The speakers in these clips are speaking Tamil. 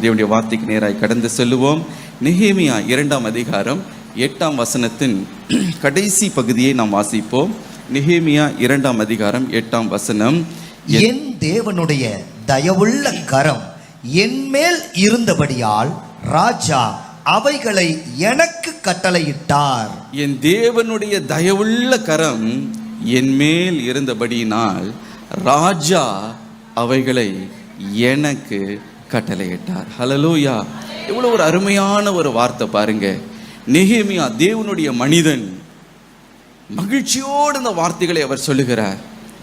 தேவனுடைய வார்த்தைக்கு நேராய் கடந்து செல்லுவோம். நெகேமியா 2ஆம் அதிகாரம் 8ஆம் வசனத்தின் கடைசி பகுதியை நாம் வாசிப்போம். நெகேமியா 2ஆம் அதிகாரம் 8ஆம் வசனம். என் தேவனுடைய தயவுள்ள கரம் என் மேல் இருந்தபடியால் ராஜா அவைகளை எனக்கு கட்டளையிட்டார். என் தேவனுடைய தயவுள்ள கரம் என் மேல் இருந்தபடியினால் ராஜா அவைகளை எனக்கு கட்டளையிட்டார். ஹல்லேலூயா! எவ்வளவு ஒரு அருமையான ஒரு வார்த்தை பாருங்க. நெகேமியா தேவனுடைய மனிதன், மகிழ்ச்சியோடு இந்த வார்த்தைகளை அவர் சொல்லுகிறார்.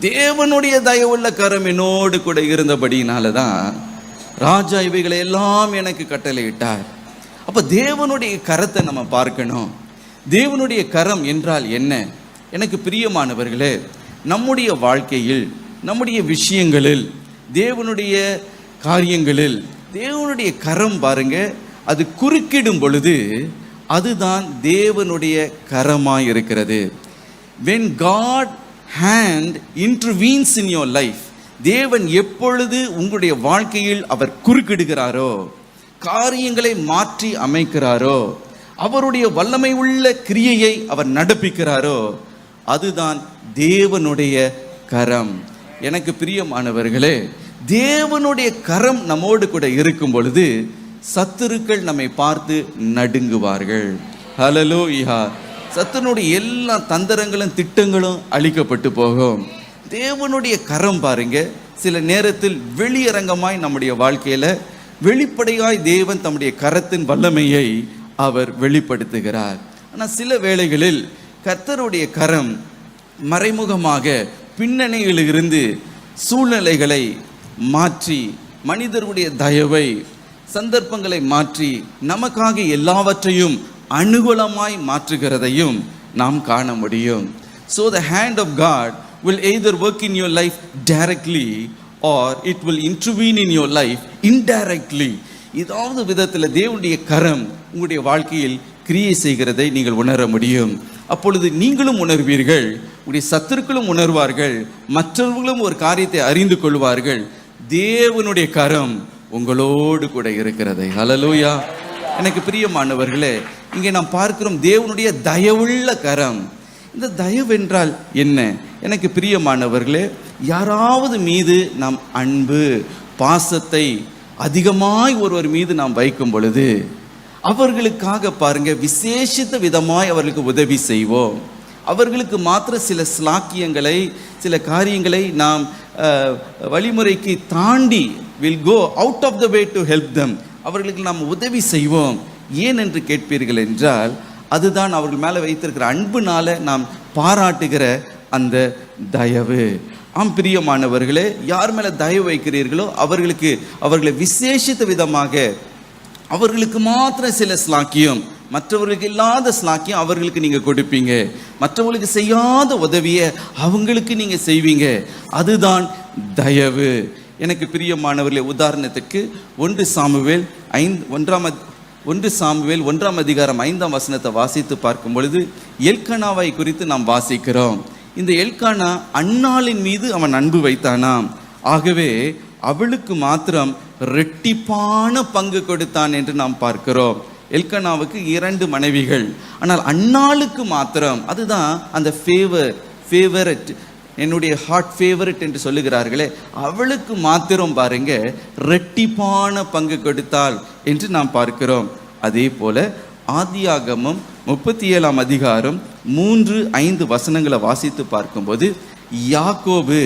தேவனுடைய தயவுள்ள கரம் என்னோடு கூட இருந்தபடினால தான் ராஜா இவைகளை எல்லாம் எனக்கு கட்டளையிட்டார். அப்ப தேவனுடைய கரத்தை நம்ம பார்க்கணும். தேவனுடைய கரம் என்றால் என்ன? எனக்கு பிரியமானவர்களே, நம்முடைய வாழ்க்கையில், நம்முடைய விஷயங்களில், தேவனுடைய காரியங்களில் தேவனுடைய கரம் பாருங்க, அது குறுக்கிடும் பொழுது அதுதான் தேவனுடைய கரமாய் இருக்கிறது. when God hand intervenes in your life, தேவன் எப்பொழுது உங்களுடைய வாழ்க்கையில் அவர் குறுக்கிடுகிறாரோ, காரியங்களை மாற்றி அமைக்கிறாரோ, அவருடைய வல்லமை உள்ள கிரியையை அவர் நடப்பிக்கிறாரோ, அதுதான் தேவனுடைய கரம். எனக்கு பிரியமானவர்களே, தேவனுடைய கரம் நம்மோடு கூட இருக்கும் பொழுது சத்துருக்கள் நம்மை பார்த்து நடுங்குவார்கள். ஹல்லேலூயா! சத்துருனுடைய எல்லா தந்திரங்களும் திட்டங்களும் அழிக்கப்பட்டு போகும். தேவனுடைய கரம் பாருங்க, சில நேரத்தில் வெளியரங்கமாய் நம்முடைய வாழ்க்கையில வெளிப்படையாய் தேவன் தம்முடைய கரத்தின் வல்லமையை அவர் வெளிப்படுத்துகிறார். ஆனால் சில வேளைகளில் கர்த்தருடைய கரம் மறைமுகமாக பின்னணியில் இருந்து சூழ்நிலைகளை மாற்றி, மனிதர்களுடைய தயவை, சந்தர்ப்பங்களை மாற்றி நமக்காக எல்லாவற்றையும் அனுகூலமாய் மாற்றுகிறதையும் நாம் காண முடியும். So the hand of God will either work in your life directly or it will intervene in your life indirectly. ஏதாவது விதத்தில் தேவனுடைய கரம் உங்களுடைய வாழ்க்கையில் கிரியை செய்கிறதை நீங்கள் உணர முடியும். அப்பொழுது நீங்களும் உணர்வீர்கள், உங்களுடைய சத்துருக்களும் உணர்வார்கள், மற்றவர்களும் ஒரு காரியத்தை அறிந்து கொள்வார்கள், தேவனுடைய கரம் உங்களோடு கூட இருக்கிறதை. ஹல்லேலூயா! எனக்கு பிரியமானவர்களே, இங்கே நாம் பார்க்கிறோம் தேவனுடைய தயவுள்ள கரம். இந்த தயவு என்றால் என்ன? எனக்கு பிரியமானவர்களே, யாராவது மீது நாம் அன்பு, பாசத்தை அதிகமாய் ஒருவர் மீது நாம் வைக்கும் பொழுது அவர்களுக்காக பாருங்க விசேஷித்த விதமாய் அவர்களுக்கு உதவி செய்வோம். அவர்களுக்கு மாத்திர சில ஸ்லாக்கியங்களை, சில காரியங்களை நாம் வழிமுறைக்கு தாண்டி will go out of the way to help them. அவர்களுக்கு நாம் உதவி செய்வோம். ஏன் என்று கேட்பீர்கள் என்றால், அதுதான் அவர்கள் மேலே வைத்திருக்கிற அன்புனால நாம் பாராட்டுகிற அந்த தயவு. ஆம் பிரியமானவர்களே, யார் மேலே தயவு வைக்கிறீர்களோ அவர்களை விசேஷித்த விதமாக, அவர்களுக்கு மாத்திரம் சில ஸ்லாக்கியம், மற்றவர்களுக்கு இல்லாத ஸ்லாக்கியம் அவர்களுக்கு நீங்கள் கொடுப்பீங்க. மற்றவர்களுக்கு செய்யாத உதவியை அவங்களுக்கு நீங்கள் செய்வீங்க. அதுதான் தயவு. எனக்கு பிரியமானவர்களே, உதாரணத்துக்கு 1 சாமுவேல் 1ஆம் அதிகாரம் 5ஆம் வசனத்தை வாசித்து பார்க்கும் பொழுது எல்கானாவை குறித்து நாம் வாசிக்கிறோம். இந்த எல்கானா அன்னாளின் மீது அவன் அன்பு வைத்தானாம். ஆகவே அவளுக்கு மாத்திரம் ரெட்டிப்பான பங்கு கொடுத்தான் என்று நாம் பார்க்கிறோம். எல்கானாவுக்கு 2 மனைவிகள், ஆனால் அன்னாளுக்கு மாத்திரம், அதுதான் அந்த ஃபேவரட், என்னுடைய ஹார்ட் ஃபேவரட் என்று சொல்லுகிறார்களே, அவளுக்கு மாத்திரம் பாருங்க ரெட்டிப்பான பங்கு கொடுத்தாள் என்று நாம் பார்க்கிறோம். அதே போல ஆதியாகமம் 37ஆம் அதிகாரம் 3-5 வசனங்களை வாசித்து பார்க்கும்போது யாக்கோபு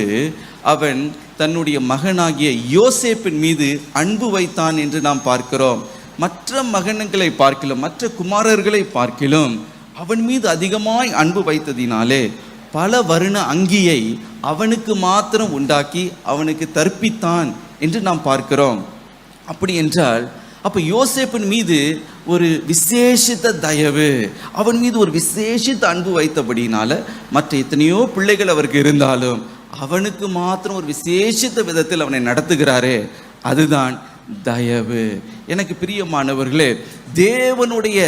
அவன் தன்னுடைய மகனாகிய யோசேப்பின் மீது அன்பு வைத்தான் என்று நாம் பார்க்கிறோம். மற்ற மகன்களை பார்க்கிலும், மற்ற குமாரர்களை பார்க்கிலும் அவன் மீது அதிகமாய் அன்பு வைத்ததினாலே பல வருண அங்கியை அவனுக்கு மாத்திரம் உண்டாக்கி அவனுக்கு தர்ப்பித்தான் என்று நாம் பார்க்கிறோம். அப்படி என்றால் அப்போ யோசேப்பின் மீது ஒரு விசேஷித்த தயவு, அவன் மீது ஒரு விசேஷித்த அன்பு வைத்தபடினால மற்ற எத்தனையோ பிள்ளைகள் அவருக்கு இருந்தாலும் அவனுக்கு மாத்திரம் ஒரு விசேஷித்த விதத்தில் அவனை நடத்துகிறாரே, அதுதான் தயவு. எனக்கு பிரியமானவர்களே, தேவனுடைய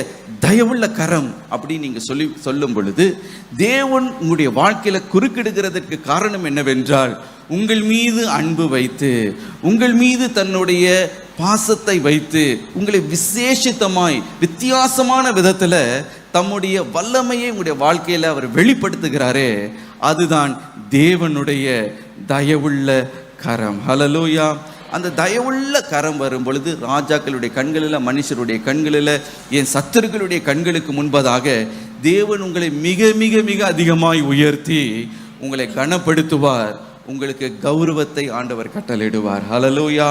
தயவுள்ள கரம் அப்படி நீங்க சொல்லும் பொழுது தேவன் உங்களுடைய வாழ்க்கையில குறுக்கிடுகிறதற்கு காரணம் என்னவென்றால் உங்கள் மீது அன்பு வைத்து, உங்கள் மீது தன்னுடைய பாசத்தை வைத்து, உங்களை விசேஷித்தமாய் வித்தியாசமான விதத்தில் தம்முடைய வல்லமையை உங்களுடைய வாழ்க்கையில் அவர் வெளிப்படுத்துகிறாரே, அதுதான் தேவனுடைய தயவுள்ள கரம். ஹல்லேலூயா. அந்த தயவுள்ள கரம் வரும் பொழுது ராஜாக்களுடைய கண்களில், மனுஷருடைய கண்களில், என் சத்துருக்களுடைய கண்களுக்கு முன்பதாக தேவன் உங்களை மிக மிக மிக அதிகமாய் உயர்த்தி உங்களை கனப்படுத்துவார். உங்களுக்கு கௌரவத்தை ஆண்டவர் கட்டளையிடுவார். ஹல்லேலூயா.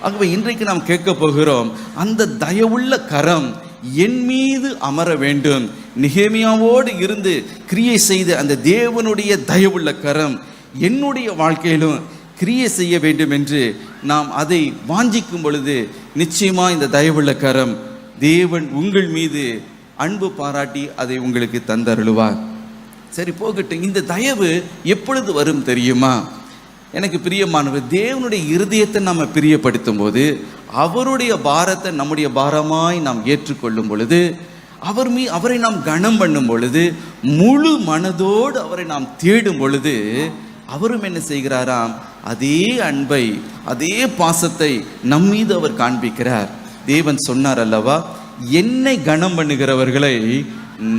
ஆகவே இன்றைக்கு நாம் கேட்க போகிறோம், அந்த தயவுள்ள கரம் என் மீது அமர வேண்டும். நெகேமியாவோடு இருந்து கிரியை செய்த அந்த தேவனுடைய தயவுள்ள கரம் என்னுடைய வாழ்க்கையிலும் கிரியை செய்ய வேண்டும் என்று நாம் அதை வாஞ்சிக்கும் பொழுது நிச்சயமா இந்த தயவுள்ள கரம் தேவன் உங்கள் மீது அன்பு பாராட்டி அதை உங்களுக்கு தந்தருளுவார். சரி, போகட்டும். இந்த தயவு எப்பொழுது வரும் தெரியுமா? எனக்கு பிரியமானவர், தேவனுடைய இருதயத்தை நாம் பிரியப்படுத்தும் போது, அவருடைய பாரத்தை நம்முடைய பாரமாய் நாம் ஏற்றுக்கொள்ளும் பொழுது, அவரை நாம் கனம் பண்ணும் பொழுது, முழு மனதோடு அவரை நாம் தேடும் பொழுது, அவரும் என்ன செய்கிறாராம்? அதே அன்பை, அதே பாசத்தை நம்மீது அவர் காண்பிக்கிறார். தேவன் சொன்னார் அல்லவா, என்னை கனம் பண்ணுகிறவர்களை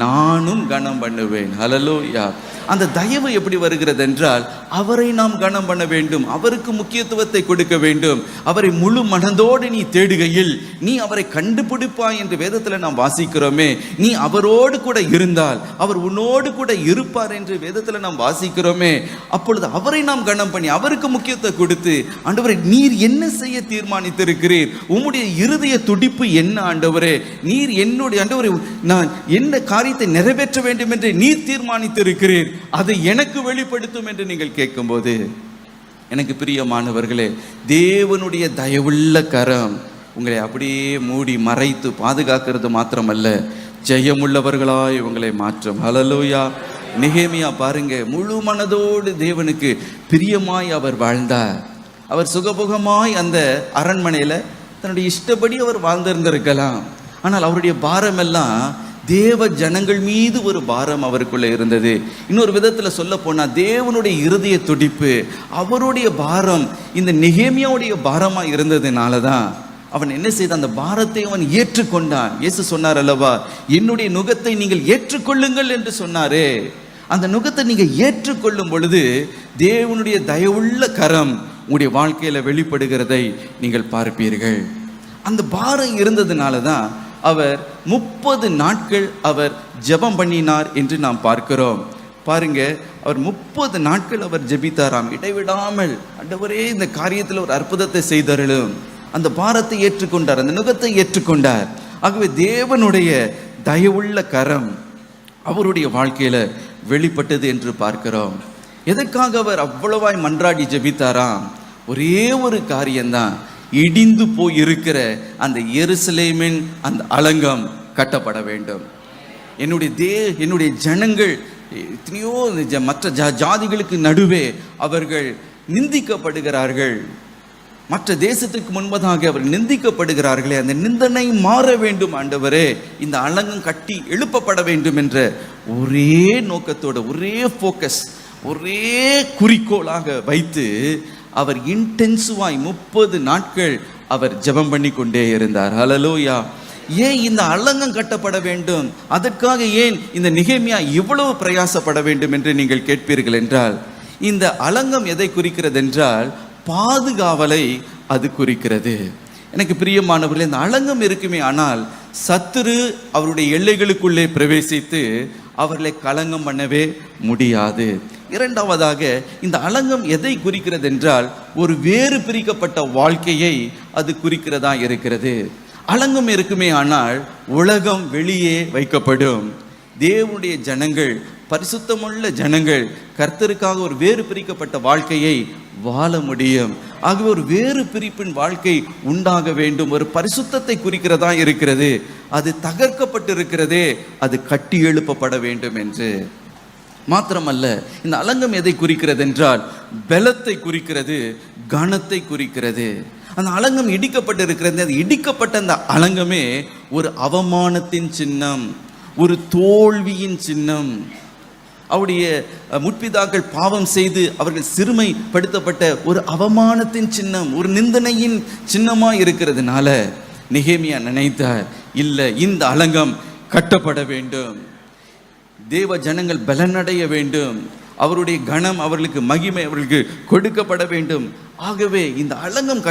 நானும் கனம் பண்ணுவேன். ஹல்லேலூயா. அந்த தயவு எப்படி வருகிறது என்றால், அவரை நாம் கனம் பண்ண வேண்டும், அவருக்கு முக்கியத்துவத்தை கொடுக்க வேண்டும். அவரை முழு மனதோடு நீ தேடுகையில் நீ அவரை கண்டுபிடிப்பாய் என்று வேதத்தில் நாம் வாசிக்கிறோமே. நீ அவரோடு கூட இருந்தால் அவர் உன்னோடு கூட இருப்பார் என்று வேதத்தில் நாம் வாசிக்கிறோமே. அப்பொழுது அவரை நாம் கனம் பண்ணி அவருக்கு முக்கியத்துவம் கொடுத்து, ஆண்டவரே நீர் என்ன செய்ய தீர்மானித்திருக்கிறீர், உம்முடைய இருதய துடிப்பு என்ன ஆண்டவரே, நீர் என்னுடைய ஆண்டவரே நான் என்ன காரியத்தை நிறைவேற்ற வேண்டும் என்று நீர் தீர்மானித்திருக்கிறீர், அதை எனக்கு வெளிப்படுத்தும் என்று நீங்கள் கேட்கும்போது, எனக்கு பிரியமானவர்களே, தேவனுடைய தயவுள்ள கரம் உங்களை அப்படியே மூடி மறைத்து பாதுகாக்கிறது மாத்திரமல்ல, ஜெயமுள்ளவர்களாய் உங்களை மாற்றும். ஹல்லேலூயா. நெகேமியா பாருங்க, முழு மனதோடு தேவனுக்கு பிரியமாய் அவர் வாழ்ந்தார். அவர் சுகபோகமாய் அந்த அரண்மனையில் தன்னுடைய இஷ்டப்படி அவர் வாழ்ந்திருந்திருக்கலாம். ஆனால் அவருடைய பாரம் எல்லாம் தேவ ஜனங்கள் மீது ஒரு பாரம் அவருக்குள்ள இருந்தது. இன்னொரு விதத்தில் சொல்ல போனால், தேவனுடைய இருதய துடிப்பு, அவருடைய பாரம் இந்த நெகேமியாவுடைய பாரமாக இருந்ததுனால தான் அவன் என்ன செய்த, அந்த பாரத்தை அவன் ஏற்றுக்கொண்டான். இயேசு சொன்னார் அல்லவா, என்னுடைய நுகத்தை நீங்கள் ஏற்றுக்கொள்ளுங்கள் என்று சொன்னாரே. அந்த நுகத்தை நீங்கள் ஏற்றுக்கொள்ளும் பொழுது தேவனுடைய தயவுள்ள கரம் உங்களுடைய வாழ்க்கையில் வெளிப்படுகிறதை நீங்கள் பார்ப்பீர்கள். அந்த பாரம் இருந்ததுனால தான் அவர் 30 நாட்கள் அவர் ஜெபம் பண்ணினார் என்று நாம் பார்க்கிறோம். பாருங்க, அவர் 30 நாட்கள் அவர் ஜெபித்தாராம் இடைவிடாமல். ஆண்டவரே இந்த காரியத்தில் ஒரு அற்புதத்தை செய்தார்களும். அந்த பாரத்தை ஏற்றுக்கொண்டார், அந்த நுகத்தை ஏற்றுக்கொண்டார். ஆகவே தேவனுடைய தயவுள்ள கரம் அவருடைய வாழ்க்கையில வெளிப்பட்டது என்று பார்க்கிறோம். எதற்காக அவர் அவ்வளவாய் மன்றாடி ஜெபித்தாராம்? ஒரே ஒரு காரியம்தான், இடிந்து போய் இருக்கிற அந்த எருசலேமின் அந்த அலங்கம் கட்டப்பட வேண்டும். என்னுடைய ஜனங்கள் எத்தனையோ மற்ற ஜாதிகளுக்கு நடுவே அவர்கள் நிந்திக்கப்படுகிறார்கள். மற்ற தேசத்துக்கு முன்பதாக அவர் நிந்திக்கப்படுகிறார்களே, அந்த நிந்தனை மாற வேண்டும் ஆண்டவரே, இந்த அலங்கம் கட்டி எழுப்பப்பட வேண்டும் என்ற ஒரே நோக்கத்தோட, ஒரே ஃபோக்கஸ், ஒரே குறிக்கோளாக வைத்து அவர் இன்டென்சிவாய் 30 நாட்கள் அவர் ஜெபம் பண்ணி கொண்டே இருந்தார். ஹல்லேலூயா. ஏன் இந்த அலங்கம் கட்டப்பட வேண்டும், அதற்காக ஏன் இந்த நெகேமியா இவ்வளவு பிரயாசப்பட வேண்டும் என்று நீங்கள் கேட்பீர்கள் என்றால், இந்த அலங்கம் எதை குறிக்கிறது என்றால் பாதுகாவலை அது குறிக்கிறது. எனக்கு பிரியமானவர்களே, இந்த அலங்கம் இருக்குமே, ஆனால் சத்துரு அவருடைய எல்லைகளுக்குள்ளே பிரவேசித்து அவர்களை களங்கம் பண்ணவே முடியாது. இரண்டாவதாக, இந்த அலங்கம் எதை குறிக்கிறது என்றால் ஒரு வேறு பிரிக்கப்பட்ட வாழ்க்கையை அது குறிக்கிறதா இருக்கிறது. அலங்கம் இருக்குமே, ஆனால் உலகம் வெளியே வைக்கப்படும். தேவனுடைய ஜனங்கள், பரிசுத்தமுள்ள ஜனங்கள் கர்த்தருக்காக ஒரு வேறு பிரிக்கப்பட்ட வாழ்க்கையை வாழ முடியும். ஆகவே ஒரு வேறு பிரிப்பின் வாழ்க்கை உண்டாக வேண்டும். ஒரு பரிசுத்தத்தை குறிக்கிறதா இருக்கிறது. அது தகர்க்கப்பட்டிருக்கிறதே, அது கட்டி எழுப்பப்பட வேண்டும் என்று. மாத்திரமல்ல, இந்த அலங்கம் எதை குறிக்கிறது என்றால் பலத்தை குறிக்கிறது, கனத்தை குறிக்கிறது. அந்த அலங்கம் இடிக்கப்பட்டிருக்கிறது. அது இடிக்கப்பட்ட அந்த அலங்கமே ஒரு அவமானத்தின் சின்னம், ஒரு தோல்வியின் சின்னம். அவருடைய முற்பிதாக்கள் பாவம் செய்து அவர்கள் சிறுமைப்படுத்தப்பட்ட ஒரு அவமானத்தின் சின்னம், ஒரு நிந்தனையின் சின்னமாக இருக்கிறதுனால நெகேமியா நினைத்தார், இல்லை, இந்த அலங்கம் கட்டப்பட வேண்டும், தேவ ஜனங்கள் பலனடைய வேண்டும், அவருடைய கணம், அவர்களுக்கு மகிமை அவர்களுக்கு கொடுக்கப்பட வேண்டும். ஆகவே இந்த அலங்கம்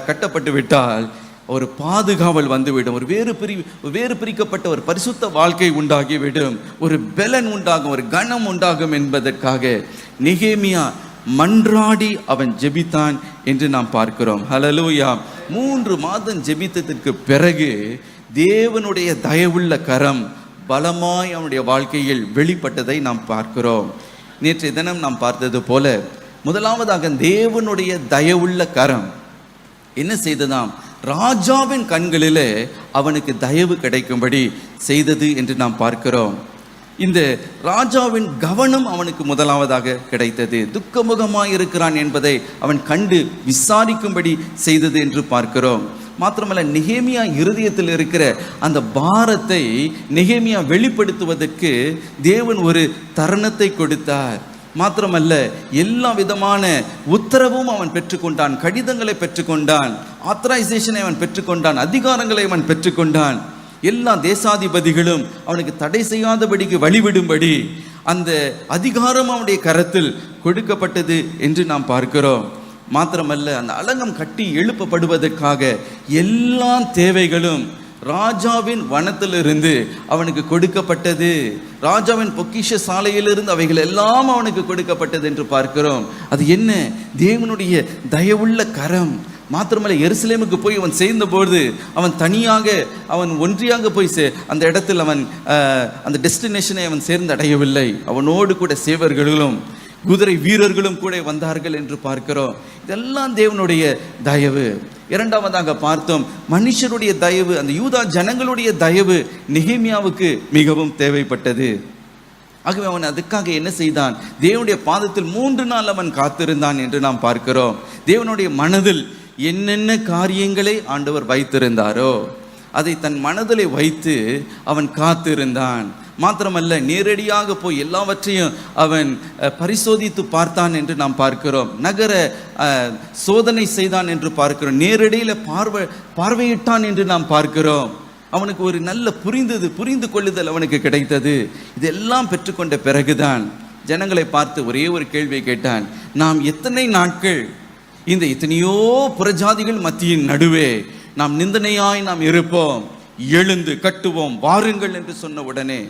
கட்டப்பட்டு விட்டால் ஒரு பாதுகாவல் வந்துவிடும், ஒரு வேறு பிரிக்கப்பட்ட ஒரு பரிசுத்த வாழ்க்கை உண்டாகிவிடும், ஒரு பலன் உண்டாகும், ஒரு கணம் உண்டாகும் என்பதற்காக நெகேமியா மன்றாடி அவன் ஜெபித்தான் என்று நாம் பார்க்கிறோம். ஹல்லேலூயா. 3 மாதம் ஜெபித்ததற்கு பிறகு தேவனுடைய தயவுள்ள கரம் பலமாய் அவனுடைய வாழ்க்கையில் வெளிப்பட்டதை நாம் பார்க்கிறோம். நேற்றைய தினம் நாம் பார்த்தது போல முதலாவதாக தேவனுடைய தயவுள்ள கரம் என்ன செய்ததாம்? ராஜாவின் கண்களிலே அவனுக்கு தயவு கிடைக்கும்படி செய்தது என்று நாம் பார்க்கிறோம். இந்த ராஜாவின் கவனம் அவனுக்கு முதலாவதாக கிடைத்தது. துக்கமுகமாய் இருக்கிறான் என்பதை அவன் கண்டு விசாரிக்கும்படி செய்தது என்று பார்க்கிறோம். மாத்திரமல்ல, நெகேமியா இருதயத்தில் இருக்கிற அந்த பாரத்தை நெகேமியா வெளிப்படுத்துவதற்கு தேவன் ஒரு தருணத்தை கொடுத்தார். மாத்திரமல்ல, எல்லா விதமான உத்தரவும் அவன் பெற்றுக்கொண்டான், கடிதங்களை பெற்றுக்கொண்டான், ஆத்தரைசேஷனை அவன் பெற்றுக்கொண்டான், அதிகாரங்களை அவன் பெற்றுக்கொண்டான். எல்லா தேசாதிபதிகளும் அவனுக்கு தடை செய்யாதபடிக்கு வழிவிடும்படி அந்த அதிகாரம் அவனுடைய கரத்தில் கொடுக்கப்பட்டது என்று நாம் பார்க்கிறோம். மாத்திரமல்ல, அந்த அலங்கம் கட்டி எழுப்பப்படுவதற்காக எல்லா தேவைகளும் ராஜாவின் வனத்திலிருந்து அவனுக்கு கொடுக்கப்பட்டது. ராஜாவின் பொக்கிஷ சாலையிலிருந்து அவைகள் எல்லாம் அவனுக்கு கொடுக்கப்பட்டது என்று பார்க்கிறோம். அது என்ன? தேவனுடைய தயவுள்ள கரம். மாத்திரமல்ல, எருசலேமுக்கு போய் அவன் சேர்ந்தபோது அவன் தனியாக, அவன் ஒன்றியாக போய் அந்த இடத்தில் அவன் அந்த டெஸ்டினேஷனை அவன் சேர்ந்தடையவில்லை. அவனோடு கூட சேவர்களும் குதிரை வீரர்களும் கூட வந்தார்கள் என்று பார்க்கிறோம். இதெல்லாம் தேவனுடைய தயவு. இரண்டாவதாக பார்த்தோம், மனுஷருடைய தயவு, அந்த யூதா ஜனங்களுடைய தயவு நெகேமியாவுக்கு மிகவும் தேவைப்பட்டது. ஆகவே அவன் அதுக்காக என்ன செய்தான்? தேவனுடைய பாதத்தில் 3 நாள் அவன் காத்திருந்தான் என்று நாம் பார்க்கிறோம். தேவனுடைய மனதில் என்னென்ன காரியங்களை ஆண்டவர் வைத்திருந்தாரோ அதை தன் மனதிலே வைத்து அவன் காத்திருந்தான். மாத்திரமல்ல, நேரடியாக போய் எல்லாவற்றையும் அவன் பரிசோதித்து பார்த்தான் என்று நாம் பார்க்கிறோம். நகர சோதனை செய்தான் என்று பார்க்கிறோம். நேரடியில் பார்வையிட்டான் என்று நாம் பார்க்கிறோம். அவனுக்கு ஒரு நல்ல புரிந்து கொள்ளுதல் அவனுக்கு கிடைத்தது. இதெல்லாம் பெற்றுக்கொண்ட பிறகுதான் ஜனங்களை பார்த்து ஒரே ஒரு கேள்வியை கேட்டான். நாம் எத்தனை நாட்கள் இந்த எத்தனையோ புறஜாதிகள் மத்தியின் நடுவே நாம் நிந்தனையாய் நாம் இருப்போம்? எழுந்து கட்டுவோம், வாருங்கள் என்று சொன்ன உடனே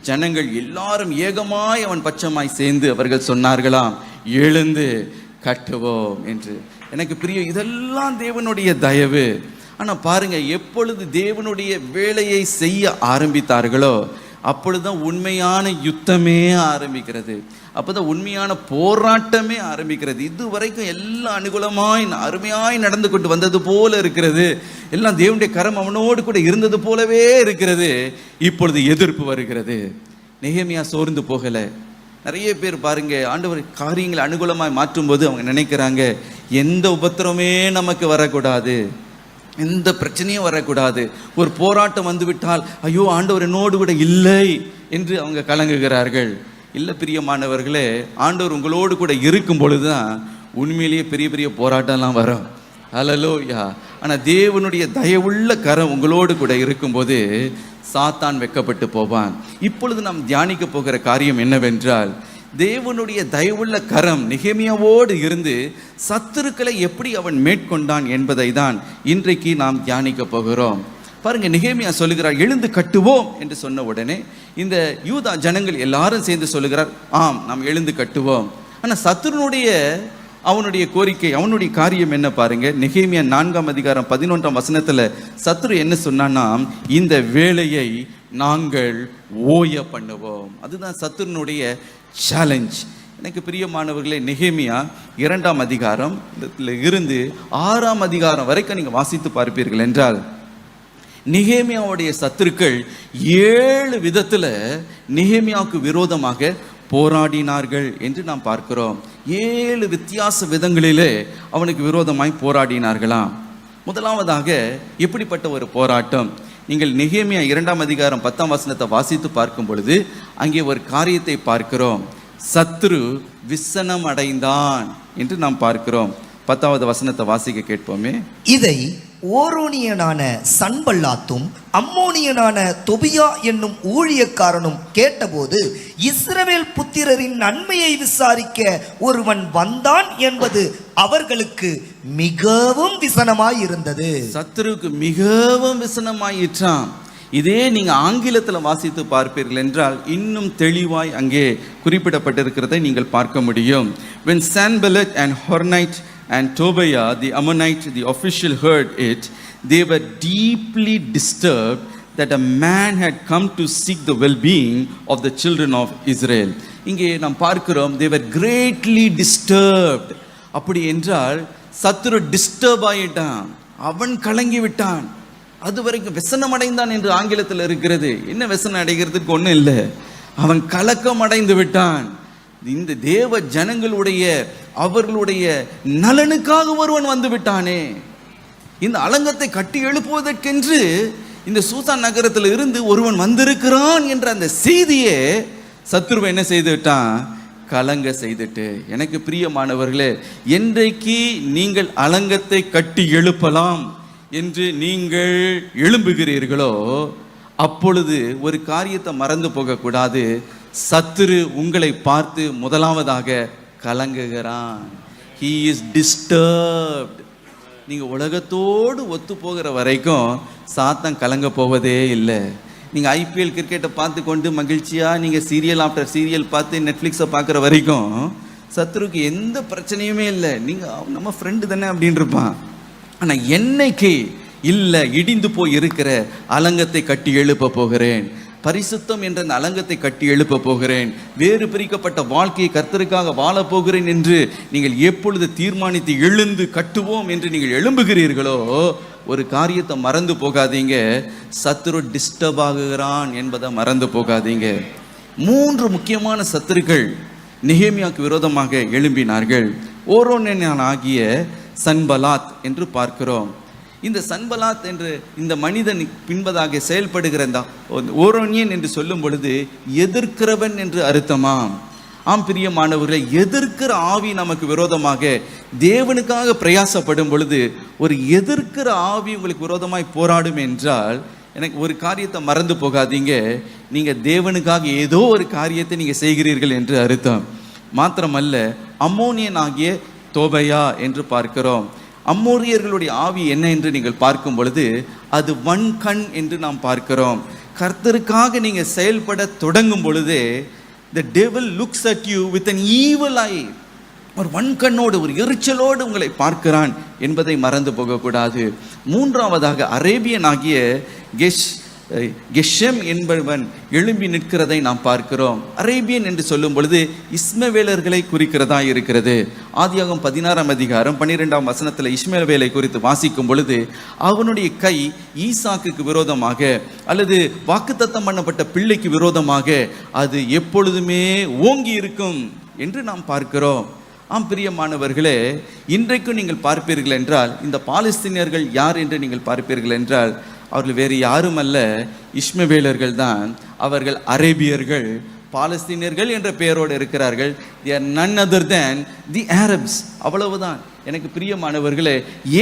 ஜனங்கள் எல்லாரும் ஏகமாய் அவன் பட்சமாய் சேர்ந்து அவர்கள் சொன்னார்களாம், எழுந்து கட்டுவோம் என்று. எனக்கு பிரியம், இதெல்லாம் தேவனுடைய தயவு. ஆனால் பாருங்க, எப்பொழுது தேவனுடைய வேலையை செய்ய ஆரம்பித்தார்களோ அப்பொழுதுதான் உண்மையான யுத்தமே ஆரம்பிக்கிறது. அப்போதான் உண்மையான போராட்டமே ஆரம்பிக்கிறது. இதுவரைக்கும் எல்லாம் அனுகூலமாய் அருமையாய் நடந்து கொண்டு வந்தது போல இருக்கிறது. எல்லாம் தேவனுடைய கரம் அவனோடு கூட இருந்தது போலவே இருக்கிறது. இப்பொழுது எதிர்ப்பு வருகிறது. நெகேமியா சோர்ந்து போகலை. நிறைய பேர் பாருங்க, ஆண்டவர் காரியங்களை அனுகூலமாய் மாற்றும் போது அவங்க நினைக்கிறாங்க, எந்த உபத்திரமே நமக்கு வரக்கூடாது, எந்த பிரச்சனையும் வரக்கூடாது. ஒரு போராட்டம் வந்துவிட்டால் ஐயோ ஆண்டவர் என்னோடு கூட இல்லை என்று அவங்க கலங்குகிறார்கள். இல்லை பிரியமானவர்களே, ஆண்டவர் உங்களோடு கூட இருக்கும் பொழுது தான் உண்மையிலேயே பெரிய பெரிய போராட்டம்லாம் வரும். ஹல்லேலூயா. ஆனால் தேவனுடைய தயவுள்ள கரம் உங்களோடு கூட இருக்கும்போது சாத்தான் வெட்கப்பட்டு போவான். இப்பொழுது நாம் தியானிக்க போகிற காரியம் என்னவென்றால், தேவனுடைய தயவுள்ள கரம் நெகேமியாவோடு இருந்து சத்துருக்களை எப்படி அவன் மேற்கொண்டான் என்பதை தான் இன்றைக்கு நாம் தியானிக்க போகிறோம். பாருங்க, நெகேமியா சொல்லுகிறார், எழுந்து கட்டுவோம் என்று சொன்ன உடனே இந்த யூதா ஜனங்கள் எல்லாரும் சேர்ந்து சொல்லுகிறார், ஆம் நாம் எழுந்து கட்டுவோம். ஆனால் சத்துருனுடைய அவனுடைய கோரிக்கை, அவனுடைய காரியம் என்ன பாருங்க. நெகேமியா 4ஆம் அதிகாரம் 11ஆம் வசனத்துல சத்துரு என்ன சொன்னான்னா, இந்த வேலையை நாங்கள் ஓய பண்ணுவோம். அதுதான் சத்துருனுடைய சேலஞ்ச். எனக்கு பிரியமானவர்களே, நெகேமியா 2ஆம் அதிகாரம் இருந்து 6ஆம் அதிகாரம் வரைக்கும் நீங்கள் வாசித்து பார்ப்பீர்கள் என்றால், நெகேமியாவுடைய சத்துருக்கள் 7 விதத்தில் நெகேமியாவுக்கு விரோதமாக போராடினார்கள் என்று நாம் பார்க்கிறோம். 7 வித்தியாச விதங்களிலே அவனுக்கு விரோதமாய் போராடினார்களாம். முதலாவதாக எப்படிப்பட்ட ஒரு போராட்டம்? நீங்கள் நெகேமியா 2ஆம் அதிகாரம் 10ஆம் வசனத்தை வாசித்து பார்க்கும் பொழுது அங்கே ஒரு காரியத்தை பார்க்கிறோம். சத்துரு விசனம் அடைந்தான் என்று நாம் பார்க்கிறோம். 10வது வசனத்தை வாசிக்க கேட்போமே. இதை ஓரோனியனான சன்பல்லாத்தும் அம்மோனியனான தொபியா என்னும் ஊழியக்காரனும் கேட்டபோது, இஸ்ரவேல் புத்திரரின் நன்மையை விசாரிக்க ஒருவன் வந்தான் என்பது அவர்களுக்கு மிகவும் விசனமாயிருந்தது. சத்துருக்கு மிகவும் விசனமாயிற்றாம். இதே நீங்க ஆங்கிலத்தில் வாசித்து பார்ப்பீர்கள் என்றால் இன்னும் தெளிவாய் அங்கே குறிப்பிடப்பட்டிருக்கிறதை நீங்கள் பார்க்க முடியும். When Sanballat and Horonite and Tobiah the Ammonite, the official, heard it, they were deeply disturbed that a man had come to seek the well-being of the children of Israel. இங்கே நாம் பார்க்கிறோம், they were greatly disturbed. அப்படி என்றால் சத்துரு டிஸ்டர்ப் ஆயிட்டான், அவன் கலங்கி விட்டான். அது வரைக்கும் விசனம் அடைந்தான் என்று ஆங்கிலத்தில் இருக்கிறது. என்ன விசனம் அடைகிறதுக்கு ஒன்றும் இல்லை, அவன் கலக்கம் அடைந்து விட்டான். இந்த தேவ ஜனங்களுடைய அவர்களுடைய நலனுக்காக ஒருவன் வந்து விட்டானே. இந்த அலங்கத்தை கட்டி எழுப்புவதற்கென்று இந்த சூசான் நகரத்தில் இருந்து ஒருவன் வந்திருக்கிறான் என்ற அந்த செய்தியே சத்துருவை என்ன செய்து விட்டான், கலங்க செய்துட்டு. எனக்கு பிரியமானவர்களே, என்றைக்கு நீங்கள் அலங்கத்தை கட்டி எழுப்பலாம் என்று நீங்கள் எழும்புகிறீர்களோ அப்பொழுது ஒரு காரியத்தை மறந்து போகக்கூடாது. சத்துரு உங்களை பார்த்து முதலாவதாக கலங்குகிறான். He is disturbed. நீங்கள் உலகத்தோடு ஒத்து போகிற வரைக்கும் சாத்தான் கலங்க போவதே இல்லை. நீங்கள் ஐபிஎல் கிரிக்கெட்டை பார்த்து கொண்டு மகிழ்ச்சியாக நீங்கள் சீரியல் ஆஃப்டர் சீரியல் பார்த்து நெட்ஃப்ளிக்ஸை பார்க்குற வரைக்கும் சத்துருக்கு எந்த பிரச்சனையுமே இல்லை. நீங்கள் நம்ம ஃப்ரெண்டு தானே அப்படின்னு இருப்பான். ஆனால் என்னைக்கு இல்லை இடிந்து போய் இருக்கிற அலங்கத்தை கட்டி எழுப்ப போகிறேன், பரிசுத்தம் என்ற அந்த அலங்கத்தை கட்டி எழுப்ப போகிறேன், வேறு பிரிக்கப்பட்ட வாழ்க்கையை கர்த்தருக்காக வாழப் போகிறேன் என்று நீங்கள் எப்பொழுது தீர்மானித்து எழுந்து கட்டுவோம் என்று நீங்கள் எழும்புகிறீர்களோ ஒரு காரியத்தை மறந்து போகாதீங்க, சத்துரு டிஸ்டர்ப் ஆகுகிறான் என்பதை மறந்து போகாதீங்க. 3 முக்கியமான சத்துருக்கள் நெகேமியாவுக்கு விரோதமாக எழும்பினார்கள். ஓரோனியனான ஆகிய சன்பலாத் என்று பார்க்கிறோம். இந்த சன்பலாத் என்று இந்த மனிதன் பின்பதாக செயல்படுகிற இந்த ஓரோனியன் என்று சொல்லும் பொழுது எதிர்க்கிறவன் என்று அர்த்தமாம். ஆம் பிரியமானவர்களை, எதிர்க்கிற ஆவி நமக்கு விரோதமாக தேவனுக்காக பிரயாசப்படும் பொழுது ஒரு எதிர்க்கிற ஆவி உங்களுக்கு விரோதமாய் போராடும் என்றால் எனக்கு ஒரு காரியத்தை மறந்து போகாதீங்க, நீங்கள் தேவனுக்காக ஏதோ ஒரு காரியத்தை நீங்கள் செய்கிறீர்கள் என்று அர்த்தம். மாத்திரமல்ல, அம்மோனியன் ஆகிய தோபையா என்று பார்க்கிறோம். அம்மோரியர்களுடைய ஆவி என்ன என்று நீங்கள் பார்க்கும் பொழுது அது வன்கண் என்று நாம் பார்க்கிறோம். கர்த்தருக்காக நீங்கள் செயல்பட தொடங்கும் பொழுதே the devil looks at you with an evil eye. ஒரு வன்கண்ணோடு ஒரு எரிச்சலோடு உங்களை பார்க்கிறான் என்பதை மறந்து போகக்கூடாது. 3ஆவதாக அரேபியன் ஆகிய கெஷெம் என்பவன் எழும்பி நிற்கிறதை நாம் பார்க்கிறோம். அரேபியன் என்று சொல்லும் பொழுது இஸ்மவேலர்களை குறிக்கிறதா இருக்கிறது. ஆதியாகமம் 16ஆம் அதிகாரம் 12ஆம் வசனத்தில் இஸ்மவேலை குறித்து வாசிக்கும் பொழுது அவனுடைய கை ஈசாக்குக்கு விரோதமாக அல்லது வாக்குத்தத்தம் பண்ணப்பட்ட பிள்ளைக்கு விரோதமாக அது எப்பொழுதுமே ஓங்கி இருக்கும் என்று நாம் பார்க்கிறோம். ஆம் பிரியமானவர்களே, இன்றைக்கும் நீங்கள் பார்ப்பீர்கள் என்றால் இந்த பாலஸ்தீனியர்கள் யார் என்று நீங்கள் பார்ப்பீர்கள் என்றால் அவர்கள் வேறு யாரும் அல்ல, இஸ்மவேலர்கள் தான். அவர்கள் அரேபியர்கள், பாலஸ்தீனியர்கள் என்ற பெயரோடு இருக்கிறார்கள். they are none other than the Arabs. அவ்வளவுதான். எனக்கு பிரியமானவர்களே,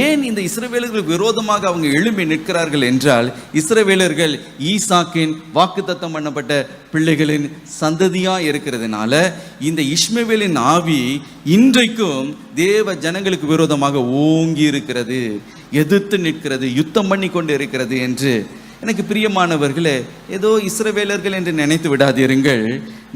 ஏன் இந்த இஸ்ரவேலர்களுக்கு விரோதமாக அவங்க எழும்பி நிற்கிறார்கள் என்றால் இஸ்ரவேலர்கள் ஈசாக்கின் வாக்குத்தத்தம் பண்ணப்பட்ட பிள்ளைகளின் சந்ததியா இருக்கிறதுனால இந்த இஸ்மவேலின் ஆவி இன்றைக்கும் தேவ ஜனங்களுக்கு விரோதமாக ஓங்கி இருக்கிறது, எதிர்த்து நிற்கிறது, யுத்தம் பண்ணி கொண்டு இருக்கிறது என்று. எனக்கு பிரியமானவர்களே, ஏதோ இஸ்ரவேலர்கள் என்று நினைத்து விடாதீர்கள்.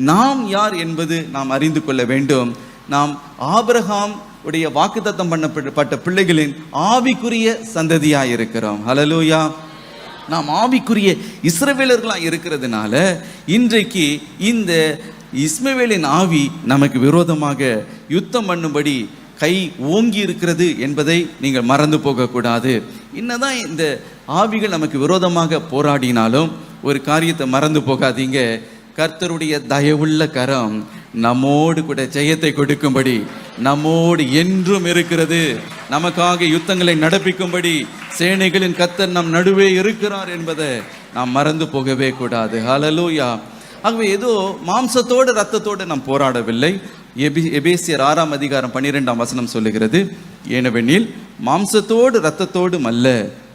நாம் யார் என்பது நாம் அறிந்து கொள்ள வேண்டும். நாம் ஆபிரகாம் உடைய வாக்குத்தத்தம் பண்ணப்பட்ட பிள்ளைகளின் ஆவிக்குரிய சந்ததியாக இருக்கிறோம். ஹல்லேலூயா. நாம் ஆவிக்குரிய இஸ்ரவேலர்களாக இருக்கிறதுனால இன்றைக்கு இந்த இஸ்மவேலின் ஆவி நமக்கு விரோதமாக யுத்தம் பண்ணும்படி கை ஓங்கி இருக்கிறது என்பதை நீங்கள் மறந்து போகக்கூடாது. என்னதான் இந்த ஆவிகள் நமக்கு விரோதமாக போராடினாலும் ஒரு காரியத்தை மறந்து போகாதீங்க, கர்த்தருடைய தயவுள்ள கரம் நம்மோடு கூட ஜெயத்தை கொடுக்கும்படி, நம்மோடு என்றும் இருக்கிறது, நமக்காக யுத்தங்களை நடப்பிக்கும்படி சேனைகளின் கர்த்தர் நம் நடுவே இருக்கிறார் என்பதை நாம் மறந்து போகவே கூடாது. ஹல்லேலூயா. ஆகவே ஏதோ மாம்சத்தோடு இரத்தத்தோடு நாம் போராடவில்லை. எபேசியர் 6ஆம் அதிகாரம் 12ஆம் வசனம் சொல்லுகிறது, ஏனெனில் மாம்சத்தோடு இரத்தத்தோடும் அல்ல,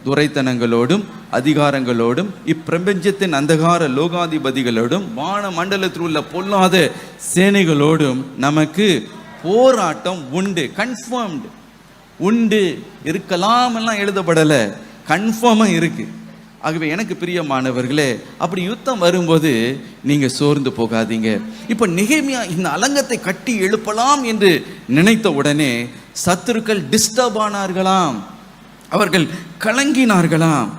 துரைத்தனங்களோடும் அதிகாரங்களோடும் இப்பிரபஞ்சத்தின் அந்தகார லோகாதிபதிகளோடும் வான மண்டலத்தில் உள்ள பொல்லாத சேனைகளோடும் நமக்கு போராட்டம் உண்டு. கன்ஃபர்ம்டு உண்டு, இருக்கலாம் எல்லாம் எழுதப்படலை, கன்ஃபார்மாக இருக்கு. ஆகவே எனக்கு பிரியமானவர்களே, அப்படி யுத்தம் வரும்போது நீங்க சோர்ந்து போகாதீங்க. இப்ப நெகேமியா இந்த அலங்கத்தை கட்டி எழுப்பலாம் என்று நினைத்த உடனே சத்துருக்கள் டிஸ்டர்ப் ஆனார்களாம், அவர்கள் கலங்கினார்களாம்,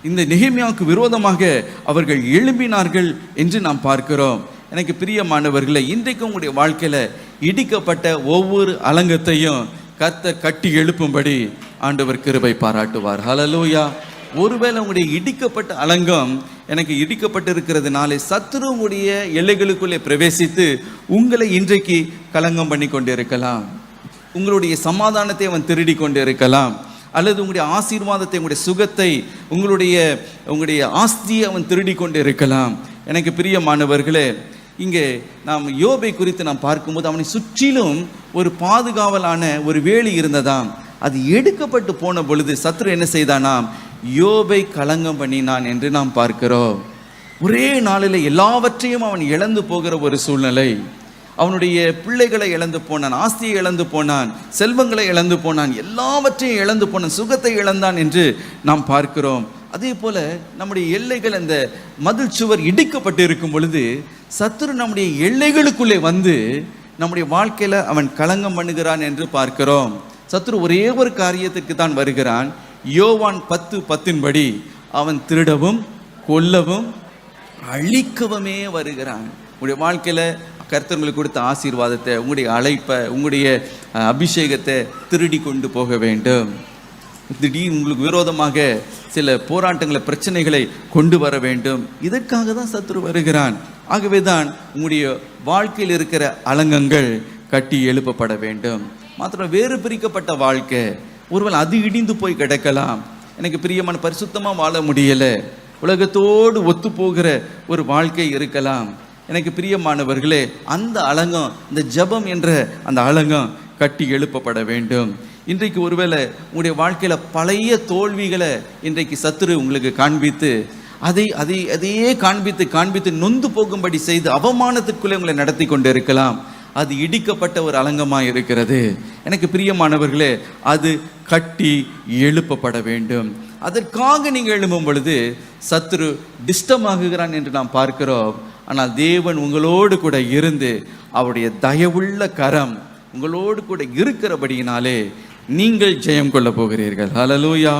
இந்த நெகேமியாவுக்கு விரோதமாக அவர்கள் எழும்பினார்கள் என்று நாம் பார்க்கிறோம். எனக்கு பிரியமானவர்களே, இன்றைக்கு உங்களுடைய வாழ்க்கையில இடிக்கப்பட்ட ஒவ்வொரு அலங்கத்தையும் கர்த்தர் கட்டி எழுப்பும்படி ஆண்டவர் கிருபை பாராட்டுவார். ஹல்லேலூயா. ஒருவேளை உங்களுடைய இடிக்கப்பட்ட அலங்கம் எனக்கு இடிக்கப்பட்டிருக்கிறதுனாலே சத்துருவுடைய எல்லைகளுக்குள்ளே பிரவேசித்து உங்களை இன்றைக்கு கலங்கம் பண்ணி கொண்டிருக்கலாம், உங்களுடைய சமாதானத்தை அவன் திருடி கொண்டிருக்கலாம், அல்லது உங்களுடைய ஆசீர்வாதத்தை, உங்களுடைய சுகத்தை, உங்களுடைய ஆஸ்தியை அவன் திருடி கொண்டு இருக்கலாம். எனக்கு பிரியமானவர்களே, இங்கே நாம் யோபை குறித்து நாம் பார்க்கும்போது அவனை சுற்றிலும் ஒரு பாதுகாவலான ஒரு வேலி இருந்ததாம். அது எடுக்கப்பட்டு போன பொழுது சத்ரு என்ன செய்தானாம், யோபை கலங்கம் பண்ணினான் என்று நாம் பார்க்கிறோம். ஒரே நாளில் எல்லாவற்றையும் அவன் இழந்து போகிற ஒரு சூழ்நிலை. அவனுடைய பிள்ளைகளை இழந்து போனான், ஆஸ்தியை இழந்து போனான், செல்வங்களை இழந்து போனான், எல்லாவற்றையும் இழந்து போனான், சுகத்தை இழந்தான் என்று நாம் பார்க்கிறோம். அதே போல நம்முடைய எல்லைகள், அந்த மதில் சுவர் இடிக்கப்பட்டு இருக்கும் பொழுது சத்துரு நம்முடைய எல்லைகளுக்குள்ளே வந்து நம்முடைய வாழ்க்கையில அவன் கலங்கம் பண்ணுகிறான் என்று பார்க்கிறோம். சத்துரு ஒரே ஒரு காரியத்திற்கு தான் வருகிறான். யோவான் 10:10 அவன் திருடவும் கொல்லவும் அழிக்கவுமே வருகிறான். உங்களுடைய வாழ்க்கையில கர்த்தர் உங்களுக்கு கொடுத்த ஆசீர்வாதத்தை, உங்களுடைய அழைப்பை, உங்களுடைய அபிஷேகத்தை திருடி கொண்டு போக வேண்டும். திடீர்னு உங்களுக்கு விரோதமாக சில போராட்டங்களை, பிரச்சனைகளை கொண்டு வர வேண்டும். இதற்காக தான் சத்துரு வருகிறான். ஆகவே தான் உங்களுடைய வாழ்க்கையில் இருக்கிற அலங்கங்கள் கட்டி எழுப்பப்பட வேண்டும். மாத்திரம் வேறு பிரிக்கப்பட்ட வாழ்க்கை, ஒருவேளை அது இடிந்து போய் கிடக்கலாம். எனக்கு பிரியமான பரிசுத்தமாக வாழ முடியலை, உலகத்தோடு ஒத்து போகிற ஒரு வாழ்க்கை இருக்கலாம். எனக்கு பிரியமானவர்களே, அந்த அலங்கம், இந்த ஜபம் என்ற அந்த அலங்கம் கட்டி எழுப்பப்பட வேண்டும். இன்றைக்கு ஒருவேளை உங்களுடைய வாழ்க்கையில் பழைய தோல்விகளை இன்றைக்கு சத்துரு உங்களுக்கு காண்பித்து அதையே காண்பித்து நொந்து போகும்படி செய்து அவமானத்திற்குள்ளே உங்களை நடத்தி கொண்டு இருக்கலாம். அது இடிக்கப்பட்ட ஒரு அலங்கமாக இருக்கிறது. எனக்கு பிரியமானவர்களே, அது கட்டி எழுப்பப்பட வேண்டும். அதற்காக நீங்கள் எழும்பும் பொழுது சத்துரு டிஸ்டர்ப் ஆகுகிறான் என்று நாம் பார்க்கிறோம். ஆனால் தேவன் உங்களோடு கூட இருந்து அவருடைய தயவுள்ள கரம் உங்களோடு கூட இருக்கிறபடியினாலே நீங்கள் ஜெயம் கொள்ள போகிறீர்கள். ஹல்லேலூயா,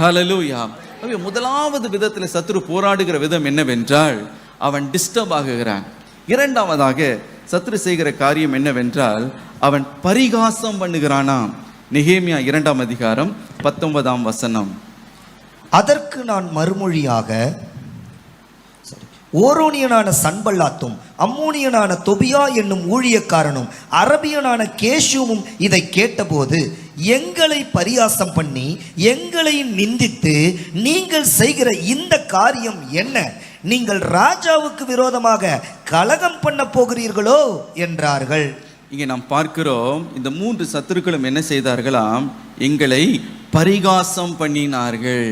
ஹல்லேலூயா. முதலாவது விதத்தில் சத்துரு போராடுகிற விதம் என்னவென்றால் அவன் டிஸ்டர்ப் ஆகுகிறான். இரண்டாவதாக சத்துரு செய்கிற காரியம் என்னவென்றால் அவன் பரிகாசம் பண்ணுகிறானாம். நெகேமியா 2ஆம் அதிகாரம் 19ஆம் வசனம். அதற்கு நான் மறுமொழியாக, ஓரோனியனான சன்பல்லாத்தும் அம்மோனியனான தொபியா என்னும் ஊழியக்காரனும் அரபியனான கேஷுவும் இதை கேட்டபோது எங்களை பரியாசம் பண்ணி எங்களை நிந்தித்து, நீங்கள் செய்கிற இந்த காரியம் என்ன? நீங்கள் ராஜாவுக்கு விரோதமாக கலகம் பண்ண போகிறீர்களோ என்றார்கள். இங்கே நாம் பார்க்கிறோம், இந்த 3 சத்துருக்களும் என்ன செய்தார்களாம், எங்களை பரிகாசம் பண்ணினார்கள்.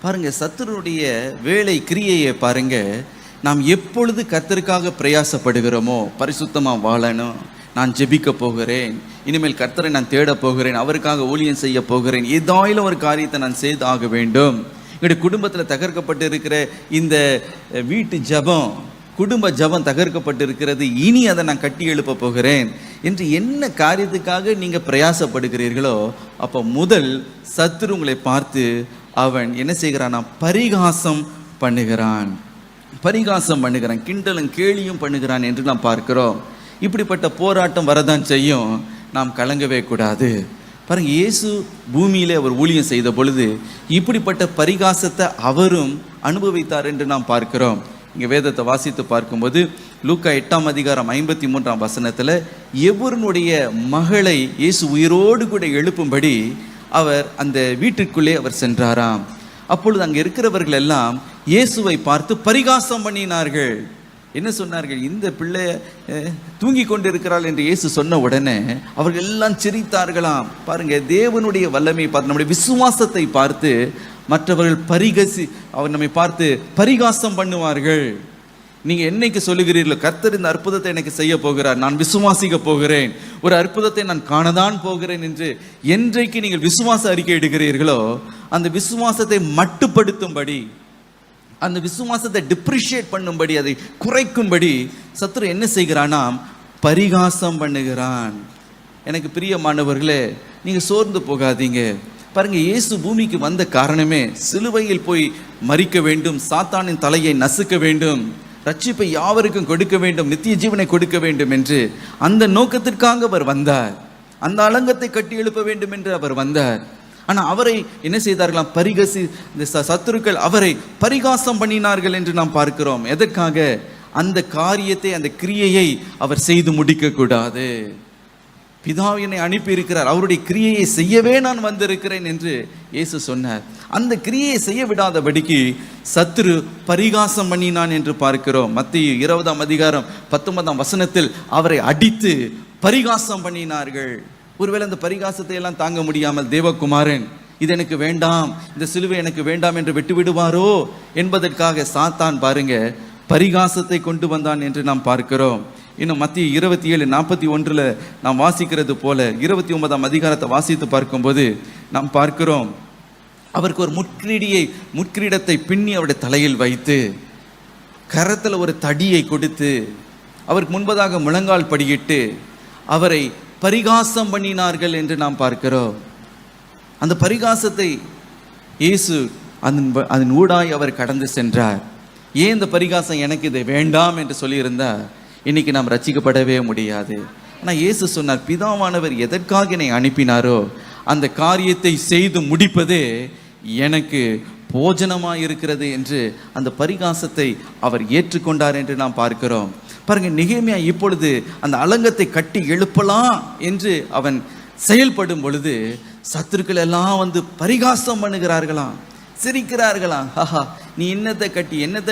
பாருங்க, சத்துருடைய வேலை கிரியையை பாருங்க. நாம் எப்பொழுது கர்த்தருக்காக பிரயாசப்படுகிறோமோ, பரிசுத்தமாக வாழணும், நான் ஜெபிக்க போகிறேன், இனிமேல் கர்த்தரை நான் தேட போகிறேன், அவருக்காக ஊழியம் செய்ய போகிறேன், ஏதாயிலும் ஒரு காரியத்தை நான் செய்து ஆக வேண்டும். எங்களுடைய குடும்பத்தில் தகர்க்கப்பட்டு இருக்கிற இந்த வீட்டு ஜபம், குடும்ப ஜபம் தகர்க்கப்பட்டு இருக்கிறது, இனி அதை நான் கட்டி எழுப்ப போகிறேன் என்று என்ன காரியத்துக்காக நீங்கள் பிரயாசப்படுகிறீர்களோ, அப்போ முதல் சத்துரு உங்களை பார்த்து அவன் என்ன செய்கிறான், பரிகாசம் பண்ணுகிறான், கிண்டலும் கேலியும் பண்ணுகிறான் என்று நாம் பார்க்கிறோம். இப்படிப்பட்ட போராட்டம் வரதான் செய்யும், நாம் கலங்கவே கூடாது. பாருங்க, இயேசு பூமியிலே அவர் ஊழியம் செய்த பொழுது இப்படிப்பட்ட பரிகாசத்தை அவரும் அனுபவித்தார் என்று நாம் பார்க்கிறோம். இங்கே வேதத்தை வாசித்து பார்க்கும்போது லூக்கா 8:53 எவருடைய மகளை இயேசு உயிரோடு கூட எழுப்பும்படி அவர் அந்த வீட்டிற்குள்ளே அவர் சென்றாராம். அப்பொழுது அங்கே இருக்கிறவர்கள் எல்லாம் இயேசுவை பார்த்து பரிகாசம் பண்ணினார்கள். என்ன சொன்னார்கள்? இந்த பிள்ளை தூங்கி கொண்டிருக்கிறாள் என்று இயேசு சொன்ன உடனே அவர்கள் எல்லாம் சிரித்தார்களாம். பாருங்க, தேவனுடைய வல்லமையை பார்த்து, நம்முடைய விசுவாசத்தை பார்த்து மற்றவர்கள் அவர் நம்மை பார்த்து பரிகாசம் பண்ணுவார்கள். நீங்க என்னைக்கு சொல்லுகிறீர்களோ கர்த்தர் இந்த அற்புதத்தை எனக்கு செய்ய போகிறார், நான் விசுவாசிக்க போகிறேன், ஒரு அற்புதத்தை நான் காணதான் போகிறேன் என்று என்றைக்கு நீங்கள் விசுவாச அறிக்கை எடுக்கிறீர்களோ அந்த விசுவாசத்தை மட்டுப்படுத்தும்படி, அந்த விசுவாசத்தை டிப்ரிஷியேட் பண்ணும்படி, அதை குறைக்கும்படி சத்துரு என்ன செய்கிறானாம்? பரிகாசம் பண்ணுகிறான். எனக்கு பிரியமானவர்களே, நீங்க சோர்ந்து போகாதீங்க. பாருங்க, இயேசு பூமிக்கு வந்த காரணமே சிலுவையில் போய் மரிக்க வேண்டும், சாத்தானின் தலையை நசுக்க வேண்டும், ரட்சிப்பை யாவருக்கும் கொடுக்க வேண்டும், நித்திய ஜீவனை கொடுக்க வேண்டும் என்று அந்த நோக்கத்திற்காக அவர் வந்தார். அந்த அலங்கத்தை கட்டி எழுப்ப வேண்டும் என்று அவர் வந்தார். ஆனால் அவரை என்ன செய்தார்களாம்? இந்த சத்துருக்கள் அவரை பரிகாசம் பண்ணினார்கள் என்று நாம் பார்க்கிறோம். எதற்காக? அந்த காரியத்தை, அந்த கிரியையை அவர் செய்து முடிக்க கூடாது. பிதா என்னை அனுப்பி இருக்கிறார், அவருடைய கிரியையை செய்யவே நான் வந்திருக்கிறேன் என்று இயேசு சொன்னார். அந்த கிரியையை செய்ய விடாதபடிக்கு சத்துரு பரிகாசம் பண்ணினான் என்று பார்க்கிறோம். மத்தேயு 20:19 அவரை அடித்து பரிகாசம் பண்ணினார்கள். ஒருவேளை அந்த பரிகாசத்தை எல்லாம் தாங்க முடியாமல் தேவகுமாரன் இது எனக்கு வேண்டாம், இந்த சிலுவை எனக்கு வேண்டாம் என்று விட்டு விடுவாரோ என்பதற்காக சாத்தான் பாருங்க பரிகாசத்தை கொண்டு வந்தான் என்று நாம் பார்க்கிறோம். இன்னும் மத்திய 27:41 நாம் வாசிக்கிறது போல 29 வாசித்து பார்க்கும்போது நாம் பார்க்கிறோம், அவருக்கு ஒரு முட்கிரீடத்தை பின்னி அவருடைய தலையில் வைத்து கரத்தில் ஒரு தடியை கொடுத்து அவருக்கு முன்பதாக முழங்கால் படியிட்டு அவரை பரிகாசம் பண்ணினார்கள் என்று நாம் பார்க்கிறோம். அந்த பரிகாசத்தை இயேசு அதன் ஊடாய் அவர் கடந்து சென்றார். ஏன் இந்த பரிகாசம் எனக்கு இதை வேண்டாம் என்று சொல்லியிருந்தா இன்னைக்கு நாம் ரட்சிக்கப்படவே முடியாது. ஆனால் இயேசு சொன்னார், பிதாவானவர் எதற்காக என்னை அனுப்பினாரோ அந்த காரியத்தை செய்து முடிப்பதே எனக்கு போஜனமாக இருக்கிறது என்று அந்த பரிகாசத்தை அவர் ஏற்றுக்கொண்டார் என்று நாம் பார்க்கிறோம். பாருங்க, நெகேமியா இப்பொழுது அந்த அலங்கத்தை கட்டி எழுப்பலாம் என்று அவன் செயல்படும் பொழுது சத்துருக்கள் எல்லாம் வந்து பரிகாசம் பண்ணுகிறார்களாம், சிரிக்கிறார்களாம். ஹஹா, நீ என்னத்தை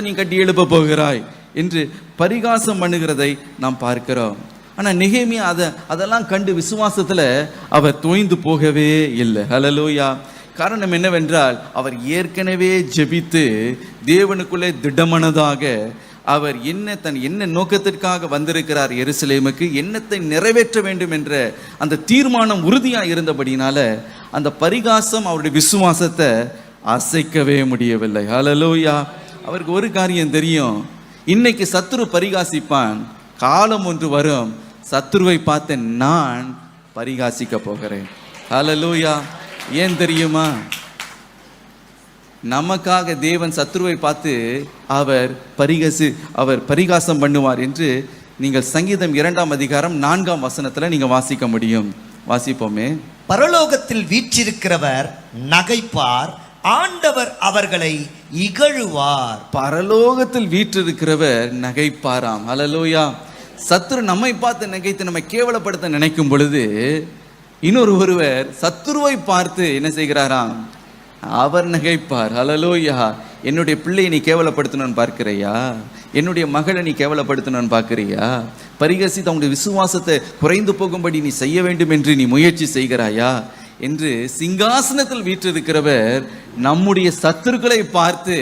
நீ கட்டி எழுப்ப போகிறாய் என்று பரிகாசம் பண்ணுகிறதை நாம் பார்க்கிறோம். ஆனால் நெகேமியா அதெல்லாம் கண்டு விசுவாசத்தில் அவர் தோய்ந்து போகவே இல்லை. ஹல்லேலூயா. காரணம் என்னவென்றால் அவர் ஏற்கனவே ஜெபித்து தேவனுக்குள்ளே திடமனதாக அவர் என்ன நோக்கத்திற்காக வந்திருக்கிறார் எருசலேமுக்கு, என்னத்தை நிறைவேற்ற வேண்டும் என்ற அந்த தீர்மானம் உறுதியாக இருந்தபடினால அந்த பரிகாசம் அவருடைய விசுவாசத்தை அசைக்கவே முடியவில்லை. ஹல்லேலூயா. அவருக்கு ஒரு காரியம் தெரியும், இன்னைக்கு சத்துரு பரிகாசிப்பான், காலம் ஒன்று வரும் சத்துருவை பார்த்து நான் பரிகாசிக்க போகிறேன். ஹல்லேலூயா. ஏன் தெரியுமா? நமக்காக தேவன் சத்துருவை பார்த்து அவர் பரிகாசம் பண்ணுவார் என்று நீங்கள் சங்கீதம் 2:4 நீங்க வாசிக்க முடியும். வாசிப்போமே. பரலோகத்தில் வீற்றிருக்கிறவர் நகைப்பார், ஆண்டவர் அவர்களை இகழுவார். பரலோகத்தில் வீற்றிருக்கிறவர் நகைப்பாராம். ஹல்லேலூயா. சத்துரு நம்மை பார்த்து நகைத்து நம்மை கேவலப்படுத்த நினைக்கும் பொழுது ஒருவர் சத்துருவை பார்த்து என்ன செய்கிறாராம்? அவர் நகைப்பார். ஹல்லேலூயா. என்னுடைய பிள்ளையை நீ கேவலப்படுத்தணும்னு பார்க்கிறியா? என்னுடைய மகளை நீ கேவலப்படுத்தணும்னு பார்க்கிறியா? பரிகசித்து அவங்களுடைய விசுவாசத்தை குறைந்து போகும்படி நீ செய்ய வேண்டும் என்று நீ முயற்சி செய்கிறாயா என்று சிங்காசனத்தில் வீற்றிருக்கிறவர் நம்முடைய சத்துருக்களை பார்த்து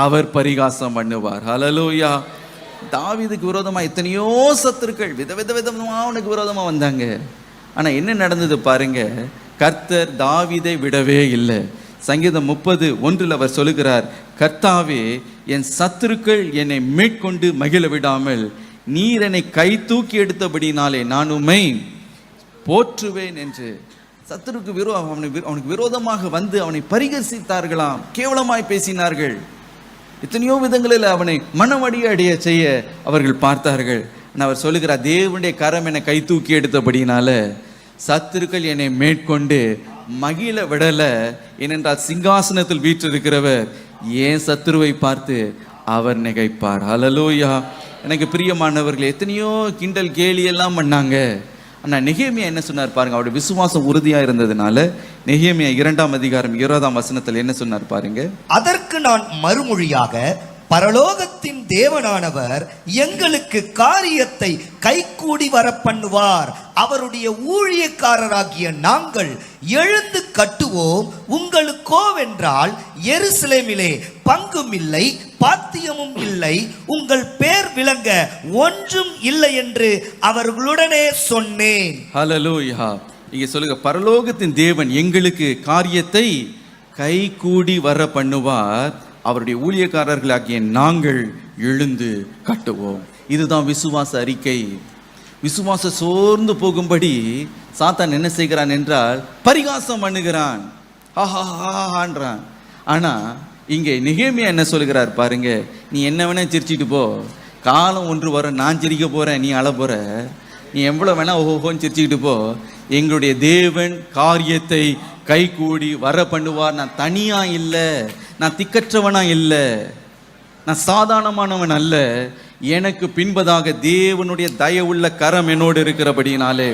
அவர் பரிகாசம் பண்ணுவார். ஹல்லேலூயா. தாவீதுக்கு விரோதமாக எத்தனையோ சத்துருக்கள் விதவிதமா அவனுக்கு விரோதமாக வந்தாங்க. ஆனால் என்ன நடந்தது பாருங்க, கர்த்தர் தாவீதை விடவே இல்லை. சங்கீதம் 30:1 அவர் சொல்லுகிறார், கர்த்தாவே என் சத்துருக்கள் என்னை மேற்கொண்டு மகிழ விடாமல் நீர் என்னை கை தூக்கி எடுத்தபடினாலே நான் உம்மை போற்றுவேன் என்று. சத்துருக்கு அவனுக்கு விரோதமாக வந்து அவனை பரிகசித்தார்களாம், கேவலமாய் பேசினார்கள். எத்தனையோ விதங்களில் அவனை மனமடிய செய்ய அவர்கள் பார்த்தார்கள். அவர் சொல்லுகிறார், தேவனுடைய கரம் என்னை கை தூக்கி எடுத்தபடினால சத்துருக்கள் என்னை மேற்கொண்டு மகிழ விடல. ஏனென்றால் சிங்காசனத்தில் வீற்றிருக்கிறவர் ஏன் சத்துருவை பார்த்து அவர் நகைப்பார். ஹல்லேலூயா. எனக்கு பிரியமானவர்கள் எத்தனையோ கிண்டல் கேலி எல்லாம் பண்ணாங்க. ஆனால் நெகேமியா என்ன சொன்னார் பாருங்க, அவருடைய விசுவாசம் உறுதியாக இருந்ததுனால நெகேமியா 2ஆம் அதிகாரம் 20ஆம் வசனத்தில் என்ன சொன்னார் பாருங்க. அதற்கு நான் மறுமொழியாக, பரலோகத்தின் தேவனானவர் எங்களுக்கு காரியத்தை கைகூடி வர பண்ணுவார். அவருடைய ஊழியக்காரராகிய நாங்கள் எழுந்து கட்டுவோம். உங்களுக்கோவென்றால் எருசலேமிலே பங்கும் இல்லை, பாத்தியமும் இல்லை, உங்கள் பேர் விளங்க ஒன்றும் இல்லை என்று அவர்களுடனே சொன்னேன். ஹல்லேலூயா. இங்க சொல்லுங்க, பரலோகத்தின் தேவன் எங்களுக்கு காரியத்தை கைகூடி வர பண்ணுவார். அவருடைய ஊழியக்காரர்களாகிய நாங்கள் எழுந்து கட்டுவோம். இதுதான் விசுவாச அறிக்கை. விசுவாச சோர்ந்து போகும்படி சாத்தான் என்ன செய்கிறான் என்றால் பரிகாசம் பண்ணுகிறான், ஆஹான்றான். ஆனா இங்கே நெகேமியா என்ன சொல்கிறார் பாருங்க, நீ என்ன வேணா சிரிச்சிட்டு போ, காலம் ஒன்று வர நான் சிரிக்க போறேன், நீ அழ போற, நீ எவ்வளவு வேணா ஓஹோன்னு சிரிச்சுக்கிட்டு போ, எங்களுடைய தேவன் காரியத்தை கைகூடி வர பண்ணுவார். நான் தனியா இல்லை, நான் திக்கற்றவனா இல்லை, நான் சாதாரணமானவன் அல்ல, எனக்கு பின்பதாக தேவனுடைய தயவுள்ள கரம் என்னோடு இருக்கிறபடினாலே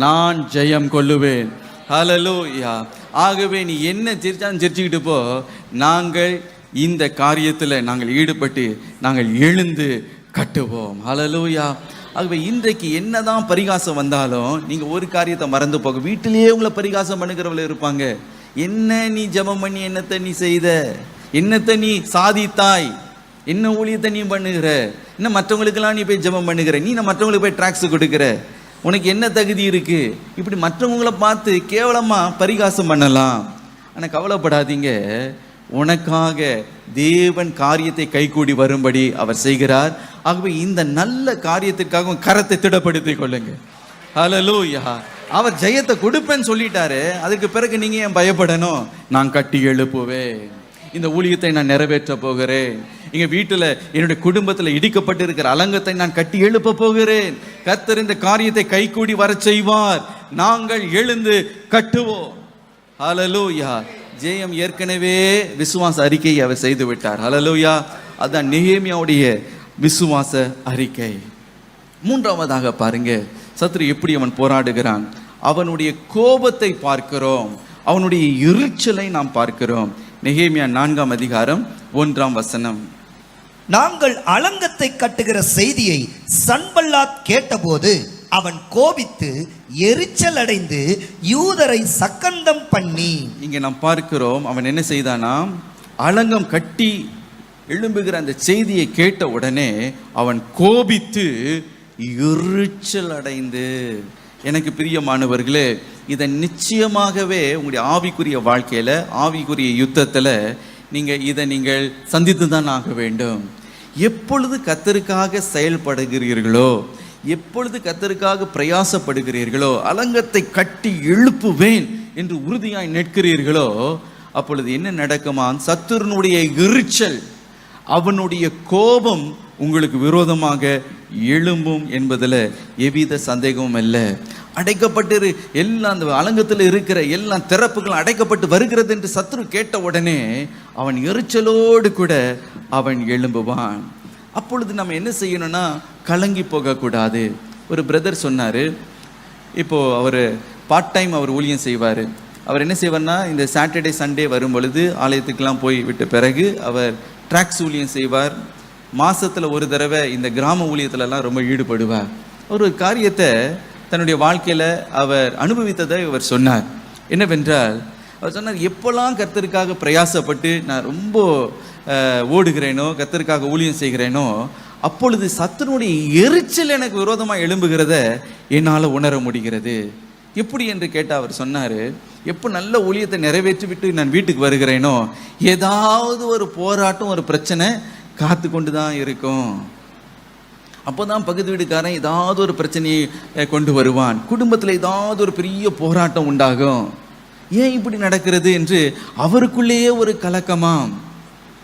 நான் ஜெயம் கொள்ளுவேன். ஹல்லேலூயா. ஆகவே நீ என்ன சிரிச்சாலும் சிரிச்சுக்கிட்டு போ, நாங்கள் இந்த காரியத்தில் நாங்கள் ஈடுபட்டு நாங்கள் எழுந்து கட்டுவோம். ஹல்லேலூயா. ஆகவே இன்றைக்கு என்னதான் பரிகாசம் வந்தாலும் நீங்க ஒரு காரியத்தை மறந்து போக, வீட்டிலேயே உங்களை பரிகாசம் பண்ணுகிறவங்க இருப்பாங்க. என்ன நீ ஜெபம் பண்ணி என்னத்தை நீ செய்த, என்னத்தை நீ சாதித்தாய், என்ன ஊழியத்தை நீ பண்ணுகிற, என்ன மற்றவங்களுக்கெல்லாம் நீ போய் ஜெபம் பண்ணுகிற, நீ மற்றவங்களுக்கு போய் ட்ராக்ஸ் கொடுக்கிற, உனக்கு என்ன தகுதி இருக்கு, இப்படி மற்றவங்களை பார்த்து கேவலமா பரிகாசம் பண்ணலாம். ஆனால் கவலைப்படாதீங்க, உனக்காக தேவன் காரியத்தை கைகூடி வரும்படி அவர் செய்கிறார். ஆகவே இந்த நல்ல காரியத்திற்காக கரத்தை திடப்படுத்திக் கொள்ளுங்க. ஹல்லேலூயா. அவர் ஜெயத்தை கொடுப்பேன்னு சொல்லிட்டாரு, அதுக்கு பிறகு நீங்க ஏன் பயப்படணும்? நான் கட்டி எழுப்புவேன், இந்த ஊழியத்தை நான் நிறைவேற்ற போகிறேன், எங்க வீட்டுல என்னுடைய குடும்பத்துல இடிக்கப்பட்டு இருக்கிற அலங்கத்தை நான் கட்டி எழுப்ப போகிறேன், கர்த்தர் இந்த காரியத்தை கைகூடி வர செய்வார், நாங்கள் எழுந்து கட்டுவோம். ஹல்லேலூயா. ஜெயம் ஏற்கனவே விசுவாச அறிக்கையை அவர் செய்து விட்டார். ஹல்லேலூயா. அதான் நெகேமியாவுடைய விசுவாச அறிக்கை. மூன்றாவதாக பாருங்க, சத்ரு எப்படி அவன் போராடுகிறான். அவனுடைய கோபத்தை பார்க்கிறோம், அவனுடைய எரிச்சலை நாம் பார்க்கிறோம். நெகேமியா 4ஆம் அதிகாரம் 1ஆம் வசனம். நாங்கள் அலங்கத்தை கட்டுகிற செய்தியை சன்பல்லாத் கேட்டபோது அவன் கோபித்து எரிச்சல் அடைந்து யூதரை சக்கந்தம் பண்ணி. இங்க நாம் பார்க்கிறோம், அவன் என்ன செய்தானாம், அலங்கம் கட்டி எழும்புகிற அந்த செய்தியை கேட்ட உடனே அவன் கோபித்து எரிச்சல் அடைந்து. எனக்கு பிரியமானவர்களே, இதை நிச்சயமாகவே உங்களுடைய ஆவிக்குரிய வாழ்க்கையில, ஆவிக்குரிய யுத்தத்தில் நீங்கள் சந்தித்து தான் ஆக வேண்டும். எப்பொழுது கர்த்தருக்காக செயல்படுகிறீர்களோ, எப்பொழுது கர்த்தருக்காக பிரயாசப்படுகிறீர்களோ, அலங்கத்தை கட்டி எழுப்புவேன் என்று உறுதியாய் நிற்கிறீர்களோ, அப்பொழுது என்ன நடக்குமான், சத்துருனுடைய எரிச்சல், அவனுடைய கோபம் உங்களுக்கு விரோதமாக எழும்பும் என்பதில் எவ்வித சந்தேகமும் இல்லை. அடைக்கப்பட்டு எல்லாம் அந்த அலங்கத்தில் இருக்கிற எல்லா திறப்புகளும் அடைக்கப்பட்டு வருகிறது என்று சத்துரு கேட்ட உடனே அவன் எரிச்சலோடு கூட அவன் எழும்புவான். அப்பொழுது நம்ம என்ன செய்யணும்னா, கலங்கி போகக்கூடாது. ஒரு பிரதர் சொன்னார், இப்போது அவர் பார்ட் டைம் அவர் ஊழியம் செய்வார். அவர் என்ன செய்வார்னா, இந்த சாட்டர்டே சண்டே வரும் பொழுது ஆலயத்துக்கெல்லாம் போய் விட்ட பிறகு அவர் ட்ராக்ஸ் ஊழியம் செய்வார். மாதத்தில் ஒரு தடவை இந்த கிராம ஊழியத்திலலாம் ரொம்ப ஈடுபடுவார். ஒரு காரியத்தை தன்னுடைய வாழ்க்கையில் அவர் அனுபவித்ததை அவர் சொன்னார். என்னவென்றால், அவர் சொன்னார், எப்போல்லாம் கர்த்தருக்காக பிரயாசப்பட்டு நான் ரொம்ப ஓடுகிறேனோ, கர்த்தருக்காக ஊழியம் செய்கிறேனோ, அப்பொழுது சத்துருடைய எரிச்சல் எனக்கு விரோதமாக எழும்புகிறத என்னால் உணர முடிகிறது. எப்படி என்று கேட்டால் அவர் சொன்னார், எப்போ நல்ல ஊழியத்தை நிறைவேற்றி விட்டு நான் வீட்டுக்கு வருகிறேனோ, ஏதாவது ஒரு போராட்டம், ஒரு பிரச்சனை காத்து கொண்டு தான் இருக்கும். அப்போ தான் பக்கத்து வீட்டுக்காரன் ஏதாவது ஒரு பிரச்சனையை கொண்டு வருவான், குடும்பத்தில் ஏதாவது ஒரு பெரிய போராட்டம் உண்டாகும். ஏன் இப்படி நடக்கிறது என்று அவருக்குள்ளேயே ஒரு கலக்கமாம்.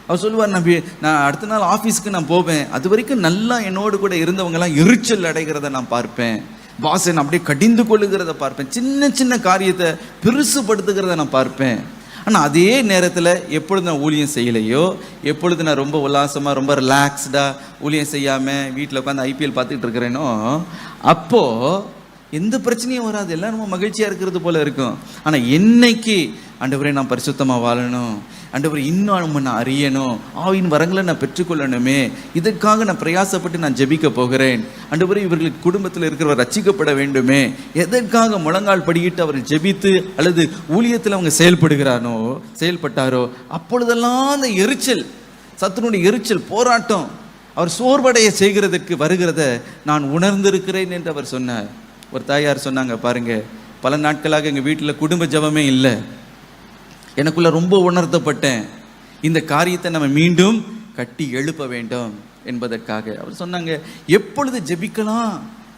அவர் சொல்லுவார், நான் அடுத்த நாள் ஆஃபீஸ்க்கு நான் போவேன், அது வரைக்கும் நல்லா என்னோடு கூட இருந்தவங்கெல்லாம் எரிச்சல் அடைகிறத நான் பார்ப்பேன், பாசன் அப்படியே கடிந்து கொள்ளுகிறத பார்ப்பேன், சின்ன சின்ன காரியத்தை பெருசுபடுத்துகிறத நான் பார்ப்பேன். ஆனால் அதே நேரத்தில் எப்பொழுது நான் ஊழியம் செய்யலையோ, எப்பொழுது நான் ரொம்ப உல்லாசமாக ரொம்ப ரிலாக்ஸ்டாக ஊழியம் செய்யாமல் வீட்டில் உட்காந்து ஐபிஎல் பார்த்துட்டு இருக்கிறேனோ, அப்போது எந்த பிரச்சனையும் வராது, எல்லாம் ரொம்ப மகிழ்ச்சியாக இருக்கிறது போல இருக்கும். ஆனால் என்னைக்கு ஆண்டவரே நான் பரிசுத்தமாக வாழணும், ஆண்டவரே இன்னும் நான் அறியணும், ஆவியின் வரங்களை நான் பெற்றுக்கொள்ளணுமே, இதற்காக நான் பிரயாசப்பட்டு நான் ஜெபிக்க போகிறேன், ஆண்டவரே இவர்களுக்கு குடும்பத்தில் இருக்கிறவர் ரட்சிக்கப்பட வேண்டுமே, எதற்காக முழங்கால் படியிட்டு அவர் ஜெபித்து அல்லது ஊழியத்தில் அவங்க செயல்பட்டாரோ அப்பொழுதெல்லாம் அந்த எரிச்சல், சத்துருடைய எரிச்சல், போராட்டம் அவர் சோர்வடைய செய்கிறதற்கு வருகிறத நான் உணர்ந்திருக்கிறேன் என்று அவர் சொன்னார். ஒரு தாயார் சொன்னாங்க, பாருங்க, பல நாட்களாக எங்கள் வீட்டில் குடும்ப ஜெபமே இல்லை, எனக்குள்ள ரொம்ப உணர்த்தப்பட்டேன், இந்த காரியத்தை நம்ம மீண்டும் கட்டி எழுப்ப வேண்டும் என்பதற்காக. அவர் சொன்னாங்க, எப்பொழுது ஜெபிக்கலாம்,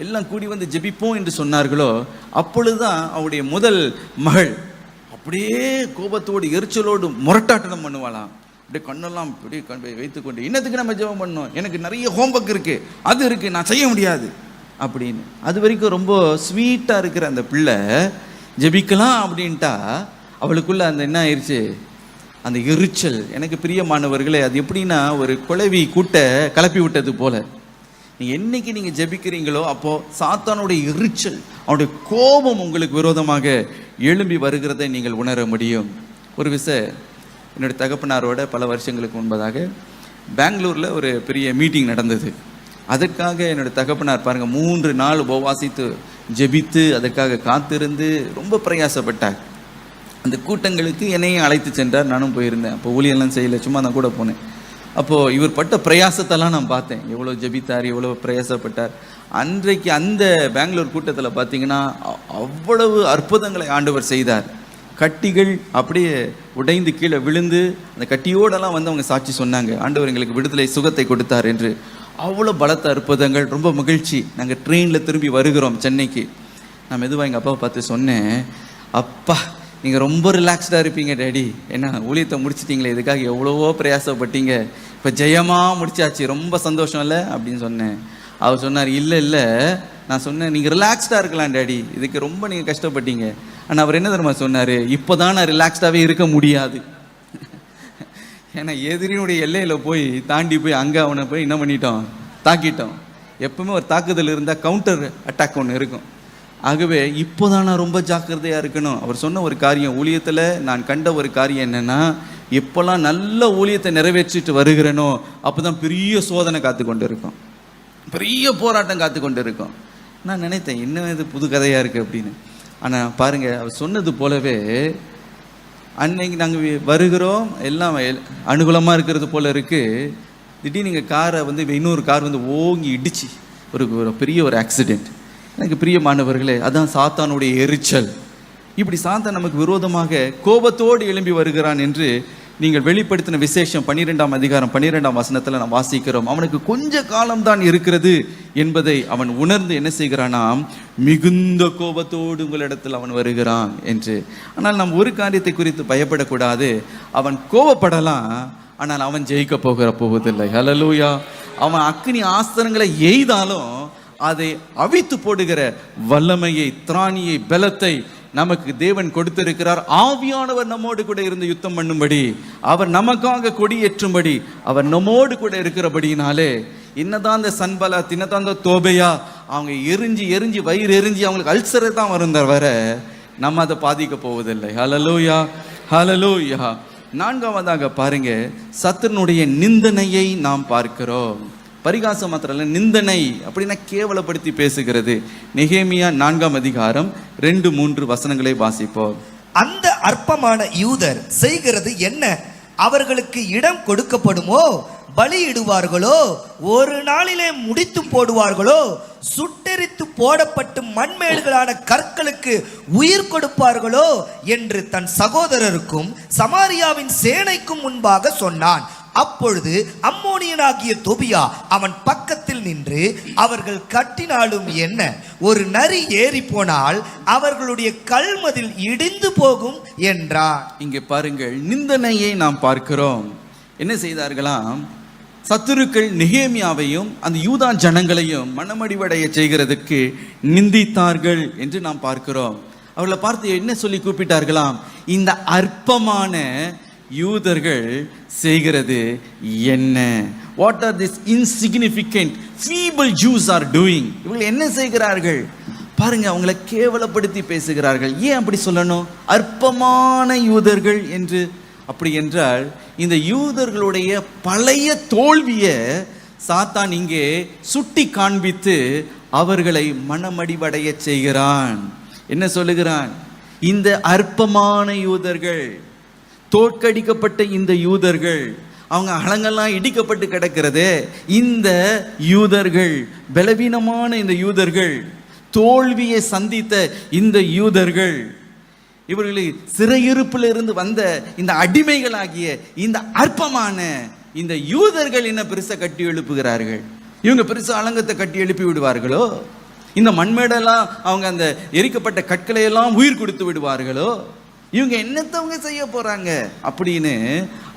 எல்லாம் கூடி வந்து ஜெபிப்போம் என்று சொன்னார்களோ அப்பொழுதுதான் அவருடைய முதல் மகள் அப்படியே கோபத்தோடு எரிச்சலோடு முரட்டாட்டம் பண்ணுவாளாம். அப்படியே கண்ணெல்லாம் அப்படியே வைத்துக்கொண்டு, இன்னத்துக்கு நம்ம ஜெபம் பண்ணோம், எனக்கு நிறைய ஹோம்ஒர்க் இருக்கு, அது இருக்கு, நான் செய்ய முடியாது அப்படின்னு. அது வரைக்கும் ரொம்ப ஸ்வீட்டாக இருக்கிற அந்த பிள்ளை ஜெபிக்கலாம் அப்படின்ட்டா அவளுக்குள்ள அந்த என்ன ஆயிடுச்சு, அந்த எரிச்சல். எனக்கு பிரியமானவர்களே, அது எப்படின்னா ஒரு குளவி கூட்ட கிளப்பி விட்டது போல. என்னைக்கு நீங்கள் ஜெபிக்கிறீங்களோ அப்போது சாத்தானுடைய எரிச்சல், அவனுடைய கோபம் உங்களுக்கு விரோதமாக எழும்பி வருகிறதை நீங்கள் உணர முடியும். ஒரு விஷயம், என்னுடைய தகப்பனாரோட பல வருஷங்களுக்கு முன்பதாக பெங்களூரில் ஒரு பெரிய மீட்டிங் நடந்தது. அதற்காக என்னுடைய தகப்பனார் பாருங்கள் 3 நாள் உபவாசித்து ஜெபித்து அதற்காக காத்திருந்து ரொம்ப பிரயாசப்பட்டார். அந்த கூட்டங்களுக்கு என்னையும் அழைத்து சென்றார், நானும் போயிருந்தேன். அப்போ ஊழியெல்லாம் செய்யலை, சும்மா நான் கூட போனேன். அப்போது இவர் பட்ட பிரயாசத்தெல்லாம் நான் பார்த்தேன், எவ்வளோ ஜெபித்தார், எவ்வளோ பிரயாசப்பட்டார். அன்றைக்கு அந்த பெங்களூர் கூட்டத்தில் பார்த்தீங்கன்னா அவ்வளவு அற்புதங்களை ஆண்டவர் செய்தார். கட்டிகள் அப்படியே உடைந்து கீழே விழுந்து அந்த கட்டியோடெல்லாம் வந்து அவங்க சாட்சி சொன்னாங்க, ஆண்டவர் எங்களுக்கு விடுதலை சுகத்தை கொடுத்தார் என்று. அவ்வளோ பலத்த அற்புதங்கள், ரொம்ப மகிழ்ச்சி. நாங்கள் ட்ரெயினில் திரும்பி வருகிறோம் சென்னைக்கு. நான் மெதுவாக எங்கள் அப்பாவை பார்த்து சொன்னேன், அப்பா நீங்கள் ரொம்ப ரிலாக்ஸ்டாக இருப்பீங்க டேடி, ஏன்னா ஊழியத்தை முடிச்சிட்டிங்களே, இதுக்காக எவ்வளவோ பிரயாசப்பட்டீங்க, இப்போ ஜெயமாக முடிச்சாச்சு, ரொம்ப சந்தோஷம் இல்லை அப்படின்னு சொன்னேன். அவர் சொன்னார், இல்லை நான் சொன்னேன் நீங்கள் ரிலாக்ஸ்டாக இருக்கலாம் டேடி, இதுக்கு ரொம்ப நீங்கள் கஷ்டப்பட்டீங்க. ஆனால் அவர் என்ன தெரியுமா சொன்னார், இப்போ தான் நான் ரிலாக்ஸ்டாகவே இருக்க முடியாது. ஏன்னா எதிரினுடைய எல்லையில் போய் தாண்டி போய் அங்கே அவனை போய் என்ன பண்ணிட்டோம், தாக்கிட்டோம். எப்பவுமே ஒரு தாக்குதல் இருந்தால் கவுண்டர் அட்டாக் ஒன்று இருக்கும். ஆகவே இப்போதான் நான் ரொம்ப ஜாக்கிரதையாக இருக்கணும். அவர் சொன்ன ஒரு காரியம், ஊழியத்தில் நான் கண்ட ஒரு காரியம் என்னென்னா, எப்போல்லாம் நல்ல ஊழியத்தை நிறைவேற்றிட்டு வருகிறேனோ அப்போ தான் பெரிய சோதனை காத்து கொண்டு இருக்கும், பெரிய போராட்டம் காத்து கொண்டு இருக்கும். நான் நினைத்தேன், என்ன இது புது கதையாக இருக்குது அப்படின்னு. ஆனால் பாருங்கள், அவர் சொன்னது போலவே அன்னைக்கு நாங்கள் வருகிறோம், எல்லாம் அனுகூலமாக இருக்கிறது போல் இருக்குது. திடீர்னு நீங்கள் காரை வந்து இன்னொரு கார் வந்து ஓங்கி இடிச்சு ஒரு பெரிய ஒரு ஆக்சிடெண்ட். எனக்கு பிரியமானவர்களே, அதான் சாத்தானுடைய எரிச்சல். இப்படி சாத்தான் நமக்கு விரோதமாக கோபத்தோடு எழும்பி வருகிறான் என்று நீங்கள் வெளிப்படுத்தின விசேஷம் 12ஆம் அதிகாரம் 12ஆம் வசனத்தில் நாம் வாசிக்கிறோம். அவனுக்கு கொஞ்ச காலம்தான் இருக்கிறது என்பதை அவன் உணர்ந்து என்ன செய்கிறானாம், மிகுந்த கோபத்தோடு உங்களிடத்தில் அவன் வருகிறான் என்று. ஆனால் நாம் ஒரு காரியத்தை குறித்து பயப்படக்கூடாது. அவன் கோபப்படலாம், ஆனால் அவன் ஜெயிக்க போவதில்லை. ஹல்லேலூயா. அவன் அக்கினி ஆஸ்திரங்களை எய்தாலும் அதை அவித்து போடுகிற வல்லமையை, திராணியை, பலத்தை நமக்கு தேவன் கொடுத்திருக்கிறார். ஆவியானவர் நம்மோடு கூட இருந்து யுத்தம் பண்ணும்படி, அவர் நமக்காக கொடியேற்றும்படி அவர் நம்மோடு கூட இருக்கிறபடினாலே, என்னதான் அந்த சன்பலாத், என்னதான் அந்த தோபையா, அவங்க எரிஞ்சு வயிறு எரிஞ்சு அவங்களுக்கு அல்சரை தான் வரும் வர நம்ம அதை பாதிக்க போவதில்லை. ஹல்லேலூயா, ஹல்லேலூயா. 4ஆவதாக பாருங்க, சத்துருனுடைய நிந்தனையை நாம் பார்க்கிறோம். பரிகாசம் மாத்திரம், நிந்தனை அப்படின்னா கேவலப்படுத்தி பேசுகிறது. நெகேமியா 4ஆம் அதிகாரம் 2-3 வசனங்களை வாசிப்போம். அந்த அற்பமான யூதர் செய்கிறது என்ன? அவர்களுக்கு இடம் கொடுக்கப்படுமோ? பலியிடுவார்களோ? ஒரு நாளிலே முடித்து போடுவார்களோ? சுட்டெரித்து போடப்பட்டு மண்மேடுகளான கற்களுக்கு உயிர் கொடுப்பார்களோ என்று தன் சகோதரருக்கும் சமாரியாவின் சேனைக்கும் முன்பாக சொன்னான். அப்பொழுது அம்மோனியனாகிய தொபியா அவன் பக்கத்தில் நின்று, அவர்கள் கட்டினாலும் என்ன, ஒரு நரி ஏறி போனால் அவர்களுடைய கல்மதில் இடிந்து போகும் என்றார். இங்கே பாருங்கள், நிந்தனையை நாம் பார்க்கிறோம். என்ன செய்தார்களாம்? சத்துருக்கள் நெகேமியாவையும் அந்த யூதா ஜனங்களையும் மனமடிவடைய செய்கிறதுக்கு நிந்தித்தார்கள் என்று நாம் பார்க்கிறோம். அவர்களை பார்த்து என்ன சொல்லி கூப்பிட்டார்களாம்? இந்த அற்பமான யூதர்கள் செய்கிறது என்ன? What are this insignificant feeble Jews are doing? இவர்கள் என்ன செய்கிறார்கள் பாருங்க. அவங்களை கேவலப்படுத்தி பேசுகிறார்கள். ஏன் அப்படி சொல்லணும்? அற்பமான யூதர்கள் என்று. அப்படி என்றால் இந்த யூதர்களுடைய பழைய தோல்வியை சாத்தான் இங்கே சுட்டி காண்பித்து அவர்களை மனமடிவடைய செய்கிறான். என்ன சொல்லுகிறான்? இந்த அற்பமான யூதர்கள், தோற்கடிக்கப்பட்ட இந்த யூதர்கள், அவங்க அலங்கெல்லாம் இடிக்கப்பட்டு கிடக்கிறதே இந்த யூதர்கள், பலவீனமான இந்த யூதர்கள், தோல்வியை சந்தித்த இந்த யூதர்கள், இவர்களை சிறையிருப்பில் இருந்து வந்த இந்த அடிமைகளாகிய இந்த அற்பமான இந்த யூதர்கள் என்ன பெருசா கட்டி எழுப்புகிறார்கள்? இவங்க பெருசா அலங்கத்தை கட்டி எழுப்பி விடுவார்களோ? இந்த மண்மேடெல்லாம் அவங்க அந்த எரிக்கப்பட்ட கற்களை எல்லாம் உயிர் கொடுத்து விடுவார்களோ? இவங்க என்னத்தவங்க செய்ய போறாங்க அப்படின்னு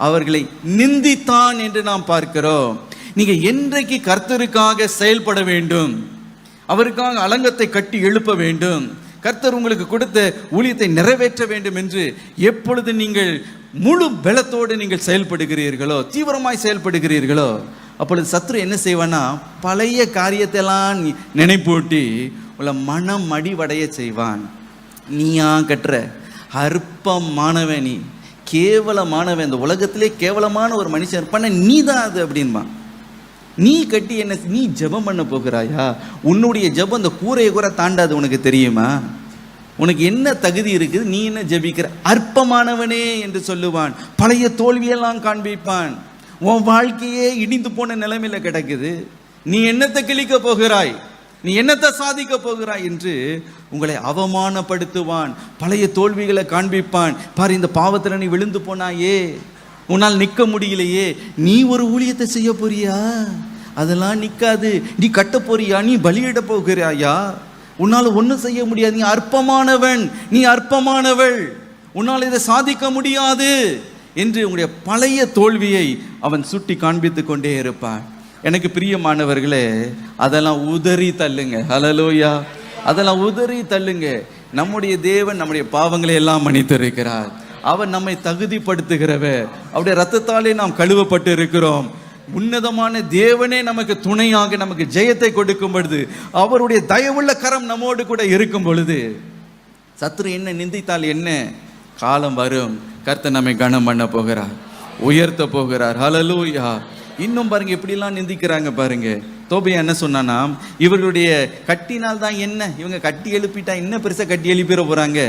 அவர்களை நிந்தித்தான் என்று நாம் பார்க்கிறோம். நீங்க என்றைக்கு கர்த்தருக்காக செயல்பட வேண்டும், அவருக்காக அலங்கத்தை கட்டி எழுப்ப வேண்டும், கர்த்தர் உங்களுக்கு கொடுத்த ஊழியத்தை நிறைவேற்ற வேண்டும் என்று எப்பொழுது நீங்கள் முழு பலத்தோடு நீங்கள் செயல்படுகிறீர்களோ, தீவிரமாய் செயல்படுகிறீர்களோ, அப்பொழுது சத்ரு என்ன செய்வானா, பழைய காரியத்தெல்லாம் நினைப்பூட்டி உள்ள மனம் மடிவடைய செய்வான். நீயா கட்டுற அற்பமானவன், நீ கேவலமானவன், இந்த உலகத்திலே கேவலமான ஒரு மனுஷன் இருப்பான நீ தான் அது அப்படின்பா. நீ கட்டி என்ன, நீ ஜெபம் பண்ண போகிறாயா? உன்னுடைய ஜெபம் அந்த கூரையை கூட தாண்டாது, உனக்கு தெரியுமா? உனக்கு என்ன தகுதி இருக்குது? நீ என்ன ஜெபிக்கிற? அற்பமானவனே என்று சொல்லுவான். பழைய தோல்வியெல்லாம் காண்பிப்பான். உன் வாழ்க்கையே இடிந்து போன நிலைமையில கிடக்குது. நீ என்னத்தை கிழிக்க போகிறாய், நீ என்னத்தை சாதிக்க போகிறாய் என்று உங்களை அவமானப்படுத்துவான். பழைய தோல்விகளை காண்பிப்பான். பாரு, இந்த பாவத்தில் நீ விழுந்து போனாயே, உன்னால் நிற்க முடியலையே, நீ ஒரு ஊழியத்தை செய்ய போறியா? அதெல்லாம் நிற்காது. நீ கட்ட போறியா? நீ பலியிட போகிறாயா? உன்னால் ஒன்றும் செய்ய முடியாது. நீ அற்பமானவன், நீ அற்பமானவள், உன்னால் இதை சாதிக்க முடியாது என்று உங்களுடைய பழைய தோல்வியை அவன் சுட்டி காண்பித்து கொண்டே இருப்பான். எனக்கு பிரியமானவர்களே, அதெல்லாம் உதறி தள்ளுங்க. ஹல்லேலூயா. அதெல்லாம் உதறி தள்ளுங்க. நம்முடைய தேவன் நம்முடைய பாவங்களை எல்லாம் மன்னித்திருக்கிறார். அவர் நம்மை தகுதிப்படுத்துகிறவர். அவருடைய ரத்தத்தாலே நாம் கழுவப்பட்டு இருக்கிறோம். உன்னதமான தேவனே நமக்கு துணையாக நமக்கு ஜெயத்தை கொடுக்கும் பொழுது, அவருடைய தயவுள்ள கரம் நம்மோடு கூட இருக்கும் பொழுது, சத்ரு என்ன நிந்தித்தால் என்ன, காலம் வரும், கர்த்தர் நம்மை கனம் பண்ண போகிறார், உயர்த்த போகிறார். ஹல்லேலூயா. இன்னும் பாருங்க எப்படிலாம் நிந்திக்கிறாங்க பாருங்க. தோபியா என்ன சொன்னானா, இவர்களுடைய கட்டினால் தான் என்ன, இவங்க கட்டி எழுப்பிட்டா என்ன பெருசா கட்டி எழுப்பிட போறாங்க.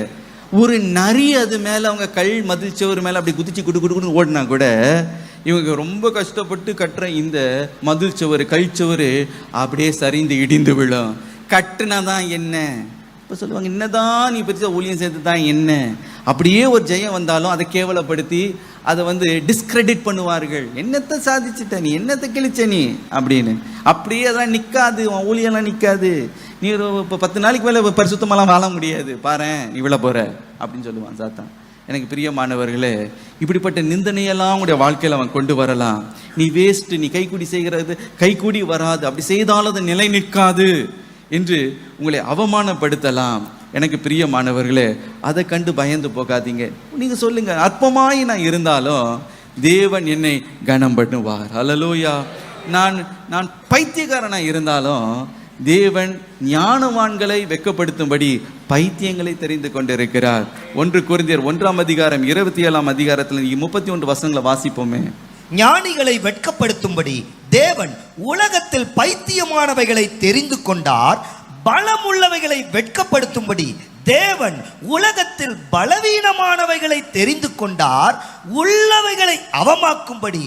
ஒரு நரி அது மேல அவங்க கல் மதிச்சவர் மேல அப்படி குதிச்சு குடு குடு ஓடினா கூட இவங்க ரொம்ப கஷ்டப்பட்டு கட்டுற இந்த மதில் சுவர், கழிச்சவர் அப்படியே சரிந்து இடிந்து விழும். கட்டுனா தான் என்ன? இப்போ சொல்லுவாங்க, என்னதான் நீ பெருசாக ஊழியம் செய்து தான் என்ன? அப்படியே ஒரு ஜெயம் வந்தாலும் அதை கேவலப்படுத்தி அதை டிஸ்கிரெடிட் பண்ணுவார்கள். என்னத்தை சாதிச்சுட்ட நீ, என்னத்தை கிழிச்ச நீ அப்படின்னு. அப்படியே அதான் நிற்காது, உன் ஊழியெல்லாம் நிற்காது. நீ ஒரு இப்போ 10 நாளைக்கு மேலே பரிசுத்தமெல்லாம் வாழ முடியாது, பாரு நீ விழ போகிற அப்படின்னு சொல்லுவான் சாத்தான். எனக்கு பிரியமானவர்களே, இப்படிப்பட்ட நிந்தனையெல்லாம் உங்களுடைய வாழ்க்கையில் அவன் கொண்டு வரலாம். நீ வேஸ்ட்டு, நீ கைக்கூடி செய்கிறது கைக்கூடி வராது, அப்படி செய்தாலும் அது நிலை நிற்காது என்று உங்களை அவமானப்படுத்தலாம். எனக்கு பிரியமானவர்களே, அதை கண்டு பயந்து போகாதீங்க. நீங்கள் சொல்லுங்க, அற்பமாய் நான் இருந்தாலும் தேவன் என்னை கனம் பண்ணுவார். ஹல்லேலூயா. நான் பைத்தியக்காரனாக இருந்தாலும் தேவன் ஞானவான்களை வெட்கப்படுத்தும்படி பைத்தியங்களை தெரிந்து கொண்டிருக்கிறார். 1 கொரிந்தியர் 1ஆம் அதிகாரம் 27ஆம் அதிகாரத்தில் 31 வசனங்களை வாசிப்போமே. ஞானிகளை வெட்கப்படுத்தும்படி தேவன் உலகத்தில் பைத்தியமானவைகளை தெரிந்து கொண்டார், பலமுள்ளவைகளை வெட்கப்படுத்தும்படி தேவன் உலகத்தில் பலவீனமானவைகளை தெரிந்து கொண்டார், உள்ளவைகளை அவமாக்கும்படி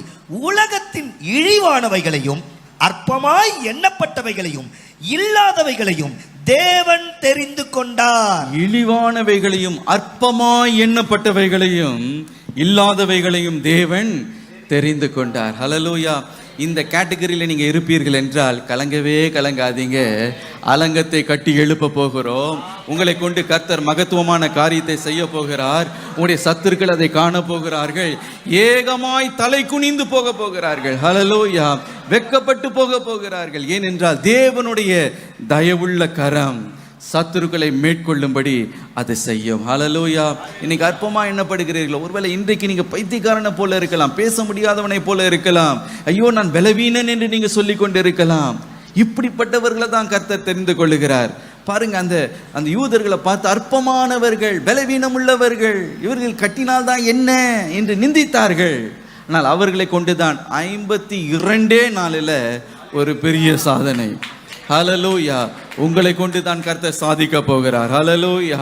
உலகத்தின் இழிவானவைகளையும் அற்பமாய் எண்ணப்பட்டவைகளையும் இல்லாதவைகளையும் தேவன் தெரிந்து கொண்டார். இழிவானவைகளையும் அற்பமாய் எண்ணப்பட்டவைகளையும் இல்லாதவைகளையும் தேவன் தெரிந்து கொண்டார். ஹல்லேலூயா. இந்த கேட்டகரியில் நீங்கள் இருப்பீர்கள் என்றால் கலங்கவே கலங்காதீங்க. அலங்கத்தை கட்டி எழுப்ப போகிறோம். உங்களை கொண்டு கர்த்தர் மகத்துவமான காரியத்தை செய்ய போகிறார். உங்களுடைய சத்துருக்கள் அதை காண போகிறார்கள். ஏகமாய் தலை குனிந்து போக போகிறார்கள். ஹல்லேலூயா. வெட்கப்பட்டு போக போகிறார்கள். ஏனென்றால் தேவனுடைய தயவுள்ள கரம் சத்துருக்களை மேற்கொள்ளும்படி அது செய்யும். ஹல்லேலூயா. இன்னைக்கு அற்பமா எண்ணப்படுகிறீர்களோ? ஒருவேளை இன்றைக்கு நீங்க பைத்தியக்காரனை போல இருக்கலாம், பேச முடியாதவனை போல இருக்கலாம், ஐயோ நான் பலவீனன் என்று நீங்க சொல்லிக் கொண்டு இருக்கலாம். இப்படிப்பட்டவர்களை தான் கர்த்தர் தெரிந்து கொள்ளுகிறார். பாருங்க, அந்த யூதர்களை பார்த்து அற்பமானவர்கள், பலவீனம் உள்ளவர்கள், இவர்கள் கட்டினால் தான் என்ன என்று நிந்தித்தார்கள். ஆனால் அவர்களை கொண்டுதான் 52 நாளில் ஒரு பெரிய சாதனை. ஹல்லேலூயா. உங்களை கொண்டு தான் கர்த்தர் சாதிக்க போகிறார். ஹல்லேலூயா.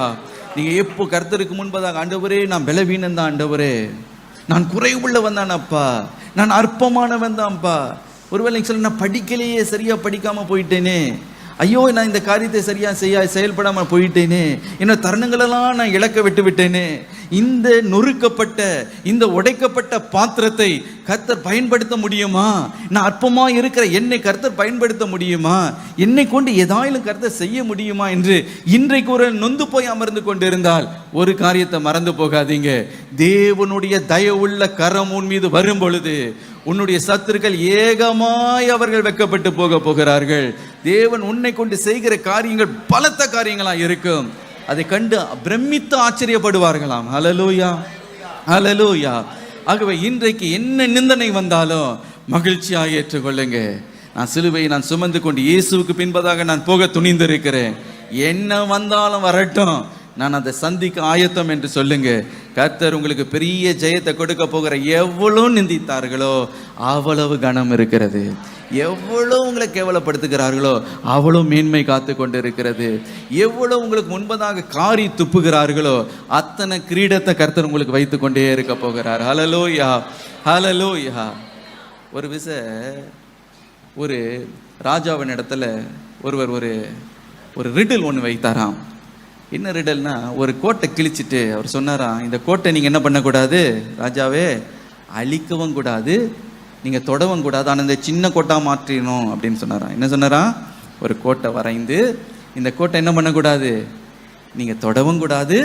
நீங்க எப்போ கர்த்தருக்கு முன்பதாக, ஆண்டவரே நான் பலவீனன் தான், ஆண்டவரே நான் குறைவுள்ளவன் தான் அப்பா, நான் அற்பமானவன் தான்ப்பா. ஒருவேளை நீங்க சொல்ல, நான் படிக்கலையே, சரியா படிக்காம போயிட்டேனே, ஐயோ நான் இந்த காரியத்தை சரியா செயல்படாம போயிட்டேனே, என்ன தருணங்களெல்லாம் நான் இழக்க விட்டு விட்டேனே. இந்த நொறுக்கப்பட்ட, இந்த உடைக்கப்பட்ட பாத்திரத்தை கர்த்தர் பயன்படுத்த முடியுமா? நான் அற்பமா இருக்கிற என்னை கர்த்தர் பயன்படுத்த முடியுமா? என்னை கொண்டு ஏதாயிலும் கர்த்தர் செய்ய முடியுமா என்று இன்றைக்கு ஒரு நொந்து போய் அமர்ந்து கொண்டிருந்தால் ஒரு காரியத்தை மறந்து போகாதீங்க. தேவனுடைய தயவுள்ள கரம் உன் மீது வரும் பொழுது உன்னுடைய சத்துருக்கள் ஏகமாய் அவர்கள் வெட்கப்பட்டு போகிறார்கள். தேவன் உன்னை கொண்டு செய்கிற காரியங்கள் பலத்த காரியங்களா இருக்கும். அதை கண்டு பிரமித்து ஆச்சரியப்படுவார்களாம். ஹல்லேலூயா, ஹல்லேலூயா. ஆகவே இன்றைக்கு என்ன நிந்தனை வந்தாலும் மகிழ்ச்சியாக ஏற்றுக்கொள்ளுங்க. நான் சிலுவையை நான் சுமந்து கொண்டு இயேசுவுக்கு பின்பதாக நான் போக துணிந்திருக்கிறேன். என்ன வந்தாலும் வரட்டும், நான் அதை சந்திக்க ஆயத்தம் என்று சொல்லுங்க. கர்த்தர் உங்களுக்கு பெரிய ஜெயத்தை கொடுக்க போகிற. எவ்வளவு நிந்தித்தார்களோ அவ்வளவு கனம் இருக்கிறது, எவ்வளவு உங்களை கேவலப்படுத்துகிறார்களோ அவ்வளவு மேன்மை காத்து கொண்டு இருக்கிறது, எவ்வளவு உங்களுக்கு முன்பதாக காரி துப்புகிறார்களோ அத்தனை கிரீடத்தை கர்த்தர் உங்களுக்கு வைத்து கொண்டே இருக்க போகிறார். ஹல்லேலூயா, ஹல்லேலூயா. ஒரு ராஜாவின் இடத்துல ஒருவர் ஒரு ரிடில் ஒன்று வைத்தாராம். என்ன ரிடல்னா, ஒரு கோட்டை கிழிச்சிட்டு அவர் சொன்னாராம், இந்த கோட்டை நீங்கள் என்ன பண்ணக்கூடாது ராஜாவே, அழிக்கவும் கூடாது, நீங்கள் தொடவும் கூடாது, ஆனால் இந்த சின்ன கோட்டா மாற்றிடணும் அப்படின்னு சொன்னாராம். என்ன சொன்னாராம்? ஒரு கோட்டை வரைந்து இந்த கோட்டை என்ன பண்ணக்கூடாது, நீங்கள் தொடவும் கூடாது,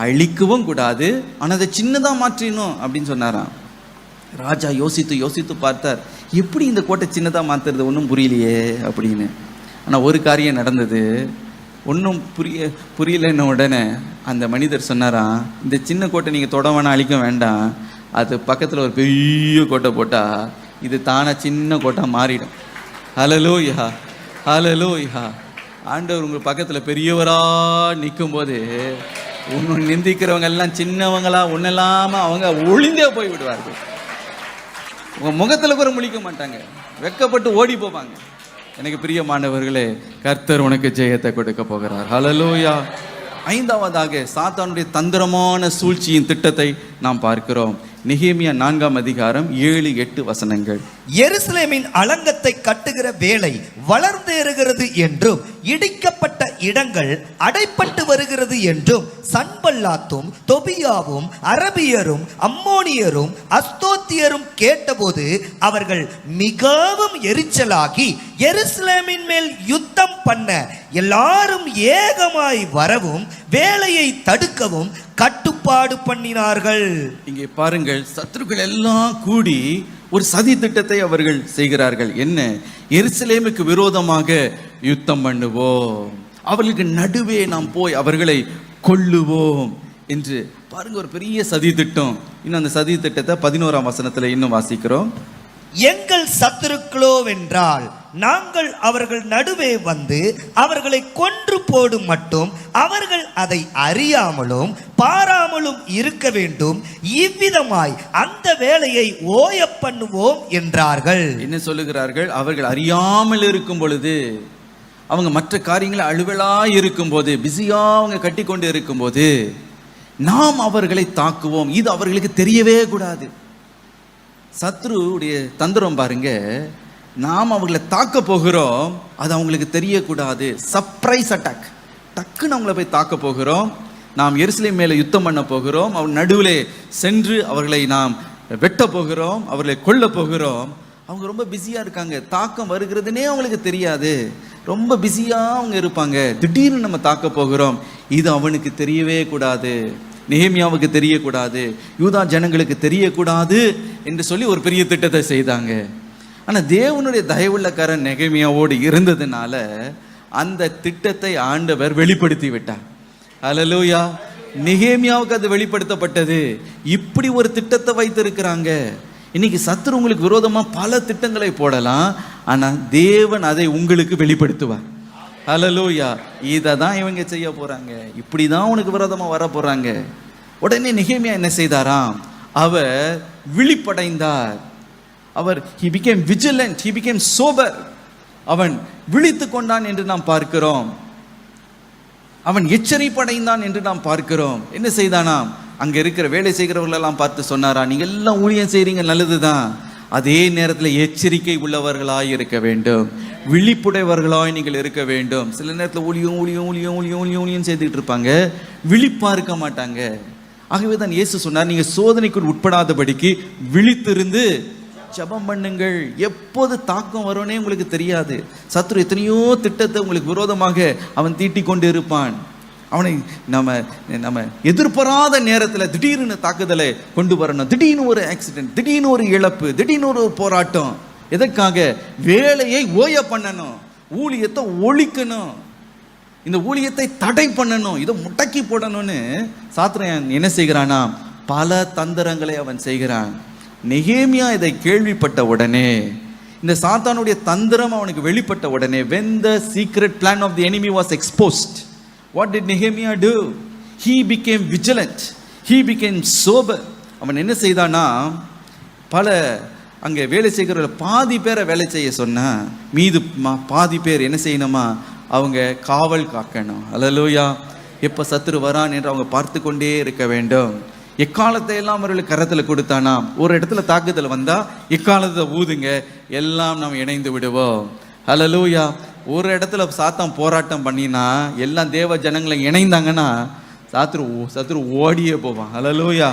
அழிக்கவும் கூடாது, ஆனால் அதை சின்னதாக மாற்றிடணும் அப்படின்னு சொன்னாராம். ராஜா யோசித்து பார்த்தார், எப்படி இந்த கோட்டை சின்னதாக மாற்றுறது, ஒன்றும் புரியலையே அப்படின்னு. ஆனால் ஒரு காரியம் நடந்தது. ஒன்றும் புரியலன்னு உடனே அந்த மனிதர் சொன்னாராம், இந்த சின்ன கோட்டை நீங்கள் தொட வேணாம், அழிக்க வேண்டாம், அது பக்கத்தில் ஒரு பெரிய கோட்டை போட்டால் இது தானே சின்ன கோட்டை மாறிடும். ஹல்லேலூயா, ஹல்லேலூயா. ஆண்டவர் உங்கள் பக்கத்தில் பெரியவராக நிற்கும் போது உன்னை நிந்திக்கிறவங்க எல்லாம் சின்னவங்களா ஒன்றில்லாமல் அவங்க ஒளிந்தே போய் விடுவார்கள். உங்கள் முகத்தில் கூட முழிக்க மாட்டாங்க, வெட்கப்பட்டு ஓடி போவாங்க. எனக்கு பிரியமானவர்களே, கர்த்தர் உனக்கு ஜெயத்தை கொடுக்க போகிறார். ஹல்லேலூயா. 5வதாக சாத்தானுடைய தந்திரமான சூழ்ச்சியின் திட்டத்தை நாம் பார்க்கிறோம். நெகேமியா 4ஆம் அதிகாரம் 7-8 வசனங்கள். எருசலேமின் அலங்கத்தை கட்டுகிற வேலை வளர்ந்தேறுகிறது என்றும் இடிக்கப்பட்ட இடங்கள் அடைப்பட்டு வருகிறது என்றும் சன்பல்லாத்தும் தொபியாவும் அரபியரும் அம்மோனியரும் அஸ்தோத்தியரும் கேட்டபோது அவர்கள் மிகவும் எரிச்சலாகி எருசலேமின் மேல் யுத்தம் பண்ண எல்லாரும் ஏகமாய் வரவும் வேலையை தடுக்கவும் கட்டுப்பாடு பண்ணினார்கள். இங்கே பாருங்கள், சத்துருக்கள் எல்லாம் கூடி ஒரு சதி திட்டத்தை அவர்கள் செய்கிறார்கள். என்ன? எருசலேமுக்கு விரோதமாக யுத்தம் பண்ணுவோம், அவர்களுக்கு நடுவே நாம் போய் அவர்களை கொல்லுவோம் என்று. பாருங்க, ஒரு பெரிய சதி திட்டம். இன்னும் அந்த சதி திட்டத்தை 11ஆம் வசனத்துல இன்னும் வாசிக்கிறோம். எங்கள் சத்துருக்களோ வென்றால் நாங்கள் அவர்கள் நடுவே வந்து அவர்களை கொன்று போடும் மட்டும் அவர்கள் அதை அறியாமலும் பாராமலும் இருக்க வேண்டும், இவ்விதமாய் அந்த வேலையை ஓய பண்ணுவோம் என்றார்கள். என்ன சொல்லுகிறார்கள்? அவர்கள் அறியாமல் இருக்கும் பொழுது, அவங்க மற்ற காரியங்களை அலுவலாய் இருக்கும் போது, பிஸியா அவங்க கட்டி கொண்டு இருக்கும் போது நாம் அவர்களை தாக்குவோம். இது அவர்களுக்கு தெரியவே கூடாது. சத்ருடைய தந்திரம் பாருங்க, நாம் அவர்களை தாக்க போகிறோம், அது அவங்களுக்கு தெரியக்கூடாது. சர்ப்ரைஸ் அட்டாக், டக்குன்னு அவங்கள போய் தாக்க போகிறோம். நாம் எருசலேம் மேலே யுத்தம் பண்ண போகிறோம், அவர் நடுவில் சென்று அவர்களை நாம் வெட்ட போகிறோம், அவர்களை கொல்ல போகிறோம். அவங்க ரொம்ப பிஸியாக இருக்காங்க, தாக்கம் வருகிறதுனே அவங்களுக்கு தெரியாது, ரொம்ப பிஸியாக அவங்க இருப்பாங்க. திடீர்னு நம்ம தாக்க போகிறோம், இது அவனுக்கு தெரியவே கூடாது, நெகேமியாவுக்கு தெரியக்கூடாது, யூதா ஜனங்களுக்கு தெரியக்கூடாது என்று சொல்லி ஒரு பெரிய திட்டத்தை செய்தாங்க. ஆனால் தேவனுடைய தயவுள்ள கரம் நெகேமியாவோடு இருந்ததுனால அந்த திட்டத்தை ஆண்டவர் வெளிப்படுத்தி விட்டார். அல்லேலூயா. நெகேமியாவுக்கு அது வெளிப்படுத்தப்பட்டது. இப்படி ஒரு திட்டத்தை வைத்திருக்கிறாங்க. இன்னைக்கு சத்துரு உங்களுக்கு விரோதமா பல திட்டங்களை போடலாம், ஆனா தேவன் அதை உங்களுக்கு வெளிப்படுத்துவார். அல்லேலூயா. இதை தான் இவங்க செய்ய போறாங்க, இப்படிதான் உனக்கு விரோதமா வர போறாங்க. உடனே நெகேமியா என்ன செய்தாராம்? அவர் விழிப்படைந்தார். அவர் he became vigilant, he became sober. அவன் விழித்து கொண்டான் என்று நாம் பார்க்கிறோம். அவன் எச்சரிப்படைந்தான் என்று நாம் பார்க்கிறோம். என்ன செய்தானாம்? அங்க இருக்கிற வேலை செய்கிறவர்களெல்லாம் பார்த்து சொன்னாரா, நீங்க எல்லாம் ஊழியம் செய்றீங்க, நல்லதுதான், அதே நேரத்தில் எச்சரிக்கை உள்ளவர்களாய் இருக்க வேண்டும், விழிப்புடையவர்களாய் நீங்கள் இருக்க வேண்டும். சில நேரத்தில் ஊழியம் செய்துட்டு இருப்பாங்க, விழிப்பா இருக்க மாட்டாங்க. ஆகவே தான் இயேசு சொன்னார், நீங்க சோதனைக்குள் உட்படாதபடிக்கு விழித்திருந்து ஜெபம் பண்ணுங்கள். எப்போது தாக்கம் வரும்னே உங்களுக்கு தெரியாது. சத்துரு எத்தனையோ திட்டத்தை உங்களுக்கு விரோதமாக அவன் தீட்டி கொண்டு இருப்பான். அவனை நம்ம எதிர்பாராத நேரத்தில் திடீர்னு தாக்குதலை கொண்டு வரணும். திடீர்னு ஒரு ஆக்சிடென்ட், திடீர்னு ஒரு இழப்பு, திடீர்னு ஒரு போராட்டம். எதற்காக? வேலையை ஓய பண்ணணும், ஊழியத்தை ஒழிக்கணும், இந்த ஊழியத்தை தடை பண்ணணும், இதை முடக்கி போடணும்னு சாத்தான் என்ன செய்கிறானா? பல தந்திரங்களை அவன் செய்கிறான். நெகேமியா இதை கேள்விப்பட்ட உடனே, இந்த சாத்தானுடைய தந்திரம் அவனுக்கு வெளிப்பட்ட உடனே, when the secret plan of the enemy was exposed, what did Nehemiah do? He became vigilant, he became sober. அவன் என்ன செய்தானா, பல அங்கே வேலை செய்கிறவர்கள் பாதி பேரை வேலை செய்ய சொன்னா, மீது பாதி பேர் என்ன செய்யணுமா? அவங்க காவல் காக்கணும். அல்லேலூயா. எப்போ சத்துரு வரான் என்று அவங்க பார்த்து கொண்டே இருக்க வேண்டும். எக்காலத்தை எல்லாம் அவர்களுக்கு கரத்தில் கொடுத்தானா, ஒரு இடத்துல தாக்குதல் வந்தா எக்காலத்தை ஊதுங்க, எல்லாம் நாம் இணைந்து விடுவோம். அல்லேலூயா. ஒரு இடத்துல சாத்தான் போராட்டம் பண்ணினா எல்லாம் தேவ ஜனங்களை இணைந்தாங்கன்னா சத்துரு ஓடியே போவான். அல்லேலூயா,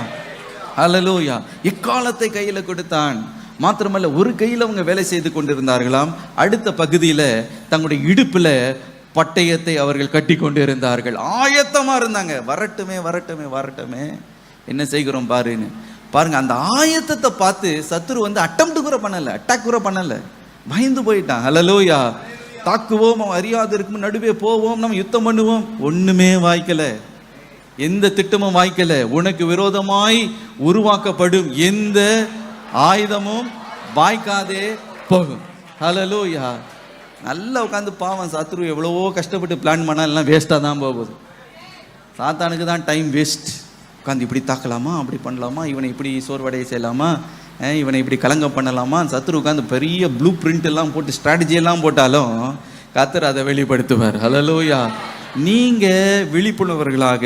அல்லேலூயா. எக்காலத்தை கையில கொடுத்தான். மாத்திரமல்ல, ஒரு கையில் அவங்க வேலை செய்து கொண்டிருந்தார்களாம், அடுத்த பகுதியில் தங்களுடைய இடுப்புல பட்டயத்தை அவர்கள் கட்டி கொண்டு இருந்தார்கள். ஆயத்தமா இருந்தாங்க, வரட்டுமே வரட்டுமே வரட்டுமே, என்ன செய்கிறோம் பாருன்னு. பாருங்க, அந்த ஆயத்தத்தை பார்த்து சத்துரு அட்டம்ப்ட் கூட பண்ணல, அட்டாக் கூட பண்ணல, பயந்து போயிட்டான். அல்லேலூயா. தாக்குவோம், அவன் அறியாது இருக்கும், நடுவே போவோம், நம்ம யுத்தம் பண்ணுவோம், ஒண்ணுமே வாய்க்கல, எந்த திட்டமும் வாய்க்கல. உனக்கு விரோதமாய் உருவாக்கப்படும் எந்த ஆயுதமும் வாய்க்காதே போகும். அல்லேலூயா. நல்லா உட்காந்து பாவம் சத்துரு எவ்வளவோ கஷ்டப்பட்டு பிளான் பண்ணா எல்லாம் வேஸ்டா தான் போகுது. சாத்தானுக்கு தான் டைம் வேஸ்ட். உட்காந்து இப்படி தாக்கலாமா, அப்படி பண்ணலாமா, இவனை இப்படி சோர்வடைய செய்யலாமா, இவனை இப்படி கலங்கம் பண்ணலாமா, சத்துரு உட்காந்து பெரிய ப்ளூ பிரிண்ட் எல்லாம் போட்டு ஸ்ட்ராட்டஜி எல்லாம் போட்டாலும் கர்த்தர் அதை வெளிப்படுத்துவார். அல்லேலூயா. நீங்க விழிப்புணர்வர்களாக,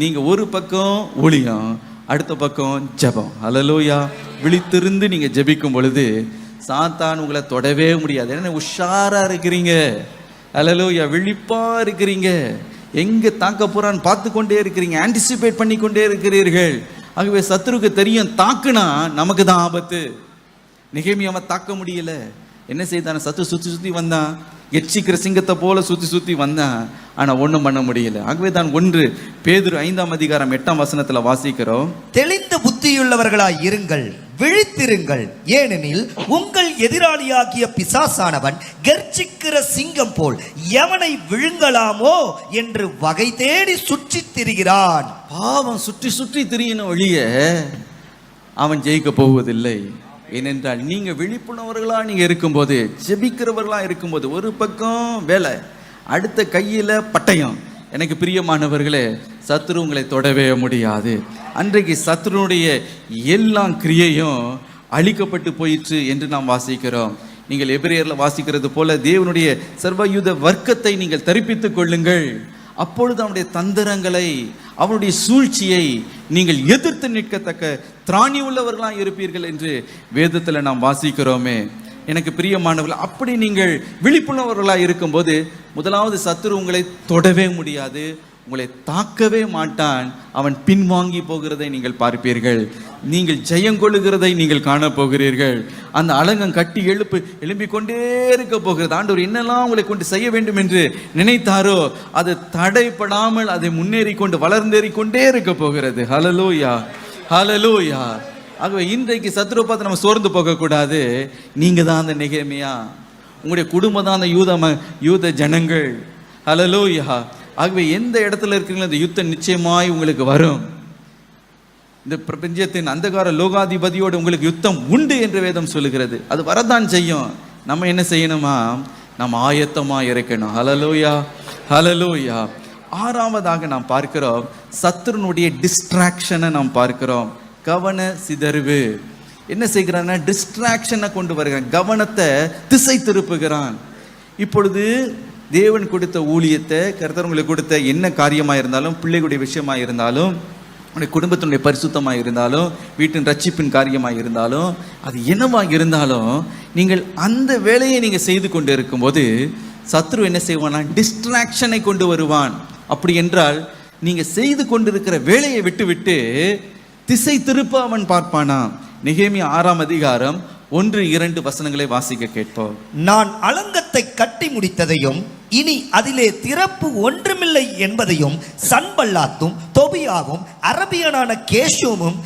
நீங்க ஒரு பக்கம் ஊழியம், அடுத்த பக்கம் ஜெபம். அல்லேலூயா. விழித்திருந்து நீங்க ஜெபிக்கும் பொழுது சாத்தான் உங்களை தொடவே முடியாது. ஏன்னா உஷாரா இருக்கிறீங்க. அல்லேலூயா. விழிப்பா இருக்கிறீங்க. எங்க தாக்க போறான்னு பார்த்து கொண்டே இருக்கிறீங்க, ஆன்டிசிபேட் பண்ணி கொண்டே இருக்கிறீர்கள். ஆகவே சத்துருக்கு தெரியும், தாக்குனா நமக்கு தான் ஆபத்து. நெகேமியாவை தாக்க முடியல. என்ன செய்தான்? சத்துரு சுத்தி சுத்தி வந்தான், எச்சிக்கிற சிங்கத்தை போல சுத்தி சுத்தி வந்தான், ஆனா ஒண்ணும் பண்ண முடியல. ஆகவே தான் 1 பேதுரு 5ஆம் அதிகாரம் 8ஆம் வசனத்துல வாசிக்கிறோம், தெளிந்த புத்தியுள்ளவர்களாய் இருங்கள், விழித்திருங்கள், ஏனெனில் உங்கள் எதிராளியாகிய பிசாசானவன் கர்ச்சிக்கிற சிங்கம் போல் எவனை விழுங்கலாமோ என்று வகை தேடி சுற்றித் திரிகிறான். பாவம் சுற்றி சுற்றி திரியின ஒழிய அவன் ஜெயிக்க போவதில்லை. ஏனென்றால் நீங்க விழிப்புணர்வர்களா நீங்க இருக்கும்போது, ஜெபிக்கிறவர்களா இருக்கும்போது, ஒரு பக்கம் வேலை, அடுத்த கையில பட்டயம். எனக்கு பிரியமானவர்களே, சத்துரு உங்களை தொடவே முடியாது. அன்றைக்கு சத்துருனுடைய எல்லா கிரியையும் அழிக்கப்பட்டு போயிற்று என்று நாம் வாசிக்கிறோம். நீங்கள் எபிரேயர்ல வாசிக்கிறது போல தேவனுடைய சர்வயுத வர்க்கத்தை நீங்கள் தரிப்பித்துக் கொள்ளுங்கள். அப்பொழுது அவனுடைய தந்திரங்களை, அவனுடைய சூழ்ச்சியை நீங்கள் எதிர்த்து நிற்கத்தக்க திராணி உள்ளவர்களாக இருப்பீர்கள் என்று வேதத்தில் நாம் வாசிக்கிறோமே. எனக்கு பிரியமானவர்கள், அப்படி நீங்கள் விழிப்புணர்வர்களாக இருக்கும்போது முதலாவது சத்துரு உங்களை தொடவே முடியாது, உங்களை தாக்கவே மாட்டான். அவன் பின்வாங்கி போகிறதை நீங்கள் பார்ப்பீர்கள், நீங்கள் ஜெயங்கொள்ளுகிறதை நீங்கள் காணப்போகிறீர்கள். அந்த அலங்கம் கட்டி எழும்பிக் கொண்டே இருக்க போகிறது. ஆண்டவர் என்னெல்லாம் உங்களை கொண்டு செய்ய வேண்டும் என்று நினைத்தாரோ அது தடைப்படாமல் அதை முன்னேறி கொண்டு வளர்ந்தேறி கொண்டே இருக்க போகிறது. ஹல்லேலூயா, ஹல்லேலூயா. ஆகவே இன்றைக்கு சத்துருவை பார்த்து நம்ம சோர்ந்து போகக்கூடாது. நீங்க தான் அந்த நெகேமியா. உங்களுடைய குடும்பம் தான் அந்த யூத ஜனங்கள். ஹல்லேலூயா. ஆகவே எந்த இடத்துல இருக்கீங்களோ அந்த யுத்தம் நிச்சயமாய் உங்களுக்கு வரும். இந்த பிரபஞ்சத்தின் அந்தகார லோகாதிபதியோடு உங்களுக்கு யுத்தம் உண்டு என்று வேதம் சொல்லுகிறது. அது வரதான் செய்யும். நம்ம என்ன செய்யணுமா? நம்ம ஆயத்தமா இருக்கணும். ஹல்லேலூயா, ஹல்லேலூயா. ஆறாவதாக நாம் பார்க்கிறோம், சத்துருனுடைய டிஸ்ட்ராக்ஷனை நாம் பார்க்கிறோம். கவன சிதறுவு. என்ன செய்கிறான்னா, டிஸ்ட்ராக்ஷனை கொண்டு வருகிறான், கவனத்தை திசை திருப்புகிறான். இப்பொழுது தேவன் கொடுத்த ஊழியத்தை, கர்த்தர் உங்களுக்கு கொடுத்த என்ன காரியமாக இருந்தாலும், பிள்ளைகளுடைய விஷயமாக இருந்தாலும், உடைய குடும்பத்தினுடைய பரிசுத்தமாக இருந்தாலும், வீட்டின் ரட்சிப்பின் காரியமாக இருந்தாலும், அது என்னவாக இருந்தாலும், நீங்கள் அந்த வேலையை நீங்கள் செய்து கொண்டு இருக்கும்போது சத்ரு என்ன செய்வானா, டிஸ்ட்ராக்ஷனை கொண்டு வருவான். அப்படி என்றால் நீங்கள் செய்து கொண்டிருக்கிற வேலையை விட்டு திசை திருப்ப அவன் பார்ப்பானா. நெகேமியா 6ஆம் அதிகாரம் 1-2 வசனங்களை வாசிக்க கேட்போம். நான் அலங்கத்தை கட்டி முடித்ததையும் இனி அதிலே திறப்பு ஒன்றுமில்லை என்பதையும் சன்பல்லாத்தும் தொபியாவும் அரபியனான கேஷூமும்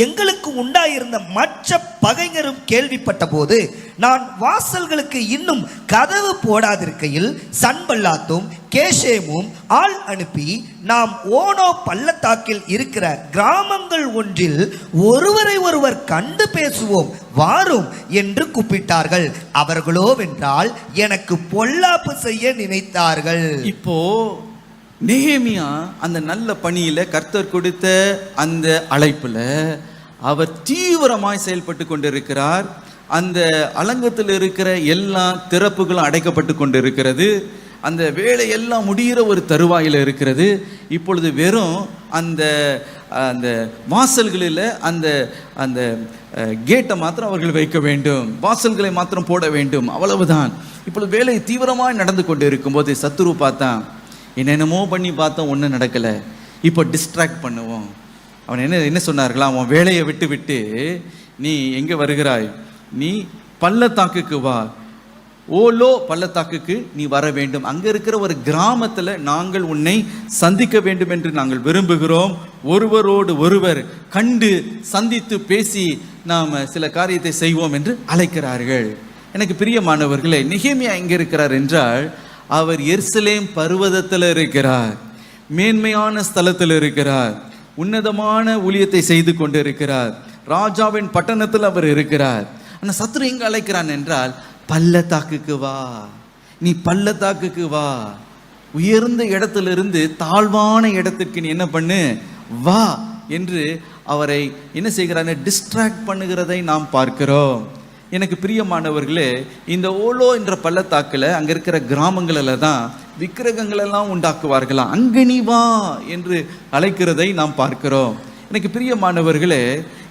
எங்களுக்கு உண்டாயிருந்த மற்ற பகைஞரும் கேள்விப்பட்ட போது, நான் வாசல்களுக்கு இன்னும் கதவு போடாதிருக்கையில் சன்பல்லாத்தும் கேஷேமும் ஆள் அனுப்பி, நாம் ஓனோ பள்ளத்தாக்கில் இருக்கிற கிராமங்கள் ஒன்றில் ஒருவரை ஒருவர் கண்டு பேசுவோம் வாரும் என்று கூப்பிட்டார்கள். அவர்களோவென்றால் எனக்கு பொல்லாப்பு செய்ய நினைத்தார்கள். இப்போ நெகேமியா அந்த நல்ல பணியில, கர்த்தர் கொடுத்த அந்த அழைப்புல அவர் தீவிரமாய் செயல்பட்டு கொண்டிருக்கிறார். அந்த அலங்கத்தில் இருக்கிற எல்லா திறப்புகளும் அடைக்கப்பட்டு கொண்டிருக்கிறது. அந்த வேலை எல்லாம் முடிகிற ஒரு தருவாயில் இருக்கிறது. இப்பொழுது வெறும் அந்த அந்த வாசல்களில் அந்த அந்த கேட்டை மாத்திரம் அவர்கள் வைக்க வேண்டும், வாசல்களை மாத்திரம் போட வேண்டும், அவ்வளவுதான். இப்பொழுது வேலை தீவிரமாக நடந்து கொண்டு இருக்கும்போது சத்துரு பார்த்தான், என்னென்னமோ பண்ணி பார்த்தோம், ஒன்றும் நடக்கலை, இப்போ டிஸ்ட்ராக்ட் பண்ணுவோம். அவன் என்ன சொன்னார்களா, அவன் வேலையை விட்டு நீ எங்கே வருகிறாய், நீ பள்ளத்தாக்குக்கு வா, ஓலோ பள்ளத்தாக்குக்கு நீ வர வேண்டும், அங்கே இருக்கிற ஒரு கிராமத்தில் நாங்கள் உன்னை சந்திக்க வேண்டும் என்று நாங்கள் விரும்புகிறோம், ஒருவரோடு ஒருவர் கண்டு சந்தித்து பேசி நாம் சில காரியத்தை செய்வோம் என்று அழைக்கிறார்கள். எனக்கு பிரியமானவர்களே, நெகேமியா எங்கே இருக்கிறார் என்றால், அவர் எருசலேம் பர்வதத்தில் இருக்கிறார், மேன்மையான ஸ்தலத்தில் இருக்கிறார், உன்னதமான ஊழியத்தை செய்து கொண்டு இருக்கிறார், ராஜாவின் பட்டணத்தில் அவர் இருக்கிறார். ஆனால் சத்ரு எங்கே அழைக்கிறான் என்றால், பள்ளத்தாக்குக்கு வா, நீ பள்ளத்தாக்குக்கு வா, உயர்ந்த இடத்திலிருந்து தாழ்வான இடத்துக்கு நீ என்ன பண்ணு, வா என்று அவரை என்ன செய்கிறான்னு டிஸ்ட்ராக்ட் பண்ணுகிறதை நாம் பார்க்கிறோம். எனக்கு பிரியமானவர்களே, இந்த ஓலோ என்ற பள்ளத்தாக்கில் அங்கே இருக்கிற கிராமங்களில் தான் விக்கிரகங்களெல்லாம் உண்டாக்குவார்களாம். அங்கே நீ வா என்று அழைக்கிறதை நாம் பார்க்கிறோம். எனக்கு பிரியமானவர்களே,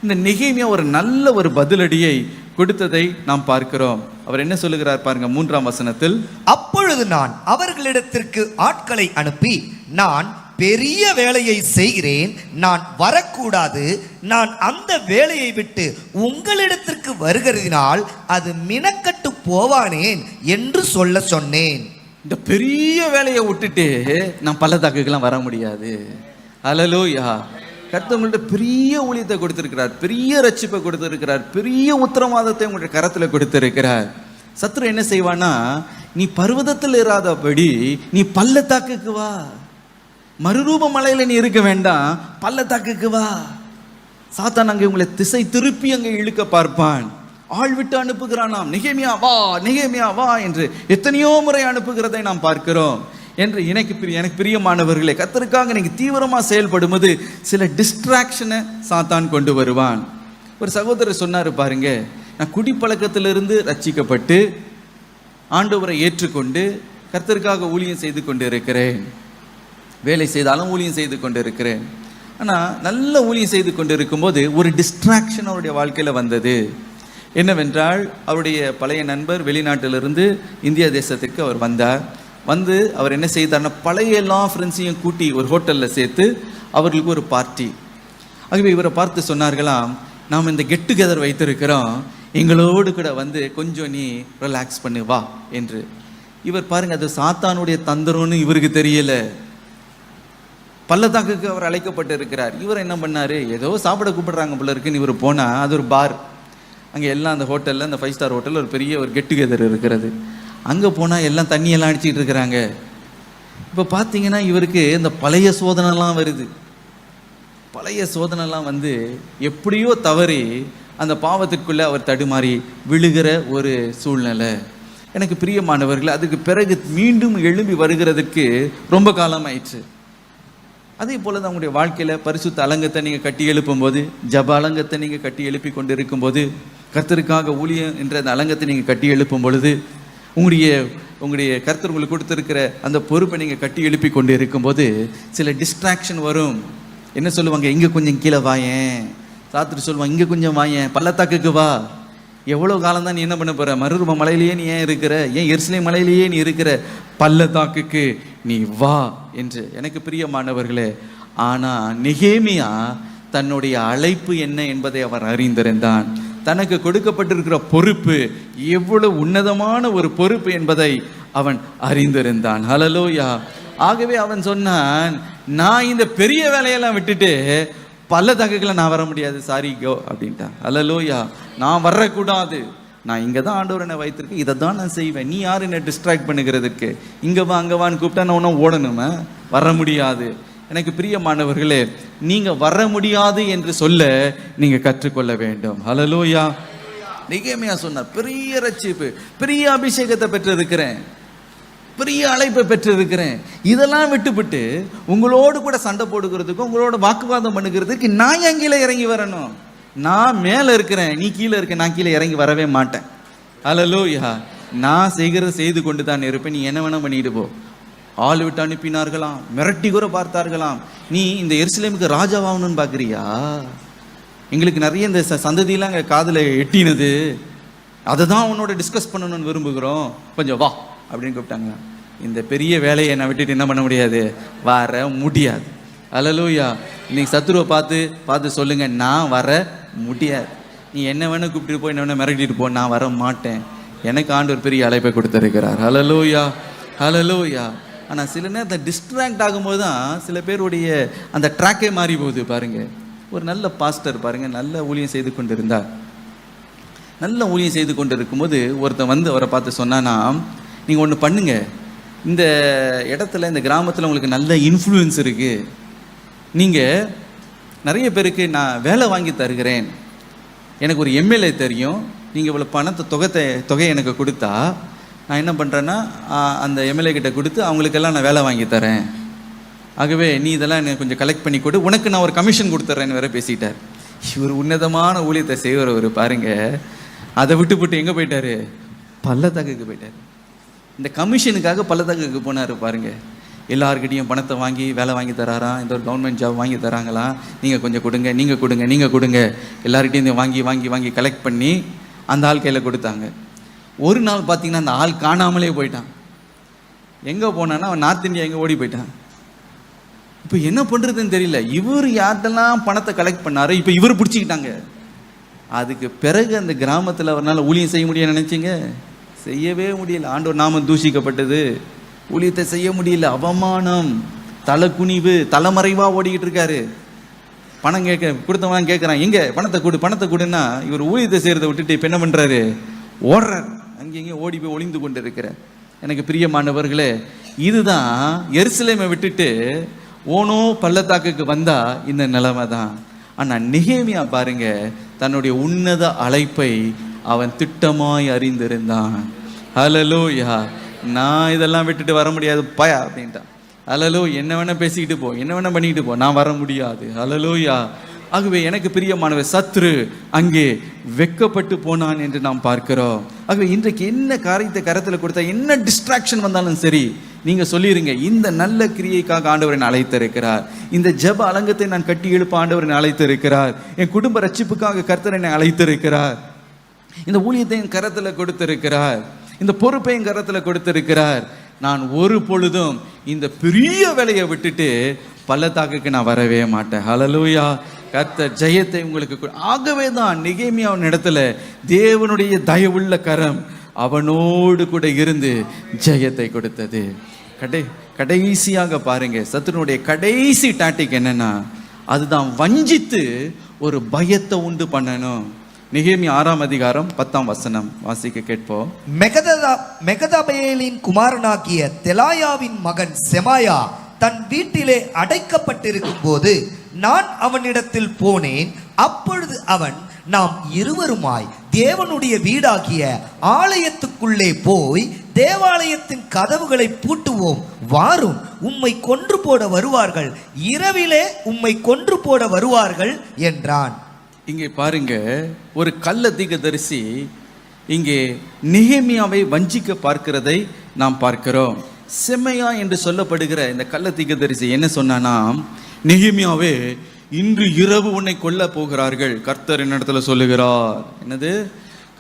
இந்த நெகேமியா ஒரு நல்ல ஒரு பதிலடியை கொடுத்ததை நாம் பார்க்கிறோம். அவர் என்ன சொல்லுகிறார் பாருங்க, 3ஆம் வசனத்தில், அப்பொழுது நான் அவர்களிடத்திற்கு ஆட்களை அனுப்பி, நான் பெரிய வேலையை செய்கிறேன், நான் வரக்கூடாது, நான் அந்த வேலையை விட்டு உங்களிடத்திற்கு வருகிறதினால் அது மினக்கட்டு போவானேன் என்று சொல்ல சொன்னேன். இந்த பெரிய வேலையை விட்டுட்டு நான் பள்ளத்தாக்குக்கெல்லாம் வர முடியாது. ஹல்லேலூயா. கர்த்தர் உங்கள்ட்ட பெரிய ஊழியத்தை கொடுத்திருக்கிறார், பெரிய ரட்சிப்பை கொடுத்திருக்கிறார், பெரிய உத்தரவாதத்தை உங்களுடைய கரத்தில் கொடுத்திருக்கிறார். சத்ரு என்ன செய்வானா, நீ பர்வதத்தில் இராதபடி நீ பள்ளத்தாக்குக்கு வா, மறுரூப மலையில நீ இருக்க வேண்டாம், பள்ளத்தாக்குக்கு வா. சாத்தான் அங்கே உங்களை திசை திருப்பி அங்கே இழுக்க பார்ப்பான். ஆள் விட்டு அனுப்புகிறானாம், நெகேமியா வா, நெகேமியா வா என்று எத்தனையோ முறை அனுப்புகிறதை நாம் பார்க்கிறோம். என்று எனக்கு பிரியமானவர்களே, கர்த்தருக்காக நீங்கள் தீவிரமாக செயல்படும்போது சில டிஸ்ட்ராக்ஷனை சாத்தான் கொண்டு வருவான். ஒரு சகோதரர் சொன்னார் பாருங்க, நான் குடிப்பழக்கத்திலிருந்து ரட்சிக்கப்பட்டு ஆண்டவரை ஏற்றுக்கொண்டு கர்த்தருக்காக ஊழியம் செய்து கொண்டு இருக்கிறேன், வேலை செய்தாலும் ஊழியம் செய்து கொண்டு இருக்கிறேன். ஆனால் நல்ல ஊழியம் செய்து கொண்டு இருக்கும்போது ஒரு டிஸ்ட்ராக்ஷன் அவருடைய வாழ்க்கையில் வந்தது. என்னவென்றால், அவருடைய பழைய நண்பர் வெளிநாட்டிலிருந்து இந்திய தேசத்திற்கு அவர் வந்தார். வந்து அவர் என்ன செய்தார்னா, பழைய எல்லா ஃப்ரெண்ட்ஸையும் கூட்டி ஒரு ஹோட்டலில் சேர்த்து அவர்களுக்கு ஒரு பார்ட்டி. ஆகவே இவரை பார்த்து சொன்னார்களாம், நாம் இந்த கெட் டுகெதர் வைத்திருக்கிறோம், எங்களோடு கூட வந்து கொஞ்சம் நீ ரிலாக்ஸ் பண்ணு வா என்று. இவர் பாருங்க, அது சாத்தானுடைய தந்திரம்னு இவருக்கு தெரியல. பள்ளத்தாக்குக்கு அவர் அழைக்கப்பட்டு இருக்கிறார். இவர் என்ன பண்ணார், ஏதோ சாப்பிட கூப்பிடுறாங்க போல இருக்குன்னு இவர் போனால் அது ஒரு பார். அங்கே எல்லாம் அந்த ஹோட்டலில், அந்த 5 ஸ்டார் ஹோட்டலில் ஒரு பெரிய ஒரு கெட் டுகெதர் இருக்கிறது. அங்கே போனால் எல்லாம் தண்ணியெல்லாம் அடிச்சிட்டு இருக்கிறாங்க. இப்போ பார்த்தீங்கன்னா இவருக்கு இந்த பழைய சோதனைலாம் வருது. பழைய சோதனைலாம் வந்து எப்படியோ தவறி அந்த பாவத்திற்குள்ளே அவர் தடுமாறி விழுகிற ஒரு சூழ்நிலை. எனக்கு பிரியமானவர்கள், அதுக்கு பிறகு மீண்டும் எழும்பி வருகிறதுக்கு ரொம்ப காலம் ஆயிடுச்சு. அதே போல் தான் உங்களுடைய வாழ்க்கையில் பரிசுத்த அலங்கத்தை நீங்கள் கட்டி எழுப்பும்போது, ஜப அலங்கத்தை நீங்கள் கட்டி எழுப்பி கொண்டு இருக்கும்போது, கர்த்தருக்காக ஊழியம் என்ற அந்த அலங்கத்தை நீங்கள் கட்டி எழுப்பும் பொழுது, உங்களுடைய கர்த்தர் உங்களுக்கு கொடுத்துருக்கிற அந்த பொறுப்பை நீங்கள் கட்டி எழுப்பி கொண்டு இருக்கும்போது சில டிஸ்ட்ராக்ஷன் வரும். என்ன சொல்லுவாங்க, இங்கே கொஞ்சம் கீழே வாயேன், சாத்திரி சொல்லுவாங்க இங்கே கொஞ்சம் வாயேன், பள்ளத்தாக்குக்கு வா. எவ்வளோ காலம் தான் நீ என்ன பண்ண போகிற? மறுரூப மலையிலேயே நீ ஏன் இருக்கிற? ஏன் எருசலேம் மலையிலேயே நீ இருக்கிற? பள்ளத்தாக்குக்கு நீ வா என்று. எனக்கு பிரியமானவர்களே, ஆனால் நெகேமியா தன்னுடைய அழைப்பு என்ன என்பதை அவர் அறிந்திருந்தான். தனக்கு கொடுக்கப்பட்டிருக்கிற பொறுப்பு எவ்வளவு உன்னதமான ஒரு பொறுப்பு என்பதை அவன் அறிந்திருந்தான். ஹல்லேலூயா. ஆகவே அவன் சொன்னான், நான் இந்த பெரிய வேலையெல்லாம் விட்டுட்டு பள்ளத்தாக்குகளை நான் வர முடியாது, சாரி கோ அப்படின்ட்டான். ஹல்லேலூயா. நான் வரக்கூடாது, நான் இங்கே தான் ஆண்டவர் என்னை வைத்திருக்கேன், இதை தான் நான் செய்வேன். நீ யார் என்னை டிஸ்ட்ராக்ட் பண்ணுகிறதுக்கு? இங்கே வா அங்கே வான்னு கூப்பிட்டா நான் ஒன்றும் ஓடணுமா? வர முடியாது. எனக்கு பிரியமானவர்களே, நீங்கள் வர முடியாது என்று சொல்ல நீங்கள் கற்றுக்கொள்ள வேண்டும். ஹல்லேலூயா. நெகேமியா சொன்னார், பெரிய ரட்சிப்பு, பெரிய அபிஷேகத்தை பெற்றிருக்கிறேன், பெரிய அழைப்பை பெற்றிருக்கிறேன், இதெல்லாம் விட்டுவிட்டு உங்களோடு கூட சண்டை போடுகிறதுக்கும் உங்களோட வாக்குவாதம் பண்ணுகிறதுக்கு நான் என் கீழே இறங்கி வரணும்? நான் மேலே இருக்கிறேன், நீ கீழே இருக்க, நான் கீழே இறங்கி வரவே மாட்டேன். ஹல்லேலூயா. நான் செய்கிறத செய்து கொண்டு தான் இருப்பேன், நீ என்ன வேணா பண்ணிட்டு போ. ஆள் விட்டு அனுப்பினார்களாம், மிரட்டி கூட பார்த்தார்களாம். நீ இந்த எருசலேமுக்கு ராஜாவாகணும்னு பார்க்குறியா? எங்களுக்கு நிறைய இந்த சந்ததியெல்லாம் எங்கள் காதில் எட்டினது, அதை தான் உன்னோட டிஸ்கஸ் பண்ணணும்னு விரும்புகிறோம், கொஞ்சம் வா அப்படின்னு கூப்பிட்டாங்க. இந்த பெரிய வேலையை என்னை விட்டுட்டு என்ன பண்ண முடியாது, வர முடியாது. ஹல்லேலூயா. இன்னைக்கு சத்துருவை பார்த்து சொல்லுங்க, நான் வர முடியாது. நீ என்ன வேணா கூப்பிட்டு போய் என்ன வேணா மிரட்டிட்டு போ, நான் வர மாட்டேன். எனக்கு ஆண்டவர் பெரிய அழைப்பை கொடுத்துருக்கிறார். ஹல்லேலூயா. ஹல்லேலூயா. ஆனால் சில நேரத்தை டிஸ்ட்ராக்ட் ஆகும்போது தான் சில பேருடைய அந்த ட்ராக்கே மாறி போகுது. பாருங்க, ஒரு நல்ல பாஸ்டர் பாருங்க, நல்ல ஊழியம் செய்து கொண்டு இருந்தார். நல்ல ஊழியம் செய்து கொண்டு இருக்கும்போது ஒருத்தன் வந்து அவரை பார்த்து சொன்னான்னா, நீங்கள் ஒன்று பண்ணுங்க, இந்த இடத்துல இந்த கிராமத்தில் உங்களுக்கு நல்ல இன்ஃப்ளூயன்ஸ் இருக்குது, நீங்கள் நிறைய பேருக்கு நான் வேலை வாங்கி தருகிறேன், எனக்கு ஒரு எம்எல்ஏ தெரியும், நீங்கள் இவ்வளோ தொகையை எனக்கு கொடுத்தா நான் என்ன பண்ணுறேன்னா அந்த எம்எல்ஏ கிட்ட கொடுத்து அவங்களுக்கெல்லாம் நான் வேலை வாங்கி தரேன், ஆகவே நீ இதெல்லாம் எனக்கு கொஞ்சம் கலெக்ட் பண்ணி கொடு, உனக்கு நான் ஒரு கமிஷன் கொடுத்துட்றேன்னு வேற பேசிட்டார். இவர் உன்னதமான ஊழியத்தை செய்கிறவர் பாருங்க, அதை விட்டு எங்கே போயிட்டாரு? பள்ளத்தாக்குக்கு போயிட்டார். இந்த கமிஷனுக்காக பள்ளத்தாக்குக்கு போனார் பாருங்க. எல்லாருக்கிட்டையும் பணத்தை வாங்கி வேலை வாங்கி தராராம், இந்த ஒரு கவர்மெண்ட் ஜாப் வாங்கி தராங்களாம், நீங்கள் கொஞ்சம் கொடுங்க, நீங்கள் கொடுங்க, எல்லார்கிட்டையும் வாங்கி கலெக்ட் பண்ணி அந்த ஆள் கையில் கொடுத்தாங்க. ஒரு நாள் பார்த்தீங்கன்னா அந்த ஆள் காணாமலே போயிட்டான். எங்கே போனான்னா அவன் நார்த் இந்தியா எங்கே ஓடி போயிட்டான். இப்போ என்ன பண்ணுறதுன்னு தெரியல. இவர் யார்கிட்டலாம் பணத்தை கலெக்ட் பண்ணாரோ இப்போ இவர் பிடிச்சிக்கிட்டாங்க. அதுக்கு பிறகு அந்த கிராமத்தில் அவரால் ஊழியம் செய்ய முடிய நினச்சிங்க, செய்யவே முடியல. ஆண்டவர் நாமம் தூஷிக்கப்பட்டது, ஊழியத்தை செய்ய முடியல, அவமானம், தலை குனிவு, தலைமறைவாக ஓடிக்கிட்டு இருக்காரு. பணம் கொடுத்தவன் கேட்குறான், எங்கே பணத்தை கொடுன்னா இவர் ஊழியத்தை செய்கிறத விட்டுட்டு இப்போ என்ன பண்ணுறாரு? ஓடுறார், அங்கேயும் ஓடி போய் ஒளிந்து கொண்டு இருக்கிறார். எனக்கு பிரியமானவர்களே, இதுதான் எருசலேமை விட்டுட்டு ஓனோ பள்ளத்தாக்குக்கு வந்தா இந்த நிலைமை தான். ஆனால் நெகேமியா பாருங்க, தன்னுடைய உன்னத அழைப்பை அவன் திட்டமாய் அறிந்திருந்தான். ஹல்லேலூயா. நான் இதெல்லாம் விட்டுட்டு வர முடியாது பயா அப்படின்ட்டான். ஹல்லேலூயா. என்ன வேணா பேசிக்கிட்டு போ, என்ன வேணா பண்ணிக்கிட்டு போ, நான் வர முடியாது. ஹல்லேலூயா. ஆகவே எனக்கு பிரியமானவர், சத்ரு அங்கே வெக்கப்பட்டு போனான் என்று நாம் பார்க்கிறோம். ஆகவே இன்றைக்கு என்ன காரியத்தை கரத்தில் கொடுத்தா, என்ன டிஸ்ட்ராக்ஷன் வந்தாலும் சரி, நீங்க சொல்லிருங்க, இந்த நல்ல கிரியைக்காக ஆண்டவர் என்னை அழைத்திருக்கிறார், இந்த ஜெப அலங்கத்தை நான் கட்டி எழுப்ப ஆண்டவர் என்னை அழைத்திருக்கிறார், என் குடும்ப ரட்சிப்புக்காக கர்த்தர் என்னை அழைத்திருக்கிறார், இந்த ஊழியத்தை என் கரத்தில் கொடுத்திருக்கிறார், இந்த பொறுப்பை என் கரத்தில் கொடுத்திருக்கிறார். நான் ஒரு பொழுதும் இந்த பெரிய வேலையை விட்டுட்டு பள்ளத்தாக்குக்கு நான் வரவே மாட்டேன். ஹல்லேலூயா. கர்த்தர் ஜெயத்தை உங்களுக்கு. ஆகவே தான் நெகேமியாவின் இடத்துல தேவனுடைய தயவுள்ள கரம் அவனோடு கூட இருந்து ஜெயத்தை கொடுத்தது. கடைசியாக பாருங்க, சத்துருனுடைய கடைசி டாக்டிக் என்னன்னா, அதுதான் வஞ்சித்து ஒரு பயத்தை உண்டு பண்ணணும். நெகேமியா 6ஆம் அதிகாரம் 10ஆம் வசனம் வாசிக்க கேட்போம். மெகதபேலின் குமாரனாகிய தெலாயாவின் மகன் செமாயா தன் வீட்டிலே அடைக்கப்பட்டிருக்கும் போது நான் அவனிடத்தில் போனேன். அப்பொழுது அவன், நாம் இருவருமாய் தேவனுடைய வீடாகிய ஆலயத்துக்குள்ளே போய் தேவாலயத்தின் கதவுகளை பூட்டுவோம், வாரும், உம்மை கொன்று போட வருவார்கள், இரவிலே உம்மை கொன்று போட வருவார்கள் என்றான். இங்கே பாருங்க, ஒரு கள்ள தீர்க்கதரிசி இங்கே நெகேமியாவை வஞ்சிக்க பார்க்கிறதை நாம் பார்க்கிறோம். செமையா என்று சொல்லப்படுகிற இந்த கள்ள தீர்க்கதரிசி என்ன சொன்னானா, நெகேமியாவே, இன்று இரவு உன்னை கொல்ல போகிறார்கள், கர்த்தர் என்னிடத்துல சொல்லுகிறார். என்னது?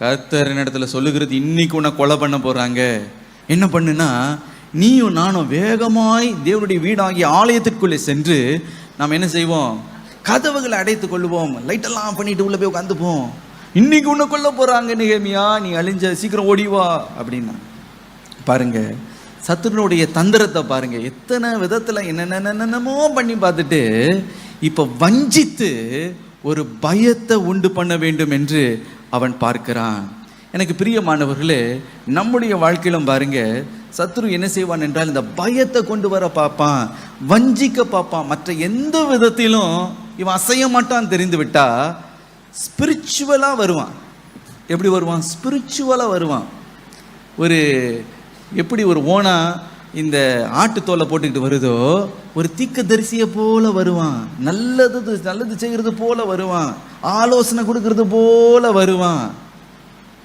கர்த்தர் என்னிடத்துல சொல்லுகிறது, இன்னைக்கு உன்னை கொலை பண்ண போறாங்க. என்ன பண்ணுனா, நீயும் நானும் வேகமாய் தேவனுடைய வீடாகிய ஆலயத்திற்குள்ளே சென்று நாம் என்ன செய்வோம், கதவுகளை அடைத்து கொள்ளுவோம், லைட்டெல்லாம் பண்ணிட்டு உள்ள போய் உட்காந்துப்போம். இன்னைக்கு உன்னை கொல்ல போறாங்க நெகேமியா, நீ அழிஞ்ச, சீக்கிரம் ஓடிவா அப்படின்னா. பாருங்க, சத்துருனுடைய தந்திரத்தை பாருங்க, எத்தனை விதத்துல என்னென்னமோ பண்ணி பார்த்துட்டு இப்ப வஞ்சித்து ஒரு பயத்தை உண்டு பண்ண வேண்டும் என்று அவன் பார்க்கிறான். எனக்கு பிரியமானவர்களே, நம்முடைய வாழ்க்கையிலும் பாருங்க, சத்துரு என்ன செய்வான் என்றால் இந்த பயத்தை கொண்டு வர பார்ப்பான், வஞ்சிக்க பார்ப்பான். மற்ற எந்த விதத்திலும் இவன் அசைய மாட்டான் தெரிந்து விட்டா ஸ்பிரிச்சுவலா வருவான். எப்படி வருவான்? ஸ்பிரிச்சுவலா வருவான். ஒரு எப்படி ஒரு ஓனா இந்த ஆட்டுத்தோலை போட்டுக்கிட்டு வருதோ, ஒரு தீர்க்கதரிசியை போல வருவான். நல்லது செய்கிறது போல வருவான், ஆலோசனை கொடுக்கறது போல வருவான்,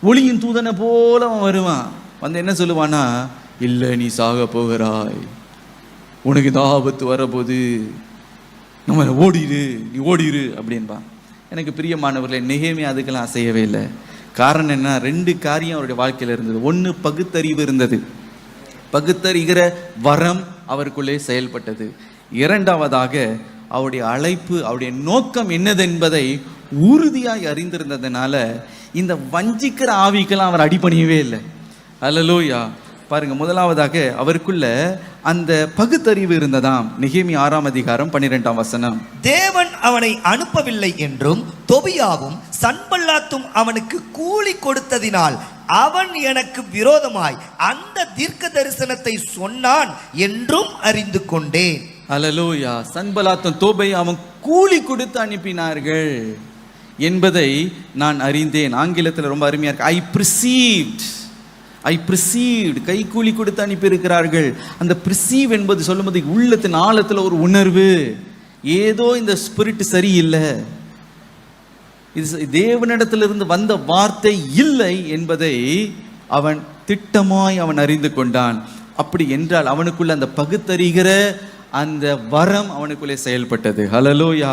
ஒளியின் தூதனை போல அவன் வருவான். வந்து என்ன சொல்லுவானா, இல்லை நீ சாக போகிறாய், உனக்கு இந்த ஆபத்து வரப்போது, நம்ம ஓடிடு, நீ ஓடிடு அப்படின்பான். எனக்கு பிரியமானவர்களே, நெகேமியா அதுக்கெல்லாம் அசையவே இல்லை. காரணம் என்ன? 2 காரியம் அவருடைய வாழ்க்கையில் இருந்தது. ஒன்று, பகுத்தறிவு இருந்தது, பகுத்தறிகிற வரம் அவருக்குள்ளே செயல்பட்டது. இரண்டாவதாக, அவருடைய அழைப்பு, அவருடைய நோக்கம் என்னதென்பதை உறுதியாய் அறிந்திருந்ததுனால இந்த வஞ்சிக்கிற ஆவிக்கெல்லாம் அவர் அடிபணியவே இல்லை. அல்லேலூயா. பாருங்க, முதலாவதாக அவருக்குள்ள அந்த பகுத்தறிவு இருந்ததாம். நெகேமியா 6ஆம் அதிகாரம் 12ஆம் வசனம். தேவன் அவனை அனுப்பவில்லை என்றும் தொபியாவும் சன்பல்லாத்தும் அவனுக்கு கூலி கொடுத்ததினால் அவன் எனக்கு விரோதமாய் அந்த தீர்க்க தரிசனத்தை சொன்னான் என்றும் அறிந்து கொண்டேன். அல்லேலூயா. சன்பல்லாத்தும் தோபியாவும் கூலி கொடுத்து அனுப்பினார்கள் என்பதை நான் அறிந்தேன். ஆங்கிலத்தில் ரொம்ப அருமையா இருக்கு. I perceived, கை கூலி கொடுத்து அனுப்பி இருக்கிறார்கள். அந்த perceive என்பது சொல்லும்போது உள்ளத்தின் ஆழத்தில் ஒரு உணர்வு, ஏதோ இந்த ஸ்பிரிட் சரியில்லை, இது தேவனிடத்திலிருந்து வந்த வார்த்தை இல்லை என்பதை அவன் திட்டமாய் அவன் அறிந்து கொண்டான். அப்படி என்றால் அவனுக்குள்ள அந்த பகுத்தறிகிற அந்த வரம் அவனுக்குள்ளே செயல்பட்டது. ஹல்லேலூயா.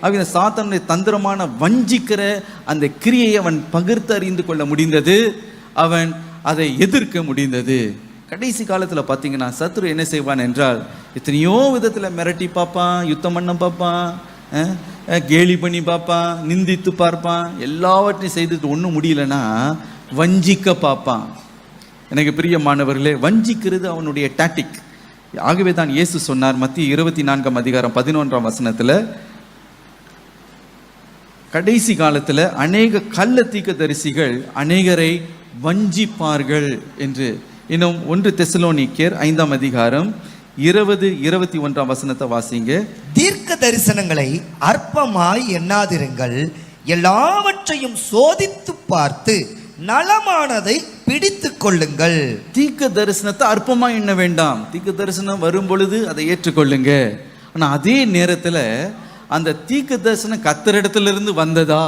அவன் சாத்தானுடைய தந்திரமான வஞ்சிக்கிற அந்த கிரியையை அவன் பகிர்ந்து அறிந்து கொள்ள முடிந்தது, அவன் அதை எதிர்க்க முடிந்தது. கடைசி காலத்தில் பார்த்தீங்கன்னா சத்ரு என்ன செய்வான் என்றால், எத்தனையோ விதத்தில் மிரட்டி பார்ப்பான், யுத்தம் பண்ண பார்ப்பான், கேலி பண்ணி பார்ப்பான், நிந்தித்து பார்ப்பான், எல்லாவற்றையும் செய்துட்டு ஒன்றும் முடியலன்னா வஞ்சிக்க பார்ப்பான். எனக்கு பிரியமானவர்களே, வஞ்சிக்கிறது அவனுடைய டாக்டிக். ஆகவே தான் இயேசு சொன்னார் மத்திய 24ஆம் அதிகாரம் 11ஆம் வசனத்தில், கடைசி காலத்தில் அநேக கள்ள தீர்க்கதரிசிகள் அநேகரை வஞ்சிப்பார்கள் என்று. இன்னும் 1 தெசலோனிக்கேயர் 5ஆம் அதிகாரம் 20-21ஆம் வசனத்தை வாசிங்க. தீர்க்க தரிசனங்களை அற்பமாய் எண்ணாதிருங்கள், எல்லாவற்றையும் சோதித்து பார்த்து நலமானதை பிடித்து கொள்ளுங்கள். தீர்க்க தரிசனத்தை அற்பமா எண்ண வேண்டாம். தீர்க்க தரிசனம் வரும் பொழுது அதை ஏற்றுக்கொள்ளுங்க. ஆனா அதே நேரத்தில் அந்த தீர்க்க தரிசனம் கர்த்தரிடத்திலிருந்து வந்ததா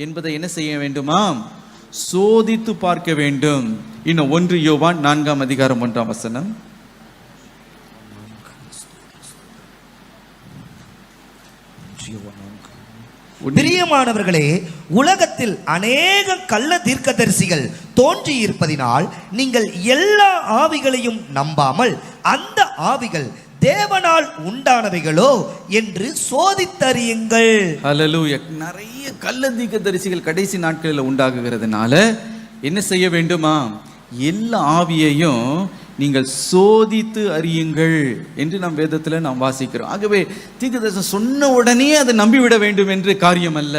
என்பதை என்ன செய்ய வேண்டுமாம்? சோதித்து பார்க்க வேண்டும். இன்னும் 1 யோவான் 4ஆம் அதிகாரம் 1ஆம் வசனம். பிரியமானவர்களே, உலகத்தில் அநேக கள்ள தீர்க்கதரிசிகள் தோன்றி இருப்பதினால் நீங்கள் எல்லா ஆவிகளையும் நம்பாமல் அந்த ஆவிகள் தேவனால் உண்டானவைகளோ என்று சோதித்தறியுங்கள். ஹல்லேலூயா. நிறைய கள்ள தீர்க்கதரிசிகள் கடைசி நாட்களில் உண்டாகுகிறதுனால என்ன செய்ய வேண்டுமா? எல்லா ஆவியையும் நீங்கள் சோதித்து அறியுங்கள் என்று நம் வேதத்தில் நாம் வாசிக்கிறோம். ஆகவே தீர்க்கதரிசனம் சொன்ன உடனே அதை நம்பிவிட வேண்டும் என்று காரியம் அல்ல.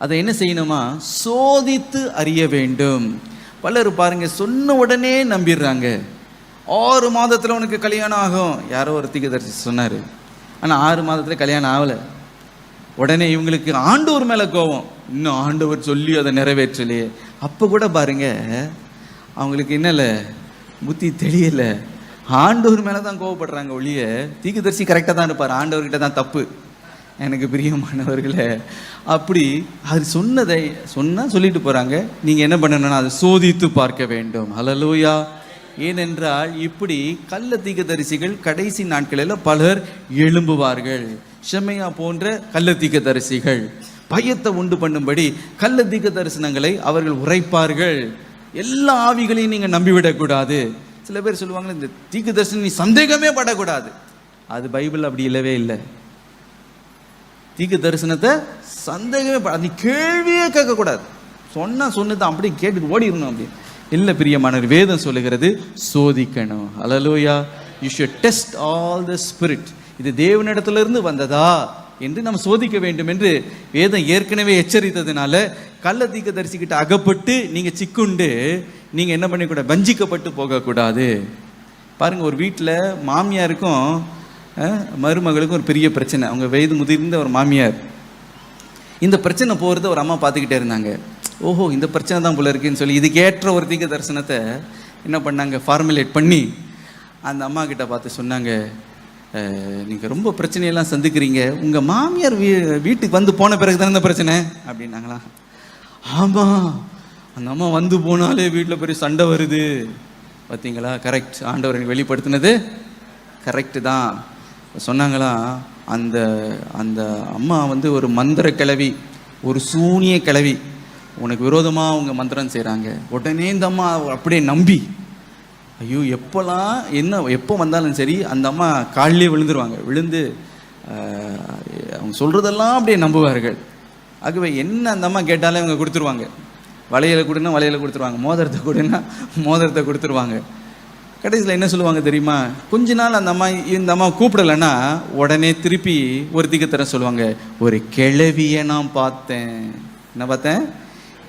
அதை என்ன செய்யணுமா? சோதித்து அறிய வேண்டும். பலர் பாருங்க, சொன்ன உடனே நம்பிடுறாங்க. 6 மாதத்தில் உனக்கு கல்யாணம் ஆகும், யாரோ ஒரு தீர்க்கதரிசி சொன்னார். ஆனால் 6 மாதத்தில் கல்யாணம் ஆகலை. உடனே இவங்களுக்கு ஆண்டவர் மேலே கோபம், இன்னும் ஆண்டவர் சொல்லி அதை நிறைவேற்றலையே. அப்போ கூட பாருங்க, அவங்களுக்கு என்னல புத்தி தெரியல, ஆண்டவர் மேலே தான் கோவப்படுறாங்க ஒழிய தீர்க்கதரிசி கரெக்டாக தான் இருப்பார், ஆண்டவர்கிட்ட தான் தப்பு. எனக்கு பிரியமானவர்களே, அப்படி அது சொன்னதை சொல்லிட்டு போகிறாங்க. நீங்கள் என்ன பண்ணணும்னா அதை சோதித்து பார்க்க வேண்டும். ஹல்லேலூயா. ஏனென்றால் இப்படி கள்ள தீர்க்கதரிசிகள் கடைசி நாட்களில் பலர் எழும்புவார்கள். ஷெமையா போன்ற கள்ள தீர்க்கதரிசிகள் பயத்தை உண்டு பண்ணும்படி கள்ள தீர்க்க தரிசனங்களை அவர்கள் உரைப்பார்கள். எல்லா ஆவிகளையும் நீங்கள் நம்பிவிடக்கூடாது. சில பேர் சொல்லுவாங்க, இந்த தீர்க்க தரிசனம் நீ சந்தேகமே படக்கூடாது. அது பைபிள் அப்படி இல்லவே இல்லை. தீர்க்க தரிசனத்தை சந்தேகமே நீ கேள்வியே கேட்கக்கூடாது. சொன்னதான் அப்படி கேட்டுட்டு ஓடிடணும். அப்படி இல்லை பிரியமானவர், வேதம் சொல்லுகிறது சோதிக்கணும். Hallelujah. You should test all the spirit. இது தேவனிடத்திலிருந்து வந்ததா என்று நம்ம சோதிக்க வேண்டும் என்று வேதம் ஏற்கனவே எச்சரித்ததுனால கள்ள தீர்க்கதரிசிக்கிட்ட அகப்பட்டு நீங்கள் சிக்குண்டு நீங்கள் என்ன பண்ணிக்கூடாது? வஞ்சிக்கப்பட்டு போகக்கூடாது. பாருங்கள், ஒரு வீட்டில் மாமியாருக்கும் மருமகளுக்கும் ஒரு பெரிய பிரச்சனை. அவங்க வயது முதிர்ந்த ஒரு மாமியார். இந்த பிரச்சனை போகிறத ஒரு அம்மா பார்த்துக்கிட்டே இருந்தாங்க. ஓஹோ, இந்த பிரச்சனை தான் போல இருக்குன்னு சொல்லி இதுக்கேற்ற ஒரு தீர்க்க தரிசனத்தை என்ன பண்ணாங்க? ஃபார்முலேட் பண்ணி அந்த அம்மா கிட்ட பார்த்து சொன்னாங்க, நீங்கள் ரொம்ப பிரச்சனையெல்லாம் சந்திக்கிறீங்க, உங்கள் மாமியார் வீட்டுக்கு வந்து போன பிறகு தானே இந்த பிரச்சனை அப்படின்னாங்களா? ஆமாம், அந்த அம்மா வந்து போனாலே வீட்டில் பெரிய சண்டை வருது. பார்த்தீங்களா? கரெக்ட், ஆண்டவர் எனக்கு வெளிப்படுத்தினது கரெக்டு தான். சொன்னாங்களா, அந்த அந்த அம்மா வந்து ஒரு மந்திர கிளவி, ஒரு சூனிய கிளவி, உனக்கு விரோதமாக அவங்க மந்திரம் செய்கிறாங்க. உடனே இந்த அம்மா அப்படியே நம்பி, ஐயோ எப்போ வந்தாலும் சரி அந்த அம்மா காலிலே விழுந்துருவாங்க. விழுந்து அவங்க சொல்கிறதெல்லாம் அப்படியே நம்புவார்கள். ஆகவே என்ன அந்த அம்மா கேட்டாலே அவங்க கொடுத்துருவாங்க. வளையலை கொடுன்னா வளையலை கொடுத்துருவாங்க, மோதிரத்தை கொடுன்னா மோதிரத்தை கொடுத்துருவாங்க. கடைசியில் என்ன சொல்லுவாங்க தெரியுமா? கொஞ்ச நாள் இந்த அம்மா கூப்பிடலைன்னா உடனே திருப்பி ஒரு தீர்க்கதரிசனம் சொல்லுவாங்க, ஒரு கிழவியை நான் பார்த்தேன். என்ன பார்த்தேன்?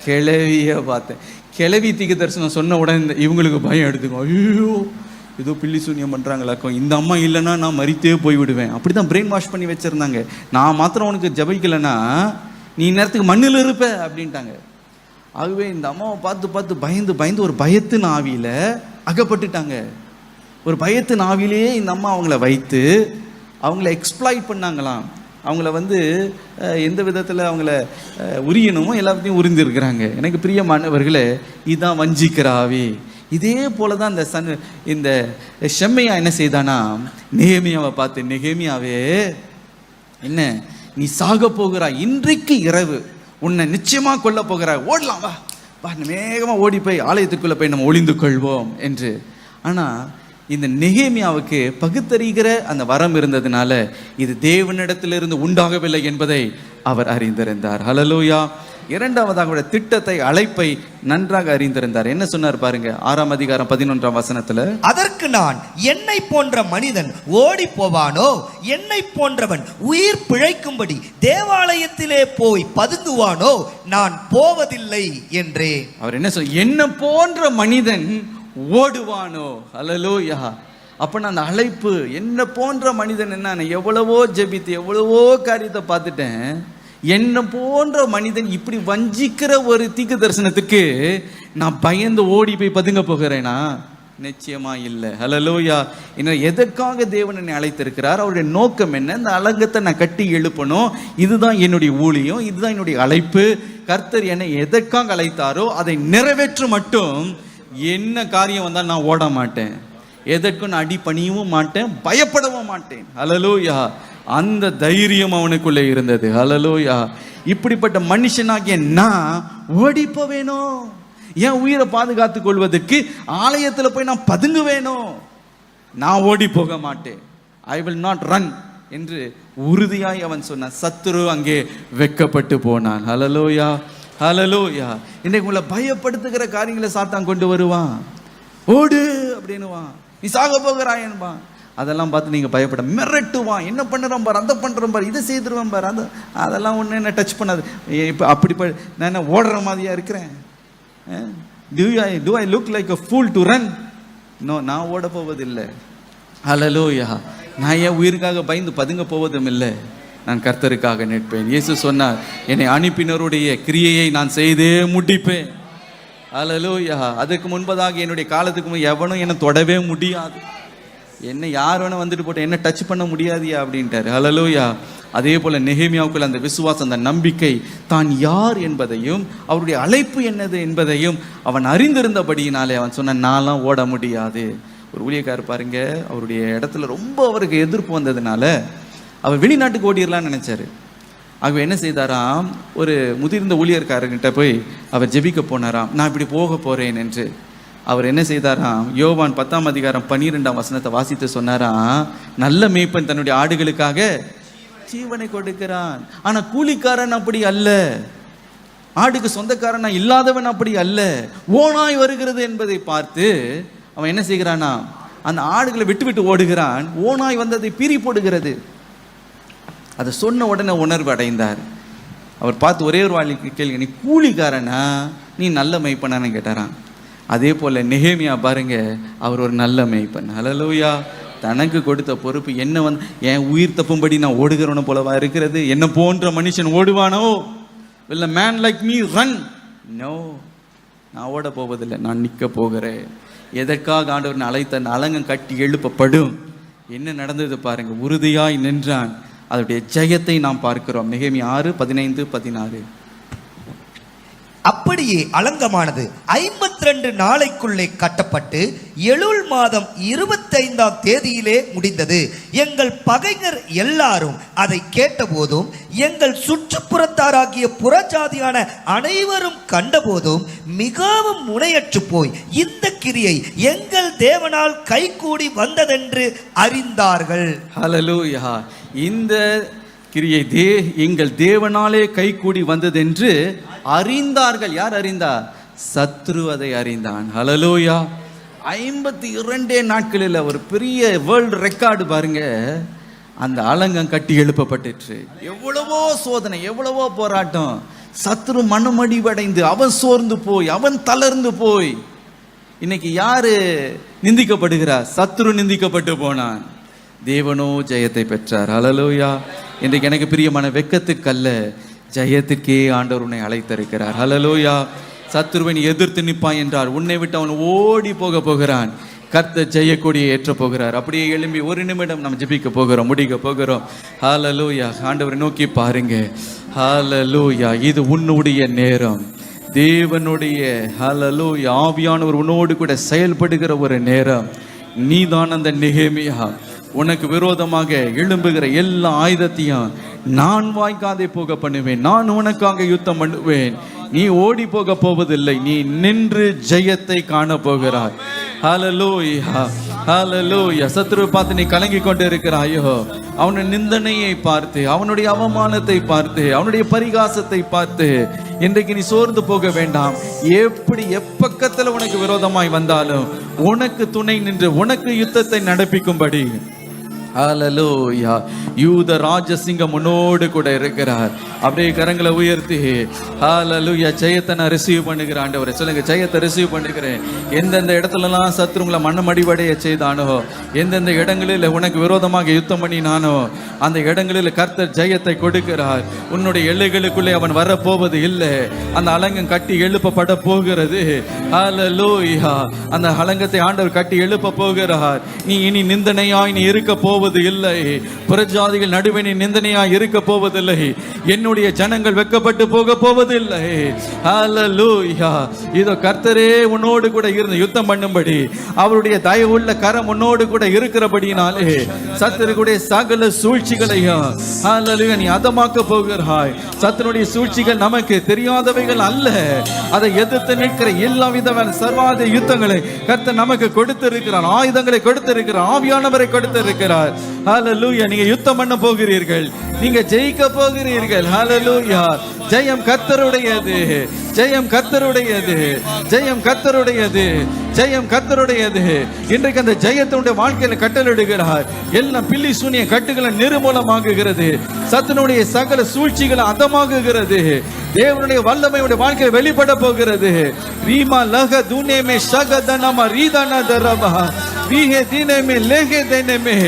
கிழவியை பார்த்தேன். கிழவி தீர்க்க தரிசனம் சொன்ன உடனே இவங்களுக்கு பயம் எடுத்துக்கும். ஐயோ, ஏதோ பில்லி சூன்யம் பண்ணுறாங்களாக்கும், இந்த அம்மா இல்லைன்னா நான் மறித்தே போய்விடுவேன். அப்படி தான் பிரெயின் வாஷ் பண்ணி வச்சுருந்தாங்க. நான் மாத்திரம் உனக்கு ஜபிக்கலைன்னா நீ நேரத்துக்கு மண்ணில் இருப்ப அப்படின்ட்டாங்க. ஆகவே இந்த அம்மாவை பார்த்து பயந்து ஒரு பயத்தின் ஆவியில் அகப்பட்டுட்டாங்க. ஒரு பயத்தின் ஆவிலேயே இந்த அம்மா அவங்கள வைத்து அவங்கள எக்ஸ்ப்ளாய்ட் பண்ணாங்களாம். அவங்கள எந்த விதத்தில் அவங்கள உரியணுமோ எல்லாத்தையும் உறிந்திருக்கிறாங்க. எனக்கு பிரியமானவர்களே, இதுதான் வஞ்சிக்கிற ஆவி. இதே போல தான் இந்த ஷெமையா என்ன செய்தானா, நெகேமியாவை பார்த்து, நெகேமியாவே என்ன நீ சாக போகிறாய், இன்றைக்கு இரவு உன்னை நிச்சயமாக கொல்ல போகிறாய், ஓடலாம் வா வேகமாக ஓடி போய் ஆலயத்துக்குள்ளே போய் நம்ம ஒளிந்து கொள்வோம் என்று. ஆனால் இந்த நெகேமியாவுக்கு பகுத்தறிகிற அந்த வரம் இருந்ததுனால இது தேவனிடத்திலிருந்து உண்டாகவில்லை என்பதை அவர் அறிந்திருந்தார். ஹல்லேலூயா. இரண்டாவதாக திட்டத்தை, அழைப்பை நன்றாக அறிந்திருந்தார். என்ன சொன்னார் பாருங்க, 6ஆம் அதிகாரம் 11ஆம் வசனத்துல, அதற்கு நான் என்னை போன்ற மனிதன் ஓடி போவானோ, என்னை போன்றவன் உயிர் பிழைக்கும்படி தேவாலயத்திலே போய் பதுங்குவானோ, நான் போவதில்லை என்றே. அவர் என்ன சொல்ல, என்ன போன்ற மனிதன் ஓடுவானோ. ஹல்லேலூயா. அப்ப நான் அந்த அழைப்பு, என்ன போன்ற மனிதன், என்ன எவ்வளவோ ஜெபித்து எவ்வளவோ காரியத்தை பார்த்துட்டேன், என்ன போன்ற மனிதன் இப்படி வஞ்சிக்கிற ஒரு தீர்க்க தரிசனத்துக்கு நான் பயந்து ஓடி போய் பதுங்க போகிறேனா? நிச்சயமா இல்லை. ஹல்லேலூயா. என்ன, எதற்காக தேவன் என்னை அழைத்திருக்கிறார், அவருடைய நோக்கம் என்ன, இந்த அலங்கத்தை நான் கட்டி எழுப்பணும், இதுதான் என்னுடைய ஊழியம், இதுதான் என்னுடைய அழைப்பு. கர்த்தர் என்னை எதற்காக அழைத்தாரோ அதை நிறைவேற்ற மட்டும் என்ன காரியம் வந்தால் நான் ஓட மாட்டேன், எதற்கும் நான் அடிபணியவும் மாட்டேன், பயப்படவும் மாட்டேன். ஹல்லேலூயா. அந்த தைரியம் அவனுக்குள்ளே இருந்தது. ஹல்லேலூயா. இப்படிப்பட்ட மனுஷனாகிய நான் ஓடி போவேணும், என் உயிரை பாதுகாத்துக் கொள்வதற்கு ஆலயத்தில் போய் நான் பதுங்க வேணும், நான் ஓடி போக மாட்டேன், ஐ வில் நாட் ரன் என்று உறுதியாய் அவன் சொன்னான். சத்துரு அங்கே வெட்கப்பட்டு போனான். ஹல்லேலூயா. ஹல்லேலூயா. இன்னைக்கு உங்களை பயப்படுத்துகிற காரியங்களை சாத்தான் கொண்டு வருவான். ஓடு அப்படின்னுவான், நீ சாக போகிறாயன்பான். அதெல்லாம் பார்த்து நீங்கள் பயப்பட. மிரட்டுவான், என்ன பண்ணுறோம் பார், அந்த பண்ணுறோம் பார், இதை செய்துருவேன் பார், அதெல்லாம் ஒன்று என்ன டச் பண்ணாது. இப்போ அப்படி நான் என்ன ஓடுற மாதிரியா இருக்கிறேன்? Do I look like a fool to run? No, நான் ஓட போவதில்லை. ஹல்லேலூயா. நான் என் உயிருக்காக பயந்து பதுங்க போவதும் இல்லை. நான் கர்த்தருக்காக நிற்பேன். இயேசு சொன்னார், என்னை அனுப்பினருடைய கிரியையை நான் செய்தே முடிப்பேன். ஹல்லேலூயா. அதுக்கு முன்பதாக என்னுடைய காலத்துக்கு எவனும் என்னை தொடவே முடியாது. என்ன யார் வேணா வந்துட்டு போட்டு என்ன டச் பண்ண முடியாதியா அப்படின்ட்டாரு. ஹல்லேலூயா. அதே போல நெகேமியாவுக்குள்ள அந்த விசுவாசம், அந்த நம்பிக்கை, தான் யார் என்பதையும் அவருடைய அழைப்பு என்னது என்பதையும் அவன் அறிந்திருந்தபடியினாலே அவன் சொன்ன, நான்லாம் ஓட முடியாது. ஒரு ஊழியக்காரர் பாருங்க, அவருடைய இடத்துல ரொம்ப அவருக்கு எதிர்ப்பு வந்ததுனால அவர் வெளிநாட்டுக்கு ஓடிடலான்னு நினைச்சாரு. ஆகவே என்ன செய்தாராம், ஒரு முதிர்ந்த ஊழியர்காரர்கிட்ட போய் அவர் ஜெபிக்க போனாராம். நான் இப்படி போக போறேன் என்று. அவர் என்ன செய்தாராம், யோவான் 10:12 வாசித்து சொன்னாராம், நல்ல மேய்ப்பன் தன்னுடைய ஆடுகளுக்காக ஜீவனை கொடுக்கிறான். ஆனா கூலிக்காரன் அப்படி அல்ல, ஆடுக்கு சொந்தக்காரனா இல்லாதவன் அப்படி அல்ல. ஓனாய் வருகிறது என்பதை பார்த்து அவன் என்ன செய்கிறானா, அந்த ஆடுகளை விட்டு விட்டு ஓடுகிறான். ஓனாய் வந்ததை பீறி போடுகிறது. அதை சொன்ன உடனே உணர்வு அடைந்தார். அவர் பார்த்து ஒரே ஒரு வாழை கேள்வி, நீ கூலிக்காரனா நீ நல்ல மேய்ப்பனான்னு கேட்டாராம். அதே போல நெகேமியா பாருங்க, அவர் ஒரு நல்ல மேய்ப்பன். ஹல்லேலூயா. தனக்கு கொடுத்த பொறுப்பு என்ன என் உயிர் தப்பும்படி நான் ஓடுகிறவன போலவா இருக்கிறது? என்ன போன்ற மனுஷன் ஓடுவானோ? will a man like me run? No, நான் ஓட போவதில்லை, நான் நிற்க போகிறேன். எதற்காக ஆண்டவர் அழைத்த அலங்கம் கட்டி எழுப்பப்படும். என்ன நடந்தது பாருங்க, உறுதியாய் நின்றான். அதனுடைய ஜெயத்தை நாம் பார்க்கிறோம். நெகேமியா 6:15-16. அப்படியே அலங்கமானது 52 நாளைக்குள்ளே கட்டப்பட்டு எலுல் மாதம் 25ஆம் தேதியிலே முடிந்தது. எங்கள் பகைஞர் எல்லாரும் அதை கேட்டபோதும், எங்கள் சுற்றுப்புறத்தாராகிய புறஜாதியான அனைவரும் கண்டபோதும் மிகவும் முனையற்று போய் இந்த கிரியை எங்கள் தேவனால் கைகூடி வந்ததென்று அறிந்தார்கள். ஹல்லேலூயா. இந்த கிரியை எங்கள் தேவனாலே கைகூடி வந்ததென்று அறிந்தார்கள். யார் அறிந்தார்? சத்ரு அதை அறிந்தான். ஹல்லேலூயா. 52 நாட்களில் ஒரு பெரிய வேர்ல்டு ரெக்கார்டு பாருங்க. அந்த அலங்கம் கட்டி எழுப்பப்பட்டுச்சு. எவ்வளவோ சோதனை, எவ்வளவோ போராட்டம். சத்ரு மனமடிவடைந்து அவன் சோர்ந்து போய், அவன் தளர்ந்து போய். இன்னைக்கு யாரு நிந்திக்கப்படுகிறார்? சத்ரு நிந்திக்கப்பட்டு போனான். தேவனோ ஜெயத்தை பெற்றார். ஹல்லேலூயா. இன்றைக்கு எனக்கு பிரியமான வெட்கத்துக்கல்ல, ஜெயத்துக்கே ஆண்டவர் உன்னை அழைத்திருக்கிறார். ஹல்லேலூயா. சத்துருவை எதிர்த்து நிற்பாய் என்றார், உன்னை விட்டு அவன் ஓடி போக போகிறான். கர்த்தர் ஜெயக்கொடியை ஏற்ற போகிறார். அப்படியே எழும்பி ஒரு நிமிடம் நம்ம ஜெபிக்க போகிறோம், முடிக்க போகிறோம். ஹல்லேலூயா. ஆண்டவரை நோக்கி பாருங்க. ஹல்லேலூயா. இது உன்னுடைய நேரம். தேவனுடைய ஹல்லேலூயா ஆவியானவர் உன்னோடு கூட செயல்படுகிற ஒரு நேரம். நீதான் அந்த நெகேமியா. உனக்கு விரோதமாக எழும்புகிற எல்லா ஆயுதத்தையும் நான் வாய்க்காதே போக பண்ணுவேன். நான் உனக்காக யுத்தம் பண்ணுவேன். நீ ஓடி போக போவதில்லை, நீ நின்று ஜெயத்தை காண போகிறாய். ஹல்லேலூயா. ஹல்லேலூயா. சத்ருவை பார்த்து நீ கலங்கி கொண்டு இருக்கிறாயோ, அவனுடைய நிந்தனையை பார்த்து, அவனுடைய அவமானத்தை பார்த்து, அவனுடைய பரிகாசத்தை பார்த்து இன்றைக்கு நீ சோர்ந்து போக வேண்டாம். எப்படி எப்பக்கத்தில் உனக்கு விரோதமாய் வந்தாலும் உனக்கு துணை நின்று உனக்கு யுத்தத்தை நடப்பிக்கும்படி ஹல்லேலூயா யூத ராஜசிங்கம் உன்னோடு கூட இருக்கிறார். அப்படியே கரங்களை உயர்த்தி ஹல்லேலூயா ஜெயத்தை நான் ரிசீவ் பண்ணுகிறேன். ஆண்டவரே சொல்லுங்க, ஜெயத்தை ரிசீவ் பண்ணுகிறேன். எந்தெந்த இடத்துலலாம் சத்ருங்களை மண்ணமடிவடைய செய்தானோ, எந்தெந்த இடங்களில் உனக்கு விரோதமாக யுத்தம் பண்ணினானோ, அந்த இடங்களில் கர்த்தர் ஜெயத்தை கொடுக்கிறார். உன்னுடைய எல்லைகளுக்குள்ளே அவன் வரப்போவது இல்லை. அந்த அலங்கம் கட்டி எழுப்பப்பட போகிறது. ஹல்லேலூயா. அந்த அலங்கத்தை ஆண்டவர் கட்டி எழுப்ப போகிறார். நீ இனி நிந்தனையாய் நீ இருக்க போவது இல்லை. புறஜாதிகள் நடுவே நீ நிந்தனையாய் இருக்க போவதில்லை. என்னுடைய ஜனங்கள் வெட்கப்பட்டு போக போவதில்லை. ஹல்லேலூயா. இதோ கர்த்தரே உன்னோடு கூட இருந்து யுத்தம் பண்ணும்படி அவருடைய தயவுள்ள கரம் உன்னோடு கூட இருக்கிறபடினாலே சத்துருடைய சகல சூழ்ச்சிகளையும் ஹல்லேலூயா நீ அதமாக்க போகிறாய். சத்துருடைய சூழ்ச்சிகள் நமக்கு தெரியாதவைகள் அல்ல. அதை எதிர்த்து நிற்கிற எல்லா விதமான சர்வாத யுத்தங்களை கர்த்தர் நமக்கு கொடுத்திருக்கிறார். ஆயுதங்களை கொடுத்திருக்கிறார். ஆவியானவரை கொடுத்திருக்கிறார். ஹalleluya. நீங்க யுத்தம் பண்ண போகிறீர்கள், நீங்க ஜெயிக்க போகிறீர்கள். ஹalleluya. ஜெயம் கர்த்தருடையது, ஜெயம் கர்த்தருடையது, ஜெயம் கர்த்தருடையது, ஜெயம் கர்த்தருடையது. இன்றைக்கு அந்த ஜெயத்தினுடைய வாழ்க்கையில கட்டளிடுகிறார். எல்லாம் பில்லி சூனிய கட்டுகளை நிர்மூலமாகுகிறது, சத்துனுடைய சகல சூழ்ச்சிகளை அதமாகுகிறது. தேவனுடைய வல்லமையுடைய வாழ்க்கை வெளிப்பட போகிறது. ரீமா லக துனேமே ஷகதனமா ரீதன தரமா வீஹே தினமே லேஹே தினமே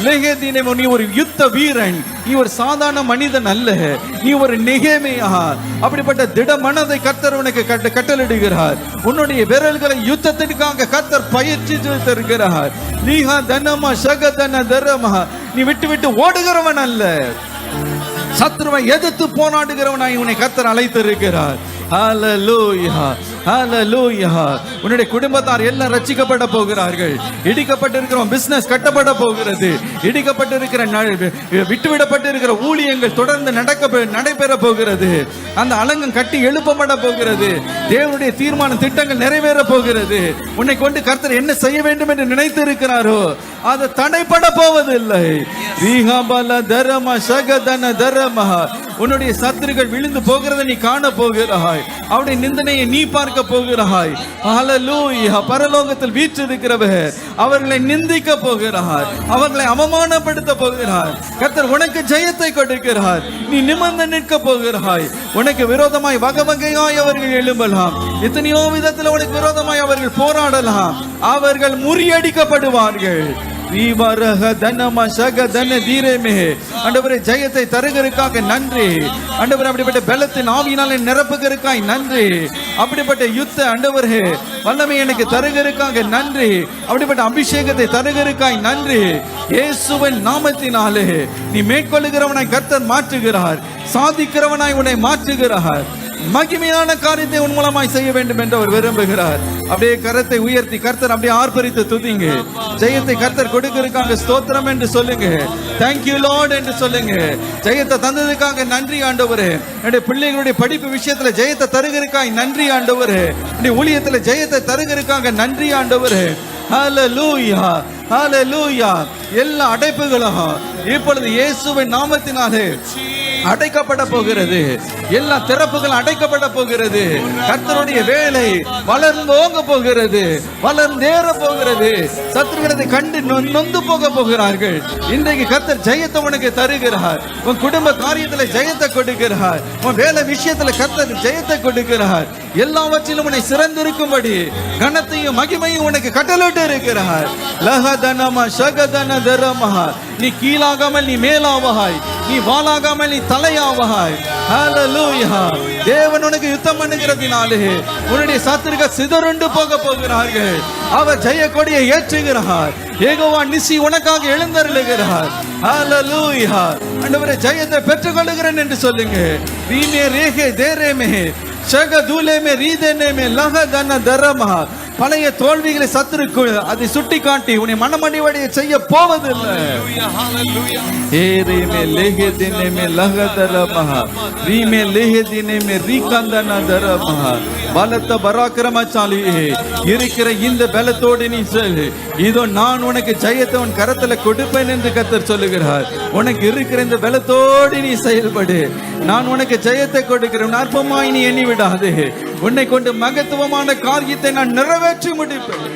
லேஹே தினமே. நீ ஒரு யுத்த வீரன், நீ ஒரு சாதாரண மனிதன் அல்ல, நீ ஒரு நெகேமியா. அப்படிப்பட்ட திட மனதை கர்த்தர் உனக்கு கட்டளிடுகிறார். உன்னுடைய விரல்களை யுத்தத்திற்காக கர்த்தர் பயிற்சி தருகிறார். நீஹா தனமா ஷகதன தரமா. நீ விட்டு விட்டு ஓடுகிறவன் அல்ல, சத்துருவை எதிர்த்து போராடுகிறவனாய் உன்னை கர்த்தர் அழைத்திருக்கிறார். ஹalleluya, ஹalleluya. உன்னுடைய குடும்பத்தார் எல்லாம் ரட்சிக்கப்பட போகிறார்கள். இடிக்கப்பட்டிருக்கிற பிசினஸ் கட்டப்பட போகிறது. இடிக்கப்பட்டிருக்கிற விட்டுவிடப்பட்டிருக்கிற ஊழியங்கள் தொடர்ந்து நடைபெற போகிறது. அந்த அலங்கம் கட்டி எழுப்பப்பட போகிறது. தேவனுடைய தீர்மான திட்டங்கள் நிறைவேற போகிறது. உன்னை கொண்டு கர்த்தர் என்ன செய்ய வேண்டும் என்று நினைத்து இருக்கிறாரோ அது தடைப்பட போவதில்லை. உன்னுடைய சத்துருக்கள் விழுந்து போகிறதை நீ காண போகிறாய். அவருடைய நிந்தனையை நீ பார்க்க போகிறாய். ஹalleluya. பரலோகத்தில் வீற்றிருக்கிறவர் அவர்களை நிந்திக்க போகிறார், அவர்களை அவமானப்படுத்த போகிறார். கர்த்தர் உனக்கு ஜெயத்தை கொடுக்கிறார். நீ நிமிர்ந்து நிற்க போகிறாய். உனக்கு விரோதமாய் வகை வகையாய் அவர்கள் எழும்பலாம். எத்தனையோ விதத்தில் உனக்கு விரோதமாய் அவர்கள் போராடலாம். அவர்கள் முறியடிக்கப்படுவார்கள். ஆண்டவரே ஜெயத்தை தருகிறதுக்காக நன்றி. ஆண்டவரே அப்படிப்பட்ட பலத்தின் ஆவியினாலே நிரப்புகிறதுக்காய் நன்றி. அப்படிப்பட்ட யுத்த ஆண்டவரே வல்லமை எனக்கு தருகிறதுக்காக நன்றி. அப்படிப்பட்ட அபிஷேகத்தை தருகிறதுக்காய் நன்றி. இயேசுவின் நாமத்தினாலே நீ மேற்கொள்ளுகிறவனாய் கர்த்தர் மாற்றுகிறார், சாதிக்கிறவனாய் உன்னை மாற்றுகிறார். மகிமையான காரியத்தை உன் மூலமாய் செய்ய வேண்டும் என்று அவர் விரும்புகிறார். அப்படியே கரத்தை உயர்த்தி கர்த்தர் அப்படியே ஆர்ப்பரித்து துதிங்க. ஜெயத்தை கர்த்தர் கொடுக்கிறதுக்காக ஸ்தோத்திரம் என்று சொல்லுங்க. Thank you Lord என்று சொல்லுங்க. ஜெயத்தை தந்ததுக்காக நன்றி ஆண்டவரே. என்னுடைய பிள்ளைகளுடைய படிப்பு விஷயத்துல ஜெயத்தை தருகிறதுக்காக நன்றி ஆண்டவரே. என்னுடைய ஊழியத்துல ஜெயத்தை தருகிறதுக்காக நன்றி ஆண்டவரே. ஹalleluya, ஹalleluya. எல்லா அடைப்புகளும் இப்பொழுது இயேசுவின் நாமத்தினாலே அடைக்கப்பட போகிறது. எல்லா திறப்புகள் அடைக்கப்பட போகிறது. கர்த்தருடைய வேலை வளர்ந்து ஓங்க போகிறது, வளர்ந்தேற போகிறது. சத்துருக்களை கண்டு நொந்து போக போகிறார்கள். இன்றைக்கு கர்த்தர் ஜெயத்தை உனக்கு தருகிறார். உன் குடும்ப காரியத்தில் ஜெயத்தை கொடுக்கிறார். உன் வேலை விஷயத்தில் கர்த்தர் ஜெயத்தை கொடுக்கிறார். எல்லாவற்றிலும் உன்னை சிறந்திருக்கும்படி கனத்தையும் மகிமையும் உனக்கு கட்டளையிட்டு இருக்கிறார். லஹதனமா ஷகதன தரமா. நீ கீழாகாமல் நீ மேலாவாய், நீ வாளாகாமல் நீ தலையாவாய். ஹalleluya. தேவன் உனக்கு யுத்தம் பண்ணுகிறதினாலே உன்னுடைய சத்துருக்கள் சிதறுண்டு போக போகிறார்கள். அவர் ஜெய கொடியை ஏற்றுகிறார். யெகோவா நிசி உனக்காக எழுந்தருளுகிறார். ஹalleluya. ஆண்டவரே ஜெயத்தை பெற்றுக்கொள்கிறேன் என்று சொல்லுங்க. ரீமே ரேகே தேரேமே ஷகதுலேமே ரீதேனேமே லஹதன தரமா. பழைய தோல்விகளை சத்துருக்குள் அதை சுட்டி காட்டி உன்னை மனமடிவடைய செய்ய போவதில்லை. பலத்த பராக்கிரமசாலி இருக்கிற இந்த பலத்தோடு நீ சொல், இதோ நான் உனக்கு ஜெயத்தை உன் கரத்துல கொடுப்பேன் என்று கர்த்தர் சொல்லுகிறார். உனக்கு இருக்கிற இந்த பலத்தோடு நீ செயல்படு. நான் உனக்கு ஜெயத்தை கொடுக்கிறேன். அற்பமாய் நீ எண்ணி விடாதே. உன்னை கொண்டு மகத்துவமான காரியத்தை நான் நிறைவேற்றி முடிப்பேன்.